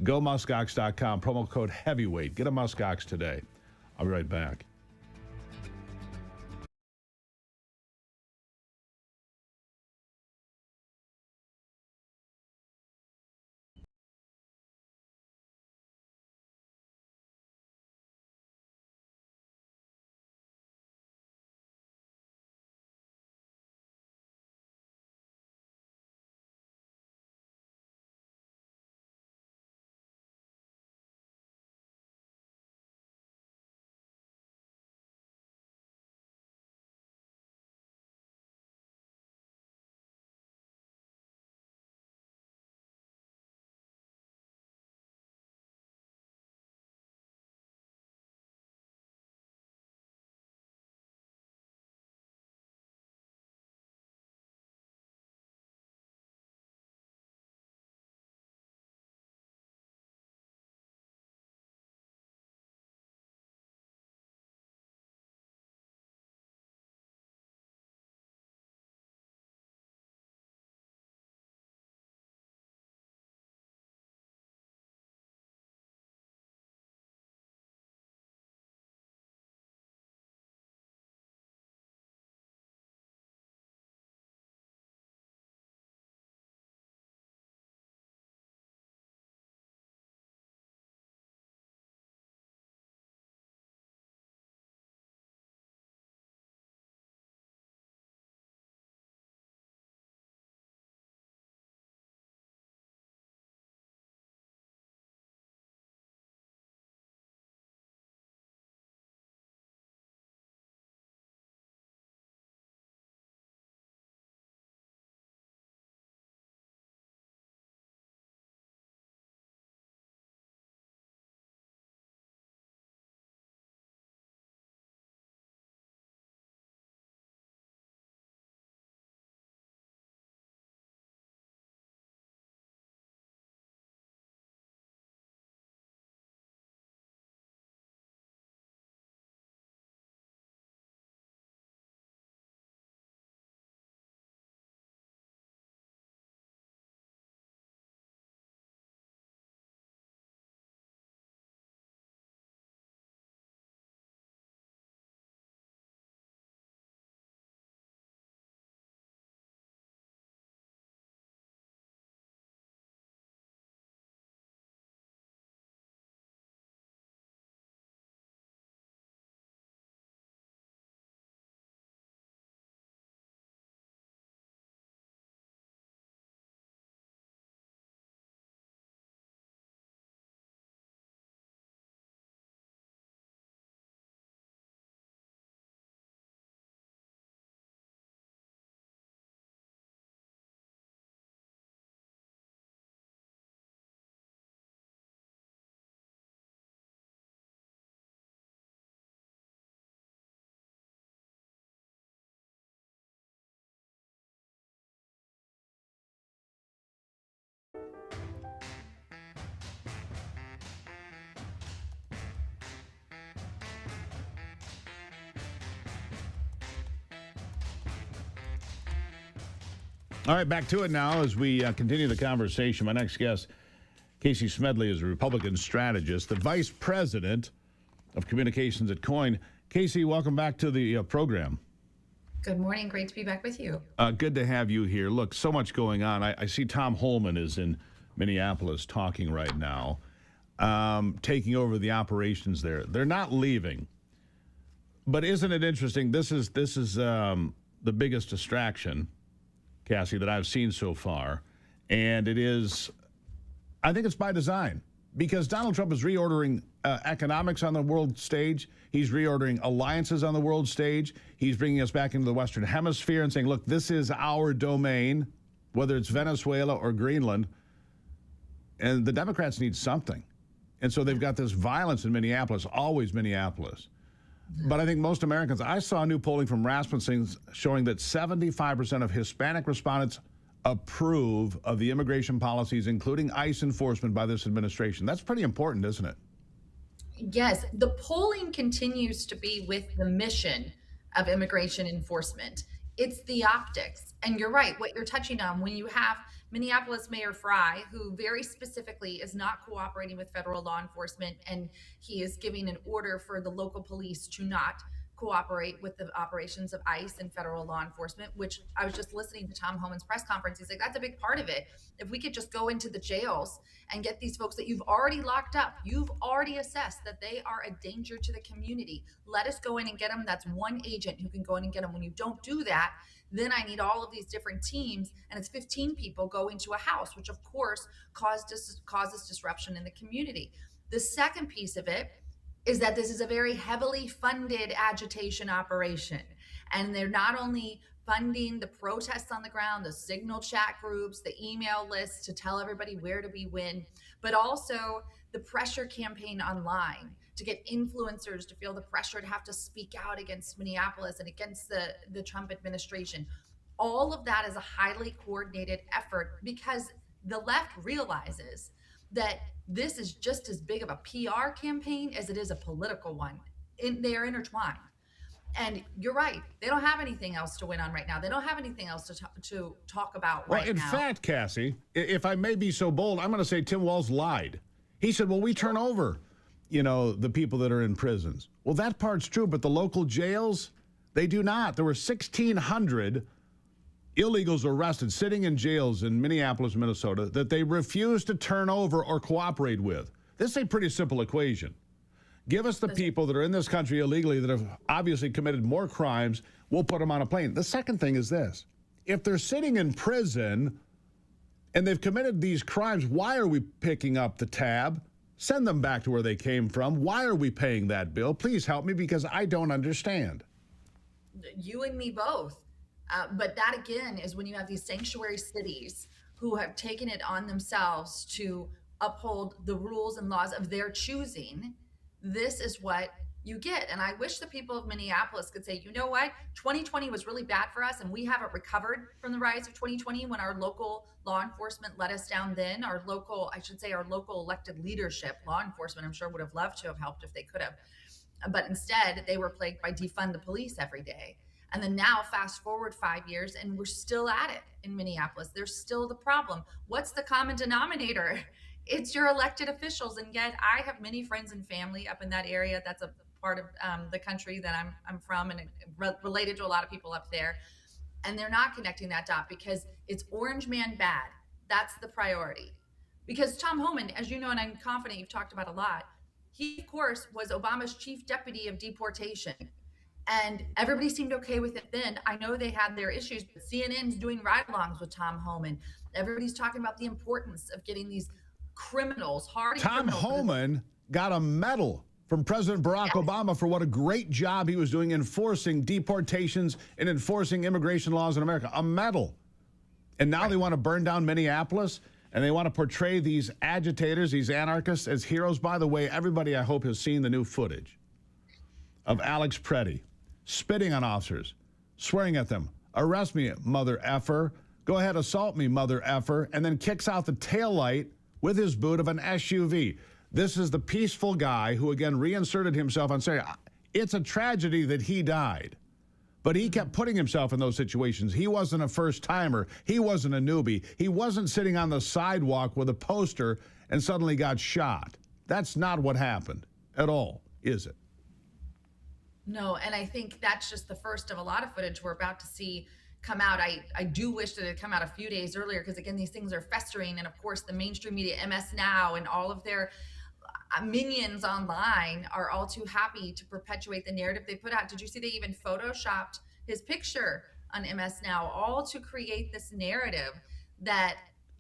GoMuskox.com. Promo code HEAVYWEIGHT. Get a muskox today. I'll be right back. All right, back to it now as we continue the conversation. My next guest, Casey Smedley, is a Republican strategist, the vice president of communications at Coin. Casey, welcome back to the program. Good morning. Great to be back with you. Good to have you here. Look, so much going on. I see Tom Holman is in Minneapolis talking right now. taking over the operations there. They're not leaving. But isn't it interesting? This is the biggest distraction, Cassie, that I've seen so far. And it is, I think it's by design, because Donald Trump is reordering economics on the world stage. He's reordering alliances on the world stage. He's bringing us back into the Western Hemisphere and saying, look, this is our domain, whether it's Venezuela or Greenland. And the Democrats need something. And so they've got this violence in Minneapolis, always Minneapolis. But I think most Americans, I saw new polling from Rasmussen showing that 75% of Hispanic respondents approve of the immigration policies, including ICE enforcement by this administration. That's pretty important, isn't it? Yes, the polling continues to be with the mission of immigration enforcement. It's the optics. And you're right, what you're touching on, when you have Minneapolis Mayor Fry, who very specifically is not cooperating with federal law enforcement, and he is giving an order for the local police to not cooperate with the operations of ICE and federal law enforcement, which I was just listening to Tom Homan's press conference. He's like, that's a big part of it. If we could just go into the jails and get these folks that you've already locked up, you've already assessed that they are a danger to the community. Let us go in and get them. That's one agent who can go in and get them. When you don't do that, then I need all of these different teams, and it's 15 people go into a house, which of course causes disruption in the community. The second piece of it is that this is a very heavily funded agitation operation. And they're not only funding the protests on the ground, the signal chat groups, the email lists to tell everybody where to be when, but also the pressure campaign online to get influencers to feel the pressure to have to speak out against Minneapolis and against the Trump administration. All of that is a highly coordinated effort because the left realizes that this is just as big of a PR campaign as it is a political one. They are intertwined. And you're right. They don't have anything else to win on right now. They don't have anything else to talk about right now. Well, in fact, Cassie, if I may be so bold, I'm going to say Tim Walz lied. He said, well, we turn over, the people that are in prisons. Well, that part's true, but the local jails, they do not. There were 1,600 illegals arrested sitting in jails in Minneapolis, Minnesota, that they refused to turn over or cooperate with. This is a pretty simple equation. Give us the people that are in this country illegally that have obviously committed more crimes. We'll put them on a plane. The second thing is this. If they're sitting in prison and they've committed these crimes, why are we picking up the tab? Send them back to where they came from. Why are we paying that bill? Please help me because I don't understand. You and me both. But that, again, is when you have these sanctuary cities who have taken it on themselves to uphold the rules and laws of their choosing. This is what you get. And I wish the people of Minneapolis could say, you know what? 2020 was really bad for us, and we haven't recovered from the rise of 2020 when our local law enforcement let us down then. Our local elected leadership, law enforcement, I'm sure would have loved to have helped if they could have. But instead, they were plagued by defund the police every day. And then now, fast forward 5 years, and we're still at it in Minneapolis. There's still the problem. What's the common denominator? It's your elected officials. And yet I have many friends and family up in that area. That's a part of the country that I'm from and related to a lot of people up there. And they're not connecting that dot because it's orange man bad. That's the priority. Because Tom Homan, as you know, and I'm confident you've talked about a lot, he, of course, was Obama's chief deputy of deportation. And everybody seemed okay with it then. I know they had their issues, but CNN's doing ride-alongs with Tom Homan. Everybody's talking about the importance of getting these criminals, Tom Homan got a medal from President Barack Obama for what a great job he was doing enforcing deportations and enforcing immigration laws in America. A medal. And now they want to burn down Minneapolis, and they want to portray these agitators, these anarchists, as heroes. By the way, everybody, I hope, has seen the new footage of Alex Preddy spitting on officers, swearing at them. Arrest me, mother effer. Go ahead, assault me, mother effer. And then kicks out the taillight with his boot of an SUV. This is the peaceful guy who, again, reinserted himself on saying, it's a tragedy that he died. But he kept putting himself in those situations. He wasn't a first-timer. He wasn't a newbie. He wasn't sitting on the sidewalk with a poster and suddenly got shot. That's not what happened at all, is it? No, and I think that's just the first of a lot of footage we're about to see come out. I do wish that it had come out a few days earlier because, again, these things are festering. And, of course, the mainstream media, MS Now, and all of their minions online are all too happy to perpetuate the narrative they put out. Did you see they even photoshopped his picture on MS Now, all to create this narrative that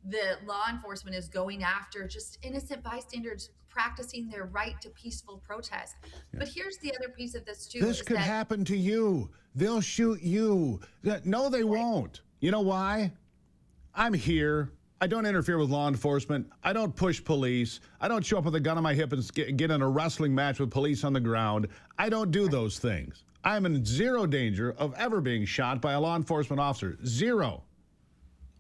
the law enforcement is going after just innocent bystanders practicing their right to peaceful protest. But here's the other piece of this too. This could happen to you. They'll shoot you. No, they won't. You know why? I'm here. I don't interfere with law enforcement. I don't push police. I don't show up with a gun on my hip and get in a wrestling match with police on the ground. I don't do those things. I'm in zero danger of ever being shot by a law enforcement officer. Zero.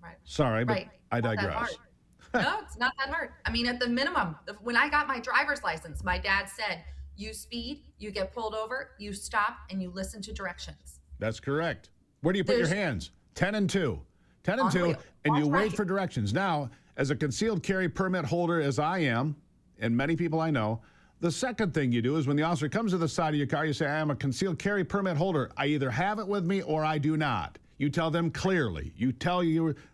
Right. Sorry, but I digress. No, it's not that hard. I mean, at the minimum, when I got my driver's license, my dad said, you speed, you get pulled over, you stop, and you listen to directions. That's correct. Where do you put your hands? 10 and 2. 10 and 2, and you wait for directions. Now, as a concealed carry permit holder, as I am, and many people I know, the second thing you do is when the officer comes to the side of your car, you say, I am a concealed carry permit holder. I either have it with me or I do not. You tell them clearly. You tell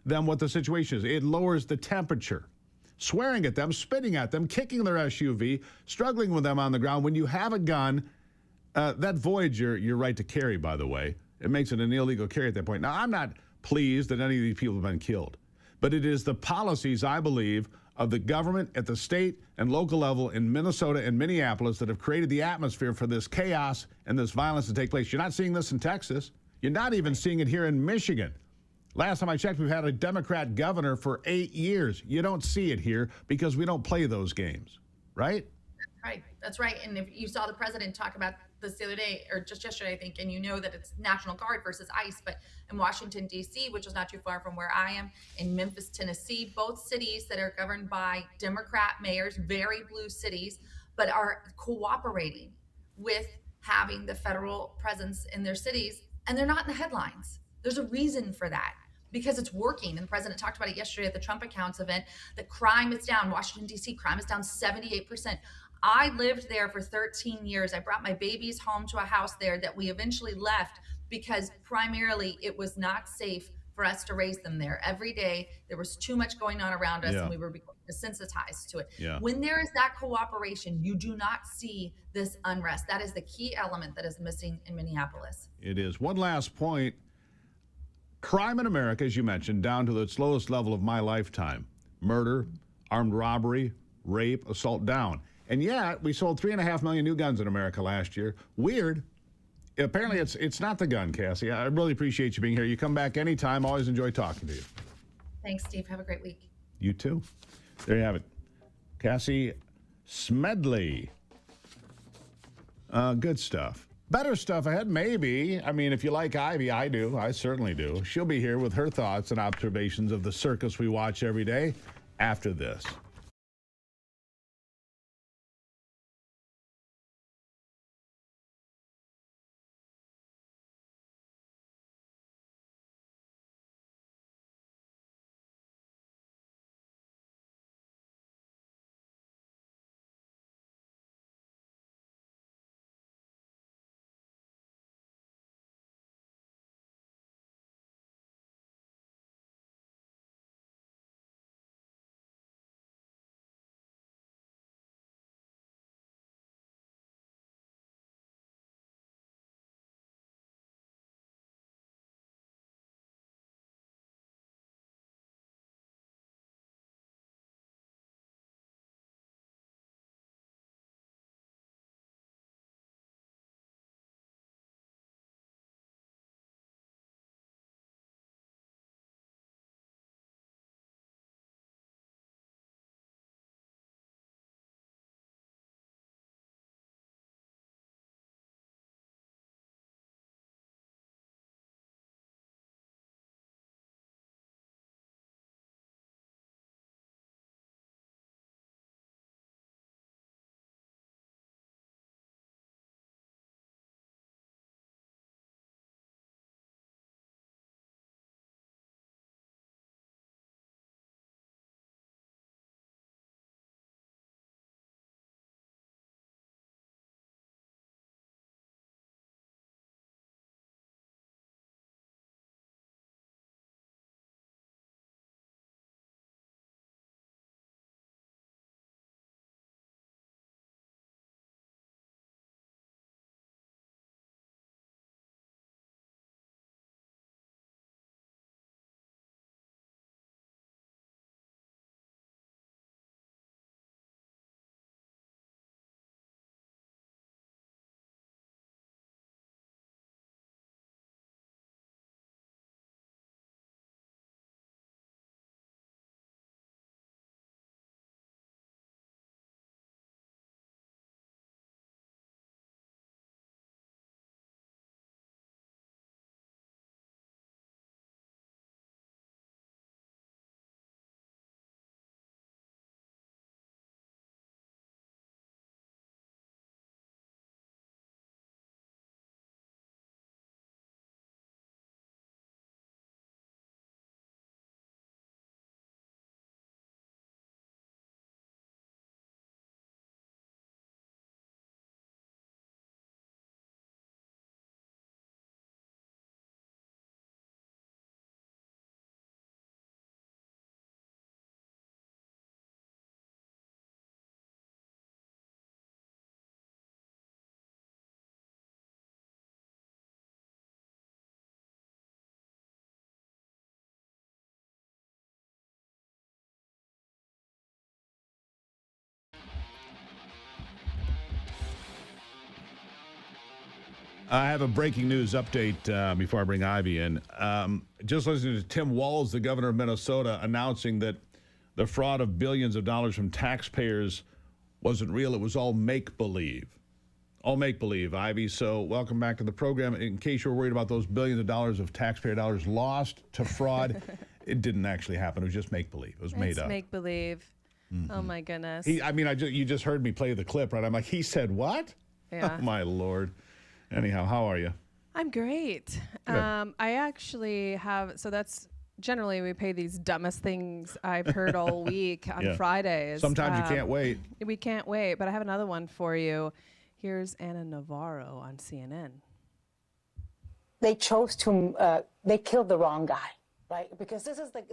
them what the situation is. It lowers the temperature. Swearing at them, spitting at them, kicking their SUV, struggling with them on the ground. When you have a gun, that voids your right to carry, by the way. It makes it an illegal carry at that point. Now, I'm not pleased that any of these people have been killed, but it is the policies, I believe, of the government at the state and local level in Minnesota and Minneapolis that have created the atmosphere for this chaos and this violence to take place. You're not seeing this in Texas. You're not even seeing it here in Michigan. Last time I checked, we've had a Democrat governor for 8 years. You don't see it here because we don't play those games, right? Right. That's right. And if you saw the president talk about this the other day, or just yesterday, I think, and you know that it's National Guard versus ICE, but in Washington, D.C., which is not too far from where I am, in Memphis, Tennessee, both cities that are governed by Democrat mayors, very blue cities, but are cooperating with having the federal presence in their cities, and they're not in the headlines. There's a reason for that. Because it's working. And the president talked about it yesterday at the Trump Accounts event, that crime is down. Washington, D.C., crime is down 78%. I lived there for 13 years. I brought my babies home to a house there that we eventually left because primarily it was not safe for us to raise them there. Every day there was too much going on around us and we were becoming desensitized to it. Yeah. When there is that cooperation, you do not see this unrest. That is the key element that is missing in Minneapolis. It is. One last point. Crime in America, as you mentioned, down to its lowest level of my lifetime. Murder, armed robbery, rape, assault down. And yet, we sold 3.5 million new guns in America last year. Weird. Apparently, it's not the gun, Cassie. I really appreciate you being here. You come back anytime. Always enjoy talking to you. Thanks, Steve. Have a great week. You too. There you have it. Cassie Smedley. Good stuff. Better stuff ahead, maybe. I mean, if you like Ivy, I do. I certainly do. She'll be here with her thoughts and observations of the circus we watch every day after this. I have a breaking news update before I bring Ivy in. Just listening to Tim Walz, the governor of Minnesota, announcing that the fraud of billions of dollars from taxpayers wasn't real. It was all make-believe. All make-believe, Ivy. So welcome back to the program. In case you're worried about those billions of dollars of taxpayer dollars lost to fraud, it didn't actually happen. It was just make-believe. It was made up. Make-believe. Mm-hmm. Oh, my goodness. You just heard me play the clip, right? I'm like, he said what? Yeah. Oh, my Lord. Anyhow, how are you? I'm great. I actually have, so that's generally we pay these dumbest things I've heard all week on Fridays. Sometimes you can't wait. We can't wait, but I have another one for you. Here's Ana Navarro on CNN. They chose to, they killed the wrong guy, right? Because this is like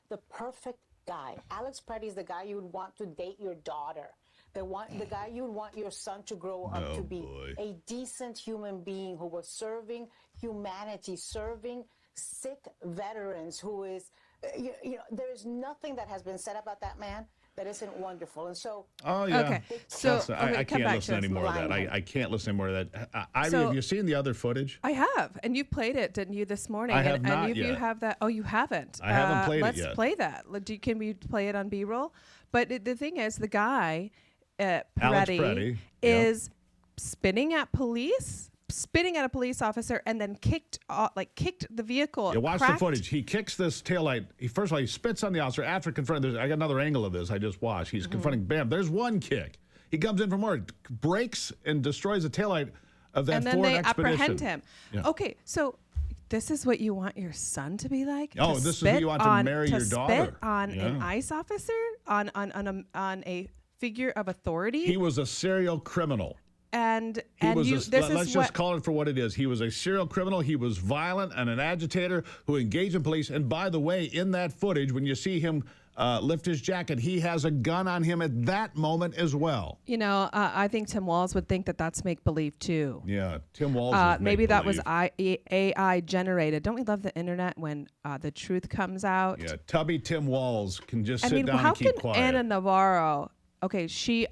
the perfect guy. Alex Preddy is the guy you would want to date your daughter. The guy you would want your son to grow up to be a decent human being who was serving humanity, serving sick veterans, who is, there is nothing that has been said about that man that isn't wonderful. And so, okay. So I can't listen anymore of that. I can't listen anymore of that. Ivy, have you seen the other footage? I have, and you played it, didn't you, this morning? I have not yet. You have that. Oh, you haven't. I haven't played it yet. Let's play that. Can we play it on B-roll? But the thing is, the guy, Preddy, is spitting at a police officer, and then kicked the vehicle. Yeah, watch the footage. He kicks this taillight. First of all, he spits on the officer after confronting. I got another angle of this I just watched. He's confronting. Bam, there's one kick. He comes in for more, breaks and destroys the taillight of that Ford Expedition. And then they apprehend him. Yeah. Okay, so this is what you want your son to be like? Oh, this is who you want to marry your daughter. Spit on an ICE officer? On a figure of authority? He was a serial criminal. Let's just call it for what it is. He was a serial criminal. He was violent and an agitator who engaged in police. And by the way, in that footage, when you see him lift his jacket, he has a gun on him at that moment as well. I think Tim Walz would think that that's make-believe too. Yeah, Tim Walz is maybe that was AI generated. Don't we love the internet when the truth comes out? Yeah, tubby Tim Walz can just sit down and keep quiet. How can Ana Navarro... Okay, she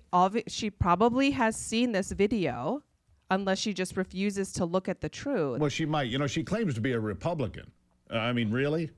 probably has seen this video, unless she just refuses to look at the truth. Well, she might. She claims to be a Republican. I mean, really?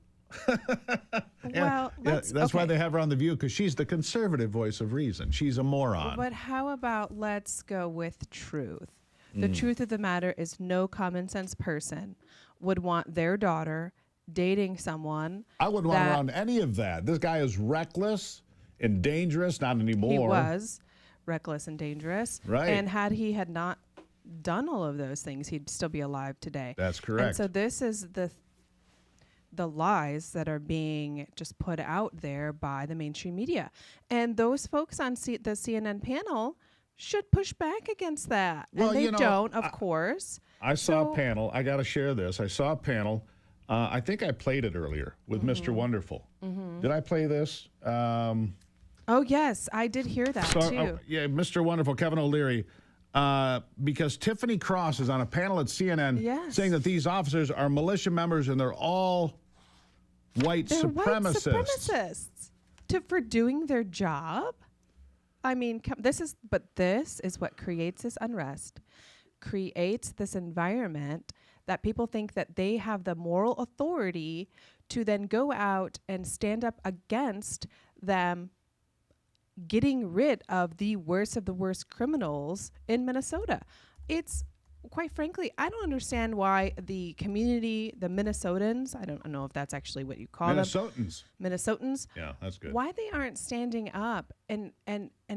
That's why they have her on The View, because she's the conservative voice of reason. She's a moron. But how about let's go with truth? The truth of the matter is no common sense person would want their daughter dating someone. I wouldn't want around any of that. This guy is reckless and dangerous. Not anymore. He was reckless and dangerous. Right. And had he not done all of those things, he'd still be alive today. That's correct. And so this is the lies that are being just put out there by the mainstream media. And those folks on the CNN panel should push back against that. Well, and they don't, of course. I saw a panel. I got to share this. I saw a panel. I think I played it earlier with Mr. Wonderful. Did I play this? Oh, yes, I did hear that, too. Yeah, Mr. Wonderful, Kevin O'Leary, because Tiffany Cross is on a panel at CNN saying that these officers are militia members and they're all white supremacists. For doing their job? I mean, this is what creates this unrest, creates this environment that people think that they have the moral authority to then go out and stand up against them getting rid of the worst criminals in Minnesota. It's, quite frankly, I don't understand why the community, the Minnesotans, I don't know if that's actually what you call Minnesotans. Yeah, that's good. Why they aren't standing up and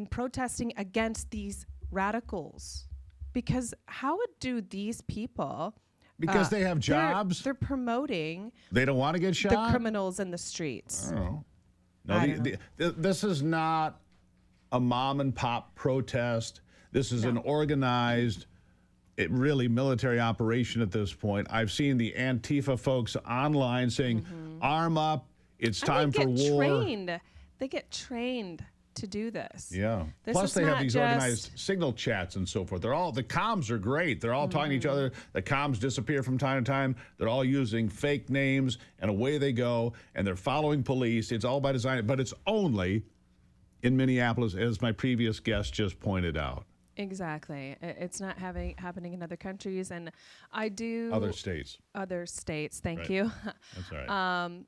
protesting against these radicals. Because how do these people... Because they have jobs? They're promoting... They don't want to get shot? The criminals in the streets. I don't know. No, this is not a mom and pop protest. This is an organized, really military operation at this point. I've seen the Antifa folks online saying, arm up, it's time for war. They get trained to do this. Yeah. Plus they have these organized signal chats and so forth. The comms are great. They're all talking to each other. The comms disappear from time to time. They're all using fake names and away they go. And they're following police. It's all by design, but it's only in Minneapolis, as my previous guest just pointed out. Exactly. It's not happening in other countries, and I do Other states. Other states. Thank Right. you. That's all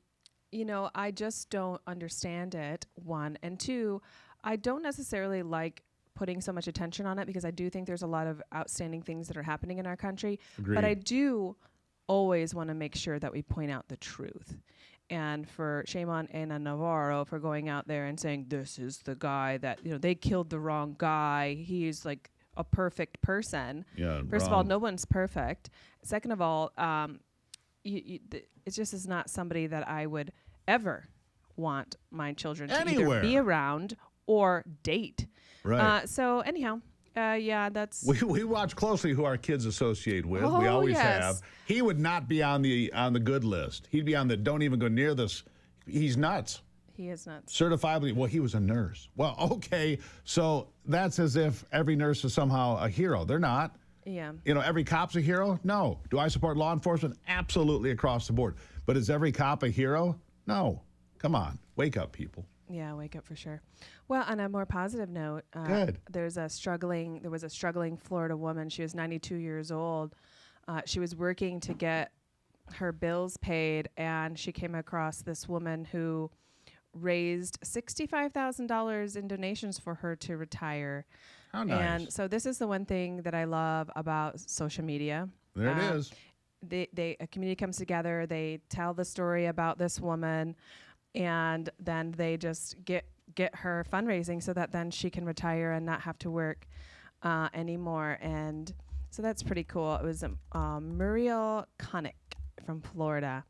right. I just don't understand it. One and two, I don't necessarily like putting so much attention on it because I do think there's a lot of outstanding things that are happening in our country. Agreed. But I do always want to make sure that we point out the truth. And for shame on Ana Navarro for going out there and saying this is the guy that they killed the wrong guy. He's like a perfect person. Yeah. First of all, no one's perfect. Second of all, it just is not somebody that I would ever want my children to Anywhere. either be around or date. Right. So anyhow, that's We watch closely who our kids associate with. We Oh, always yes. have. He would not be on the good list. He'd be on the don't even go near this. He's nuts. he is nuts. Certifiably. Well, he was a nurse. Well, okay. So that's as if every nurse is somehow a hero. They're not. Yeah. Every cop's a hero? No. Do I support law enforcement? Absolutely across the board. But is every cop a hero? No. Come on. Wake up, people. Yeah, wake up for sure. Well, on a more positive note, Good. there was a struggling Florida woman. She was 92 years old. She was working to get her bills paid, and she came across this woman who raised $65,000 in donations for her to retire. How nice. And so this is the one thing that I love about social media. There it is. A community comes together, they tell the story about this woman, and then they just get her fundraising so that then she can retire and not have to work anymore. And so that's pretty cool. It was Muriel Connick from Florida,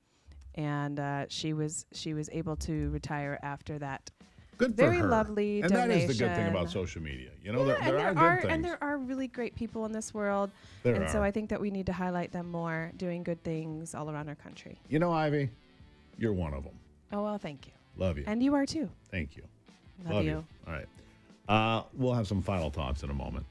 and she was able to retire after that. Good for Very her. lovely And donation. that is the good thing about social media. There are and good things. And there are really great people in this world. There So are. I think that we need to highlight them more, doing good things all around our country. Ivy, you're one of them. Oh, well, thank you. Love you. And you are too. Thank you. Love you. All right. We'll have some final thoughts in a moment.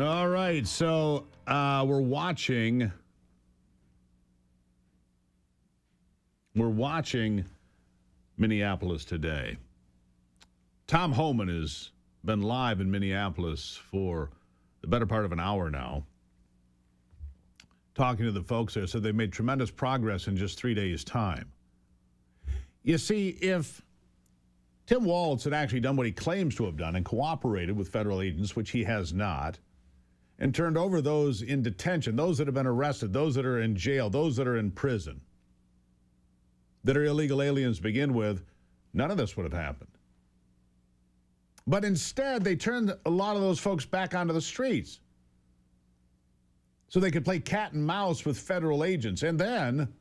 All right, so we're watching Minneapolis today. Tom Homan has been live in Minneapolis for the better part of an hour now, talking to the folks there. Said they made tremendous progress in just 3 days' time. You see, if Tim Walz had actually done what he claims to have done and cooperated with federal agents, which he has not, and turned over those in detention, those that have been arrested, those that are in jail, those that are in prison, that are illegal aliens to begin with, none of this would have happened. But instead, they turned a lot of those folks back onto the streets so they could play cat and mouse with federal agents. And then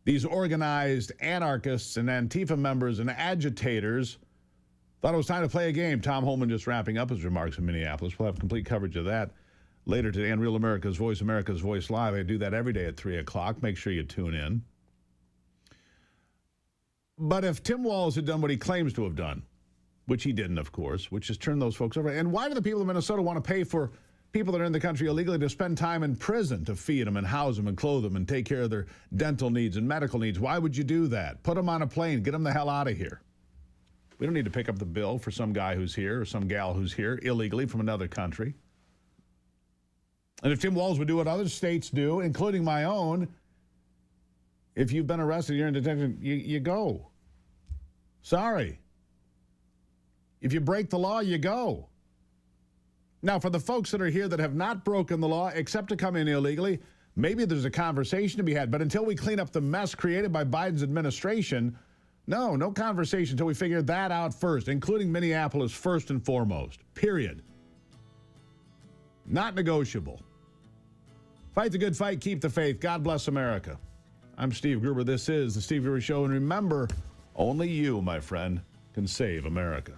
these organized anarchists and Antifa members and agitators thought it was time to play a game. Tom Homan just wrapping up his remarks in Minneapolis. We'll have complete coverage of that later today on Real America's Voice Live. I do that every day at 3 o'clock. Make sure you tune in. But if Tim Walz had done what he claims to have done, which he didn't, of course, which is turn those folks over. And why do the people of Minnesota want to pay for people that are in the country illegally to spend time in prison to feed them and house them and clothe them and take care of their dental needs and medical needs? Why would you do that? Put them on a plane. Get them the hell out of here. We don't need to pick up the bill for some guy who's here or some gal who's here illegally from another country. And if Tim Walz would do what other states do, including my own, if you've been arrested, you're in detention, you go. Sorry. If you break the law, you go. Now, for the folks that are here that have not broken the law except to come in illegally, maybe there's a conversation to be had. But until we clean up the mess created by Biden's administration, no conversation until we figure that out first, including Minneapolis first and foremost. Period. Not negotiable. Fight the good fight, keep the faith. God bless America. I'm Steve Gruber. This is The Steve Gruber Show. And remember, only you, my friend, can save America.